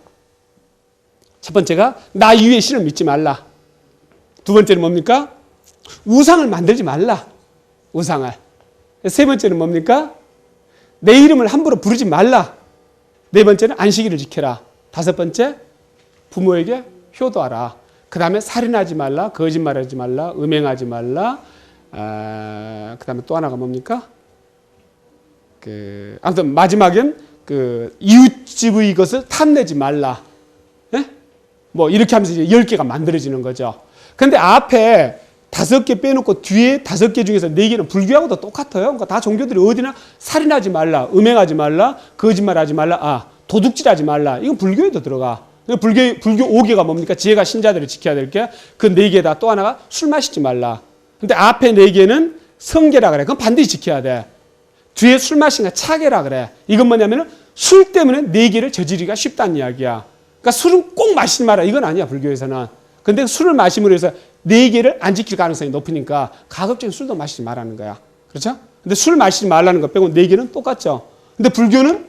첫 번째가 나 이외의 신을 믿지 말라. 두 번째는 뭡니까? 우상을 만들지 말라. 우상을. 세 번째는 뭡니까? 내 이름을 함부로 부르지 말라. 네 번째는 안식일을 지켜라. 다섯 번째, 부모에게 효도하라. 그 다음에 살인하지 말라, 거짓말하지 말라, 음행하지 말라. 그 다음에 또 하나가 뭡니까? 아무튼 마지막엔 이웃집의 것을 탐내지 말라. 네? 뭐 이렇게 하면서 이제 10개가 만들어지는 거죠. 근데 앞에 5개 빼놓고 뒤에 5개 중에서 4개는 불교하고도 똑같아요. 그러니까 다 종교들이 어디나 살인하지 말라, 음행하지 말라, 거짓말하지 말라, 도둑질하지 말라. 이건 불교에도 들어가. 불교 5개가 뭡니까? 지혜가 신자들을 지켜야 될 게 그 4개다. 또 하나가 술 마시지 말라. 근데 앞에 4개는 성계라 그래. 그건 반드시 지켜야 돼. 뒤에 술 마시는 거 차계라 그래. 이건 뭐냐면은 술 때문에 4개를 저지르기가 쉽다는 이야기야. 그러니까 술은 꼭 마시지 마라. 이건 아니야, 불교에서는. 근데 술을 마심으로 해서 4개를 안 지킬 가능성이 높으니까 가급적인 술도 마시지 말라는 거야. 그렇죠? 근데 술 마시지 말라는 것 빼고 4개는 똑같죠. 근데 불교는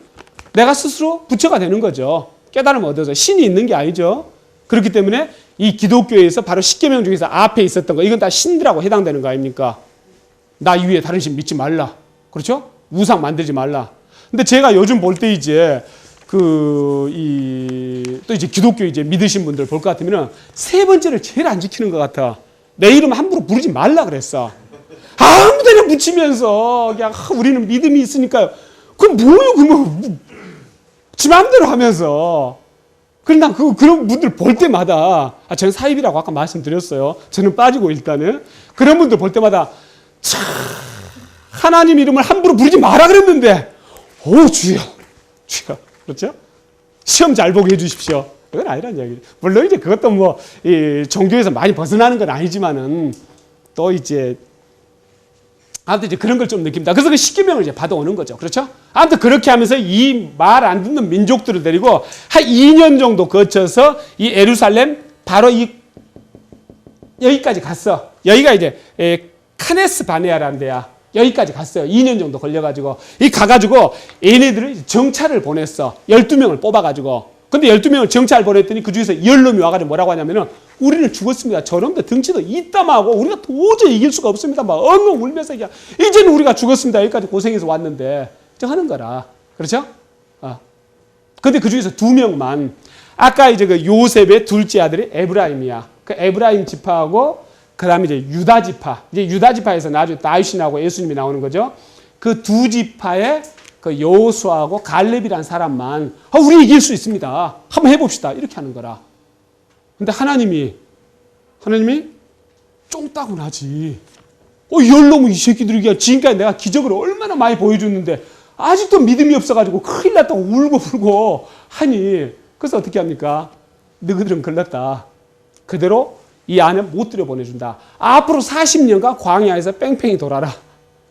내가 스스로 부처가 되는 거죠. 깨달음을 얻어서 신이 있는 게 아니죠. 그렇기 때문에 이 기독교에서 바로 십계명 중에서 앞에 있었던 거, 이건 다 신들하고 해당되는 거 아닙니까? 나 이외에 다른 신 믿지 말라. 그렇죠? 우상 만들지 말라. 근데 제가 요즘 볼 때 이제 또 이제 기독교 이제 믿으신 분들 볼 것 같으면은 세 번째를 제일 안 지키는 것 같아. 내 이름 함부로 부르지 말라 그랬어. 아무 데나 붙이면서 그냥 우리는 믿음이 있으니까요. 그럼 뭐요? 그러면 지 마음대로 하면서. 그럼 난 그런 분들 볼 때마다, 저는 사입이라고 아까 말씀드렸어요. 저는 빠지고 일단은. 그런 분들 볼 때마다, 참, 하나님 이름을 함부로 부르지 마라 그랬는데, 오, 주여. 그렇죠? 시험 잘 보게 해주십시오. 그건 아니란 이야기죠. 물론 이제 그것도 뭐, 종교에서 많이 벗어나는 건 아니지만은, 또 이제, 아무튼 이제 그런 걸 좀 느낍니다. 그래서 그 십계명을 이제 받아오는 거죠. 그렇죠? 아무튼 그렇게 하면서 이 말 안 듣는 민족들을 데리고 한 2년 정도 거쳐서 이 예루살렘 바로 여기까지 갔어. 여기가 이제 카네스 바네아라는 데야. 여기까지 갔어요. 2년 정도 걸려가지고. 가가지고 얘네들을 정찰을 보냈어. 12명을 뽑아가지고. 근데 12명을 정찰 보냈더니 그 중에서 10놈이 와가지고 뭐라고 하냐면은 우리는 죽었습니다. 저놈들 등치도 이따마하고 우리가 도저히 이길 수가 없습니다. 막 엉엉 울면서 이제는 우리가 죽었습니다. 여기까지 고생해서 왔는데 하는 거라. 그렇죠? 근데 그 중에서 2명만 아까 이제 그 요셉의 둘째 아들이 에브라임이야. 그 에브라임 지파하고 그 다음에 이제 유다 지파. 이제 유다 지파에서 나중에 다윗이 나오고 예수님이 나오는 거죠. 그 두 지파의 그 여호수아하고 갈렙이란 사람만 우리 이길 수 있습니다. 한번 해봅시다. 이렇게 하는 거라. 근데 하나님이 쫑따구나지. 열놈의 이 새끼들이 지금까지 내가 기적을 얼마나 많이 보여줬는데 아직도 믿음이 없어가지고 큰일 났다고 울고 불고 하니 그래서 어떻게 합니까? 너희들은 걸렸다. 그대로 이 안에 못 들여보내준다. 앞으로 40년간 광야에서 뺑뺑이 돌아라.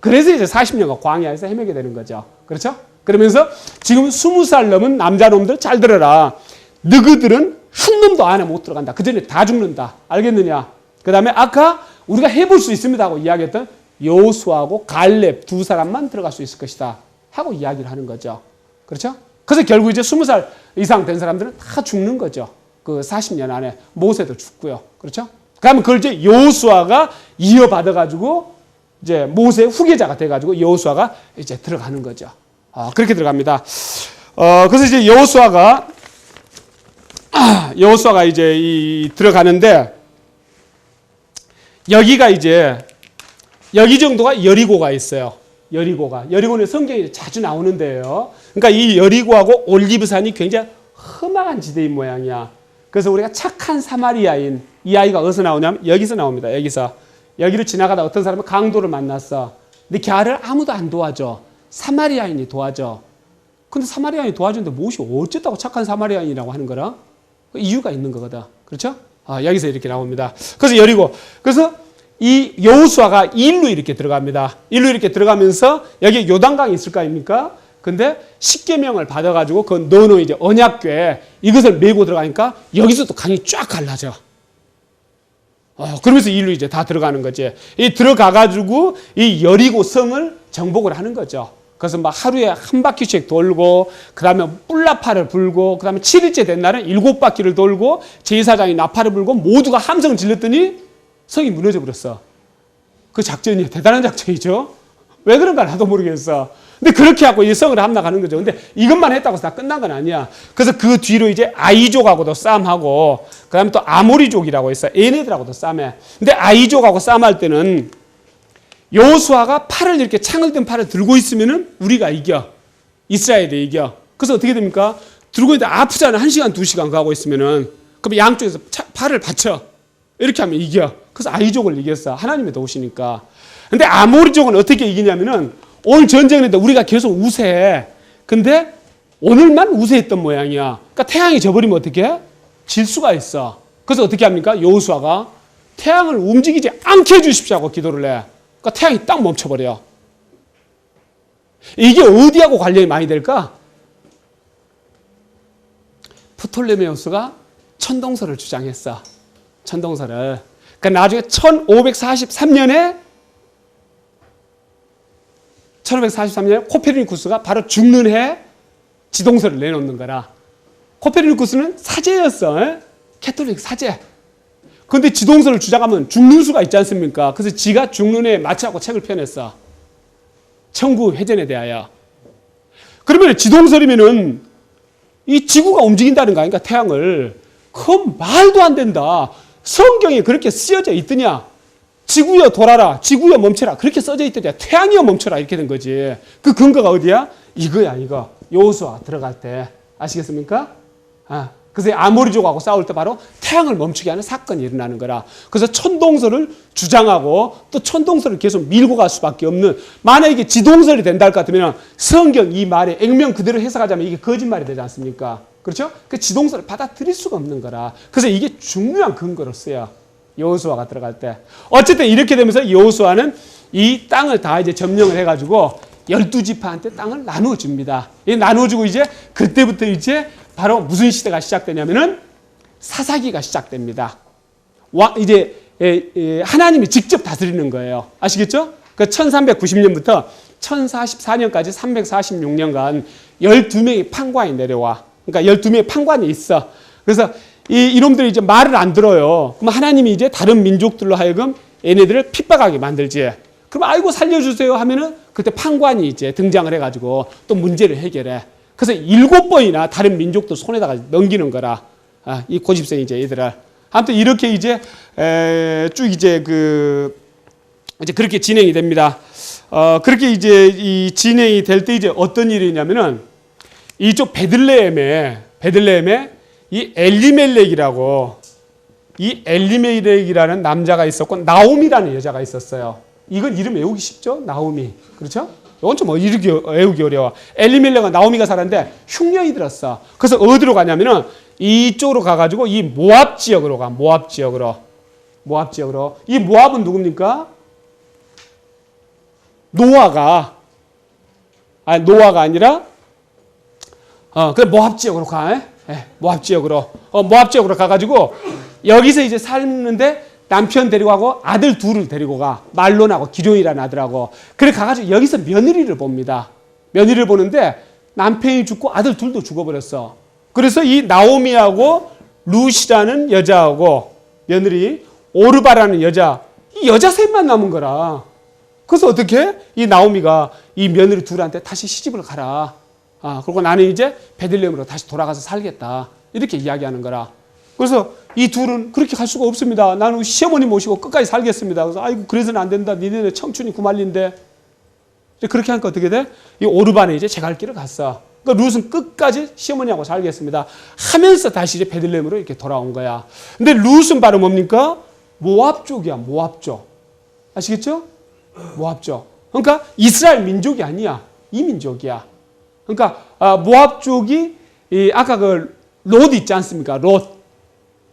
그래서 이제 40년간 광야에서 헤매게 되는 거죠. 그렇죠? 그러면서 지금 20살 넘은 남자놈들 잘 들어라. 너희들은 한 놈도 안에 못 들어간다. 그 전에 다 죽는다. 알겠느냐? 그 다음에 아까 우리가 해볼 수 있습니다 하고 이야기했던 여호수아하고 갈렙 두 사람만 들어갈 수 있을 것이다 하고 이야기를 하는 거죠. 그렇죠? 그래서 결국 이제 20살 이상 된 사람들은 다 죽는 거죠. 그 40년 안에 모세도 죽고요. 그렇죠? 그러면 그걸 이제 여호수아가 이어받아가지고 이제 모세의 후계자가 돼가지고 여호수아가 이제 들어가는 거죠. 그렇게 들어갑니다. 그래서 이제 여호수아가 이제 들어가는데 여기가 이제 여기 정도가 여리고가 있어요. 여리고는 성경에 자주 나오는 데예요. 그러니까 이 여리고하고 올리브산이 굉장히 험악한 지대인 모양이야. 그래서 우리가 착한 사마리아인 이 아이가 어디서 나오냐면 여기서 나옵니다. 여기를 지나가다 어떤 사람은 강도를 만났어. 근데 걔를 아무도 안 도와줘. 사마리아인이 도와줘. 근데 사마리아인이 도와주는데 무엇이 어쨌다고 착한 사마리아인이라고 하는 거라? 이유가 있는 거거든. 그렇죠? 여기서 이렇게 나옵니다. 그래서 여리고. 그래서 이 여호수아가 일로 이렇게 들어갑니다. 일로 이렇게 들어가면서 여기 요단강이 있을 거 아닙니까? 근데 십계명을 받아가지고 그 넣어놓은 이제 언약궤 이것을 메고 들어가니까 여기서도 강이 쫙 갈라져. 그러면서 일로 이제 다 들어가는 거지. 이 들어가가지고 이 여리고 성을 정복을 하는 거죠. 그래서 막 하루에 한 바퀴씩 돌고, 그 다음에 뿔나파를 불고, 그 다음에 7일째 된 날은 7바퀴를 돌고, 제사장이 나파를 불고, 모두가 함성을 질렀더니 성이 무너져 버렸어. 그 작전이 대단한 작전이죠. 왜 그런가 나도 모르겠어. 근데 그렇게 하고 이 성을 함락하는 거죠. 근데 이것만 했다고 해서 다 끝난 건 아니야. 그래서 그 뒤로 이제 아이족하고도 싸움하고, 그 다음에 또 아모리족이라고 있어. 얘네들하고도 싸움해. 근데 아이족하고 싸움할 때는 여호수아가 팔을 이렇게 창을 든 팔을 들고 있으면은 우리가 이겨. 이스라엘이 이겨. 그래서 어떻게 됩니까? 들고 있는데 아프잖아. 1시간, 2시간 가고 있으면은. 그럼 양쪽에서 팔을 받쳐. 이렇게 하면 이겨. 그래서 아이족을 이겼어. 하나님의 도우시니까. 근데 아모리족은 어떻게 이기냐면은 오늘 전쟁인데 우리가 계속 우세해. 근데 오늘만 우세했던 모양이야. 그러니까 태양이 져버리면 어떻게? 질 수가 있어. 그래서 어떻게 합니까? 여호수아가 태양을 움직이지 않게 해주십시오 하고 기도를 해. 그러니까 태양이 딱 멈춰버려. 이게 어디하고 관련이 많이 될까? 프톨레메우스가 천동설을 주장했어. 천동설을. 그러니까 나중에 1543년에 코페르니쿠스가 바로 죽는 해 지동설을 내놓는 거라. 코페르니쿠스는 사제였어. 캐톨릭 사제. 근데 지동설을 주장하면 죽는 수가 있지 않습니까? 그래서 지가 죽는 애 맞추라고 책을 펴냈어. 천구 회전에 대하여. 그러면 지동설이면은 이 지구가 움직인다는 거 아닙니까? 태양을. 그건 말도 안 된다. 성경에 그렇게 쓰여져 있더냐? 지구여 돌아라. 지구여 멈춰라. 그렇게 써져 있더냐? 태양이여 멈춰라. 이렇게 된 거지. 그 근거가 어디야? 이거야, 이거. 여호수아 들어갈 때. 아시겠습니까? 그래서 아모리족하고 싸울 때 바로 태양을 멈추게 하는 사건이 일어나는 거라. 그래서 천동설을 주장하고 또 천동설을 계속 밀고 갈 수밖에 없는, 만약에 이게 지동설이 된다 할 것 같으면 성경 이 말에 액면 그대로 해석하자면 이게 거짓말이 되지 않습니까? 그렇죠? 그 지동설을 받아들일 수가 없는 거라. 그래서 이게 중요한 근거로서요. 여호수아가 들어갈 때. 어쨌든 이렇게 되면서 여호수아는 이 땅을 다 이제 점령을 해가지고 12지파한테 땅을 나누어 줍니다. 나누어주고 이제 그때부터 이제 바로 무슨 시대가 시작되냐면은 사사기가 시작됩니다. 이제 하나님이 직접 다스리는 거예요. 아시겠죠? 그 1390년부터 1044년까지 346년간 12명의 판관이 내려와. 그러니까 12명의 판관이 있어. 그래서 이놈들이 이제 말을 안 들어요. 그럼 하나님이 이제 다른 민족들로 하여금 얘네들을 핍박하게 만들지. 그럼 아이고 살려주세요 하면은 그때 판관이 이제 등장을 해가지고 또 문제를 해결해. 그래서 7번이나 다른 민족도 손에다가 넘기는 거라. 이 고집생 이제 얘들아. 아무튼 이렇게 이제 쭉 이제 이제 그렇게 진행이 됩니다. 그렇게 이제 이 진행이 될 때 이제 어떤 일이냐면은 이쪽 베들레헴에 이 엘리멜렉이라는 남자가 있었고 나오미라는 여자가 있었어요. 이건 이름 외우기 쉽죠? 나오미. 그렇죠? 이건 좀 외우기 어려워. 엘리멜렉은 나오미가 살았는데 흉년이 들었어. 그래서 어디로 가냐면은 이쪽으로 가가지고 이 모압 지역으로 가. 모압 지역으로. 이 모압은 누굽니까? 노아가 아니라 그래 모압 지역으로 가. 모압 지역으로. 모압 지역으로 가가지고 여기서 이제 살는데 남편 데리고 가고 아들 둘을 데리고 가. 말론하고 기럝이라는 아들하고. 그래 가가지고 여기서 며느리를 봅니다. 며느리를 보는데 남편이 죽고 아들 둘도 죽어버렸어. 그래서 이 나오미하고 룻이라는 여자하고 며느리 오르바라는 여자, 이 여자 셋만 남은 거라. 그래서 어떻게 이 나오미가 이 며느리 둘한테 다시 시집을 가라. 그리고 나는 이제 베들레헴으로 다시 돌아가서 살겠다. 이렇게 이야기하는 거라. 그래서 이 둘은 그렇게 갈 수가 없습니다. 나는 시어머니 모시고 끝까지 살겠습니다. 그래서 아이고 그래서는 안 된다. 니네들 청춘이 구말린데. 그렇게 하니까 어떻게 돼? 이 오르반에 이제 제 갈 길을 갔어. 그러니까 룻은 끝까지 시어머니하고 살겠습니다. 하면서 다시 이제 베들레헴으로 이렇게 돌아온 거야. 근데 룻은 바로 뭡니까? 모압 쪽이야. 모압 쪽. 아시겠죠? 모압 쪽. 그러니까 이스라엘 민족이 아니야. 이 민족이야. 그러니까 모압 쪽이 아까 롯 있지 않습니까? 롯.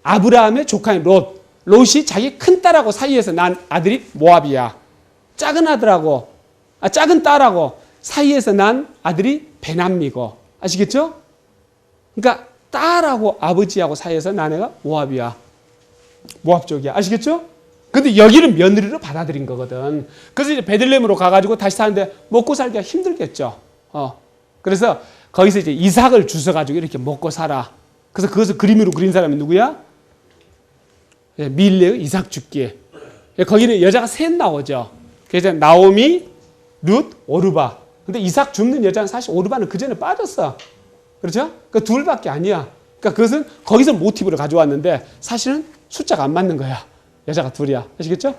아브라함의 조카인 롯. 롯이 자기 큰 딸하고 사이에서 난 아들이 모압이야. 작은 아들하고 작은 딸하고 사이에서 난 아들이 베남미고. 아시겠죠? 그러니까 딸하고 아버지하고 사이에서 난 애가 모압이야. 모압 쪽이야. 아시겠죠? 근데 여기는 며느리로 받아들인 거거든. 그래서 이제 베들레헴으로 가가지고 다시 사는데 먹고 살기가 힘들겠죠. 그래서 거기서 이제 이삭을 주워가지고 이렇게 먹고 살아. 그래서 그것을 그림으로 그린 사람이 누구야? 밀레의 이삭 죽기. 거기는 여자가 셋 나오죠. 그래서 나오미, 룻, 오르바. 근데 이삭 죽는 여자는 사실 오르바는 그 전에 빠졌어. 그렇죠? 그 둘밖에 아니야. 그러니까 그것은 거기서 모티브를 가져왔는데 사실은 숫자가 안 맞는 거야. 여자가 둘이야. 아시겠죠?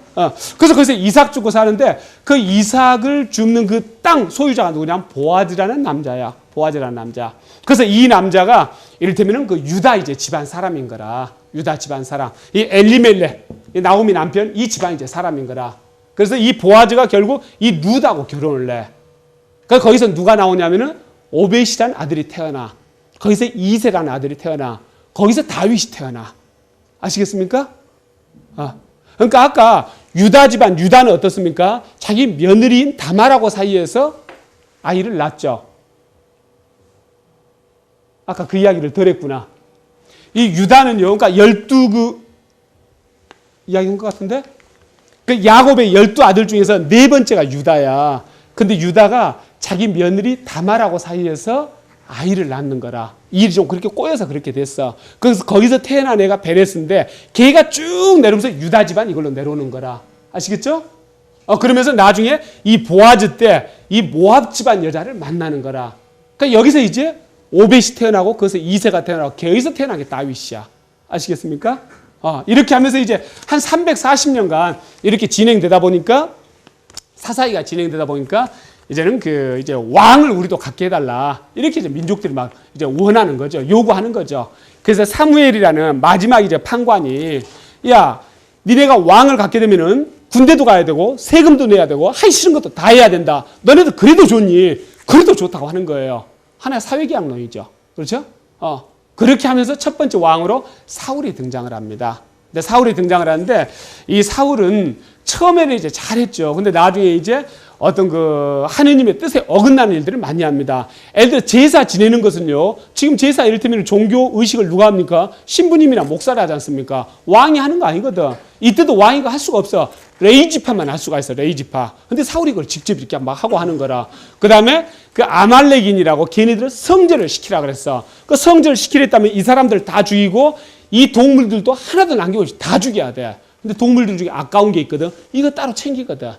그래서 거기서 이삭 죽고 사는데 그 이삭을 줍는 그 땅 소유자가 누구냐면 보아즈라는 남자야. 보아즈라는 남자. 그래서 이 남자가 이를테면은 그 유다 이제 집안 사람인 거라. 유다 집안 사람. 이 엘리멜렉, 이 나오미 남편, 이 집안 이제 사람인 거라. 그래서 이 보아즈가 결국 이 룻하고 결혼을 해. 그러니까 거기서 누가 나오냐면은 오벳이라는 아들이 태어나. 거기서 이세라는 아들이 태어나. 거기서 다윗이 태어나. 아시겠습니까? 그러니까 아까 유다 집안, 유다는 어떻습니까? 자기 며느리인 다말하고 사이에서 아이를 낳죠. 아까 그 이야기를 덜 했구나. 이 유다는요, 그러니까 12 이야기인 것 같은데? 그 야곱의 12아들 중에서 네 번째가 유다야. 근데 유다가 자기 며느리 다말하고 사이에서 아이를 낳는 거라. 일이 좀 그렇게 꼬여서 그렇게 됐어. 그래서 거기서 태어난 애가 베레스인데 걔가 쭉 내려오면서 유다 집안 이걸로 내려오는 거라. 아시겠죠? 그러면서 나중에 이 보아즈 때 이 모압 집안 여자를 만나는 거라. 그러니까 여기서 이제 오벳이 태어나고 거기서 이새가 태어나고 걔에서 태어난 게 다윗이야. 아시겠습니까? 이렇게 하면서 이제 한 340년간 이렇게 진행되다 보니까 사사기가 진행되다 보니까 이제는 이제 왕을 우리도 갖게 해달라. 이렇게 이제 민족들이 막 이제 원하는 거죠. 요구하는 거죠. 그래서 사무엘이라는 마지막 이제 판관이 야, 니네가 왕을 갖게 되면은 군대도 가야 되고 세금도 내야 되고 하기 싫은 것도 다 해야 된다. 너네들 그래도 좋니? 그래도 좋다고 하는 거예요. 하나의 사회계약론이죠. 그렇죠? 그렇게 하면서 첫 번째 왕으로 사울이 등장을 합니다. 근데 사울이 등장을 하는데 이 사울은 처음에는 이제 잘했죠. 근데 나중에 이제 어떤 하느님의 뜻에 어긋나는 일들을 많이 합니다. 예를 들어 제사 지내는 것은요. 지금 제사 이를테면 종교 의식을 누가 합니까? 신부님이나 목사를 하지 않습니까? 왕이 하는 거 아니거든. 이때도 왕이 할 수가 없어. 레이지파만 할 수가 있어. 레이지파. 근데 사울이 그걸 직접 이렇게 막 하고 하는 거라. 그 다음에 아말렉인이라고 걔네들을 성전을 시키라 그랬어. 그 성전을 시키랬다면 이 사람들 다 죽이고 이 동물들도 하나도 남김없이 다 죽여야 돼. 근데 동물들 중에 아까운 게 있거든. 이거 따로 챙기거든.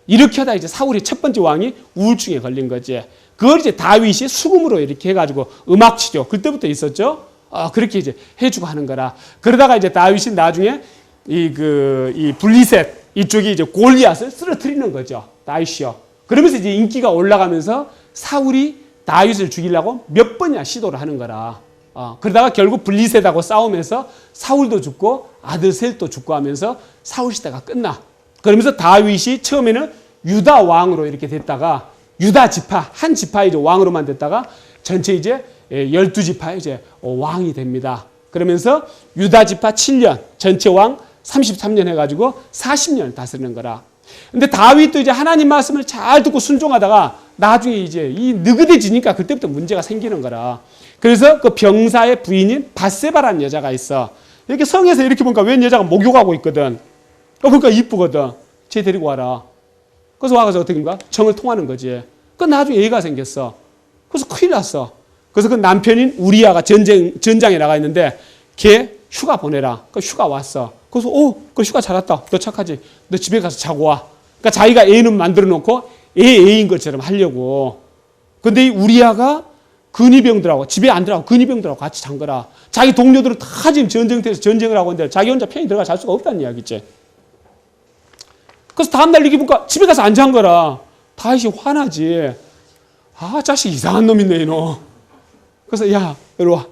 이렇게 하다 이제 사울이 첫 번째 왕이 우울증에 걸린 거지. 그걸 이제 다윗이 수금으로 이렇게 해가지고 음악 치료 그때부터 있었죠. 그렇게 이제 해주고 하는 거라. 그러다가 이제 다윗이 나중에 이 블리셋 이쪽이 이제 골리앗을 쓰러뜨리는 거죠. 다윗이요. 그러면서 이제 인기가 올라가면서 사울이 다윗을 죽이려고 몇 번이나 시도를 하는 거라. 그러다가 결국 블리셋하고 싸우면서 사울도 죽고 아들 셋도 죽고 하면서 사울 시대가 끝나. 그러면서 다윗이 처음에는 유다 왕으로 이렇게 됐다가 유다 지파, 한 지파 이제 왕으로만 됐다가 전체 이제 12지파 이제 왕이 됩니다. 그러면서 유다 지파 7년, 전체 왕 33년 해가지고 40년 다스리는 거라. 근데 다윗도 이제 하나님 말씀을 잘 듣고 순종하다가 나중에 이제 이 느긋해지니까 그때부터 문제가 생기는 거라. 그래서 그 병사의 부인인 밧세바라는 여자가 있어. 이렇게 성에서 이렇게 보니까 웬 여자가 목욕하고 있거든. 그러니까 이쁘거든. 쟤 데리고 와라. 그래서 와가지고 어떻게 합니까? 정을 통하는 거지. 그 나중에 애가 생겼어. 그래서 큰일 났어. 그래서 그 남편인 우리아가 전장에 나가 있는데 걔 휴가 보내라. 그 휴가 왔어. 그래서 그 휴가 잘 왔다. 너 착하지? 너 집에 가서 자고 와. 그러니까 자기가 애는 만들어 놓고 애인 것처럼 하려고. 근데 이 우리아가 근위병들하고 집에 안 들어가고 근위병들하고 같이 잔 거라. 자기 동료들은 다 지금 전쟁터에서 전쟁을 하고 있는데 자기 혼자 편히 들어가 잘 수가 없다는 이야기지. 그래서 다음날 이렇게 보니까 집에 가서 안 잔 거라. 다윗이 화나지. 자식 이상한 놈이네 이놈. 그래서 야 이리 와.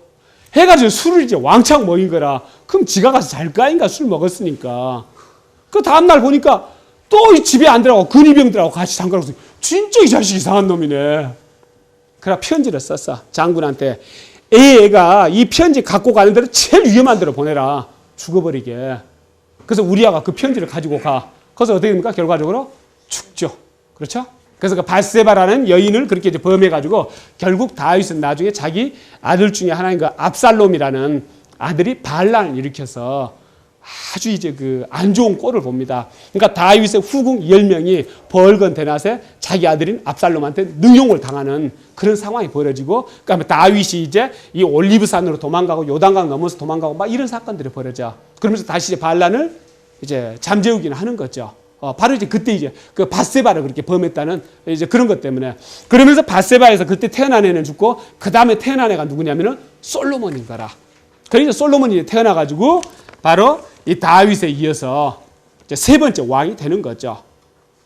해가지고 술을 이제 왕창 먹인 거라. 그럼 지가 가서 잘까 인가 술 먹었으니까. 그 다음날 보니까 또 집에 안 들어가고 근위병들하고 같이 잔 거라고. 진짜 이 자식 이상한 놈이네. 그래 편지를 썼어. 장군한테. 애가 이 편지 갖고 가는 대로 제일 위험한 데로 보내라. 죽어버리게. 그래서 우리아가 그 편지를 가지고 가. 그래서 어떻게 됩니까? 결과적으로 죽죠. 그렇죠? 그래서 그 밧세바라는 여인을 그렇게 이제 범해가지고 결국 다윗은 나중에 자기 아들 중에 하나인 그 압살롬이라는 아들이 반란을 일으켜서 아주 이제 안 좋은 꼴을 봅니다. 그러니까 다윗의 후궁 10명이 벌건 대낮에 자기 아들인 압살롬한테 능욕을 당하는 그런 상황이 벌어지고, 그러니까 다윗이 이제 이 올리브산으로 도망가고 요단강 넘어서 도망가고 막 이런 사건들이 벌어져. 그러면서 다시 이제 반란을 이제 잠재우기는 하는 거죠. 바로 이제 그때 이제 그 밧세바를 그렇게 범했다는 이제 그런 것 때문에. 그러면서 밧세바에서 그때 태어난 애는 죽고 그 다음에 태어난 애가 누구냐면은 솔로몬인 거라. 그래서 솔로몬이 태어나가지고 바로 이 다윗에 이어서 이제 세 번째 왕이 되는 거죠.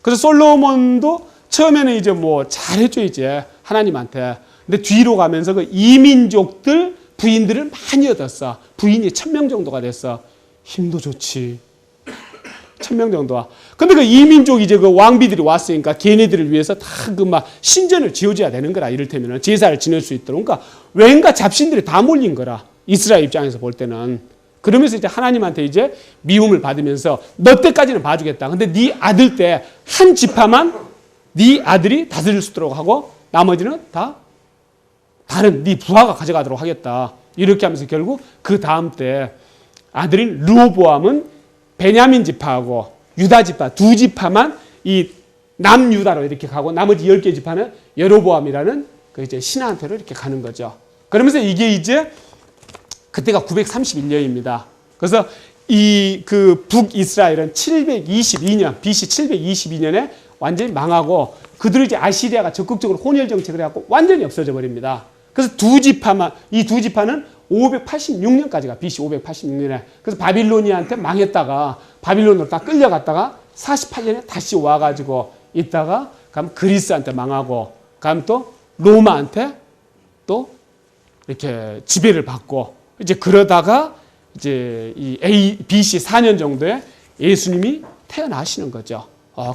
그래서 솔로몬도 처음에는 이제 뭐 잘했죠, 이제 하나님한테. 근데 뒤로 가면서 그 이민족들 부인들을 많이 얻었어. 부인이 1000명 정도가 됐어. 힘도 좋지. 1000명 정도와. 근데 그 이민족 이제 그 왕비들이 왔으니까 걔네들을 위해서 다 그 막 신전을 지어줘야 되는 거라. 이를테면 제사를 지낼 수 있도록. 그러니까 왠가 잡신들이 다 몰린 거라. 이스라엘 입장에서 볼 때는. 그러면서 이제 하나님한테 이제 미움을 받으면서 너 때까지는 봐주겠다. 근데 네 아들 때 한 지파만 네 아들이 다스릴 수 있도록 하고 나머지는 다 다른 네 부하가 가져가도록 하겠다. 이렇게 하면서 결국 그 다음 때 아들인 르호보암은 베냐민 지파하고 유다 지파 두 지파만 이 남유다로 이렇게 가고 나머지 10개 지파는 여로보암이라는 그 이제 신하한테로 이렇게 가는 거죠. 그러면서 이게 이제 그때가 931년입니다. 그래서 이 그 북이스라엘은 722년, BC 722년에 완전히 망하고 그들을 이제 아시리아가 적극적으로 혼혈 정책을 해갖고 완전히 없어져 버립니다. 그래서 이 두 지파는 586년까지가 BC 586년에 그래서 바빌로니아한테 망했다가 바빌론으로 다 끌려갔다가 48년에 다시 와가지고 있다가 그럼 그리스한테 망하고 그럼 또 로마한테 또 이렇게 지배를 받고 이제 그러다가 이제 이 BC 4년 정도에 예수님이 태어나시는 거죠.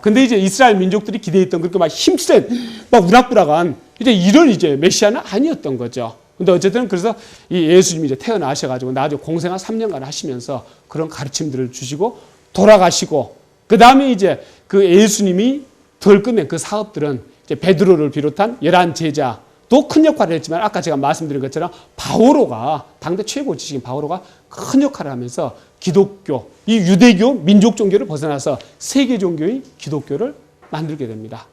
근데 이제 이스라엘 민족들이 기대했던 그렇게 막 힘센, 막 우락부락한 이제 이런 이제 메시아는 아니었던 거죠. 근데 어쨌든 그래서 이 예수님이 이제 태어나셔가지고 나중에 공생활 3년간 하시면서 그런 가르침들을 주시고 돌아가시고 그 다음에 이제 그 예수님이 덜 끝낸 그 사업들은 이제 베드로를 비롯한 11 제자도 큰 역할을 했지만 아까 제가 말씀드린 것처럼 바오로가 당대 최고 지식인 바오로가 큰 역할을 하면서 기독교, 이 유대교 민족 종교를 벗어나서 세계 종교인 기독교를 만들게 됩니다.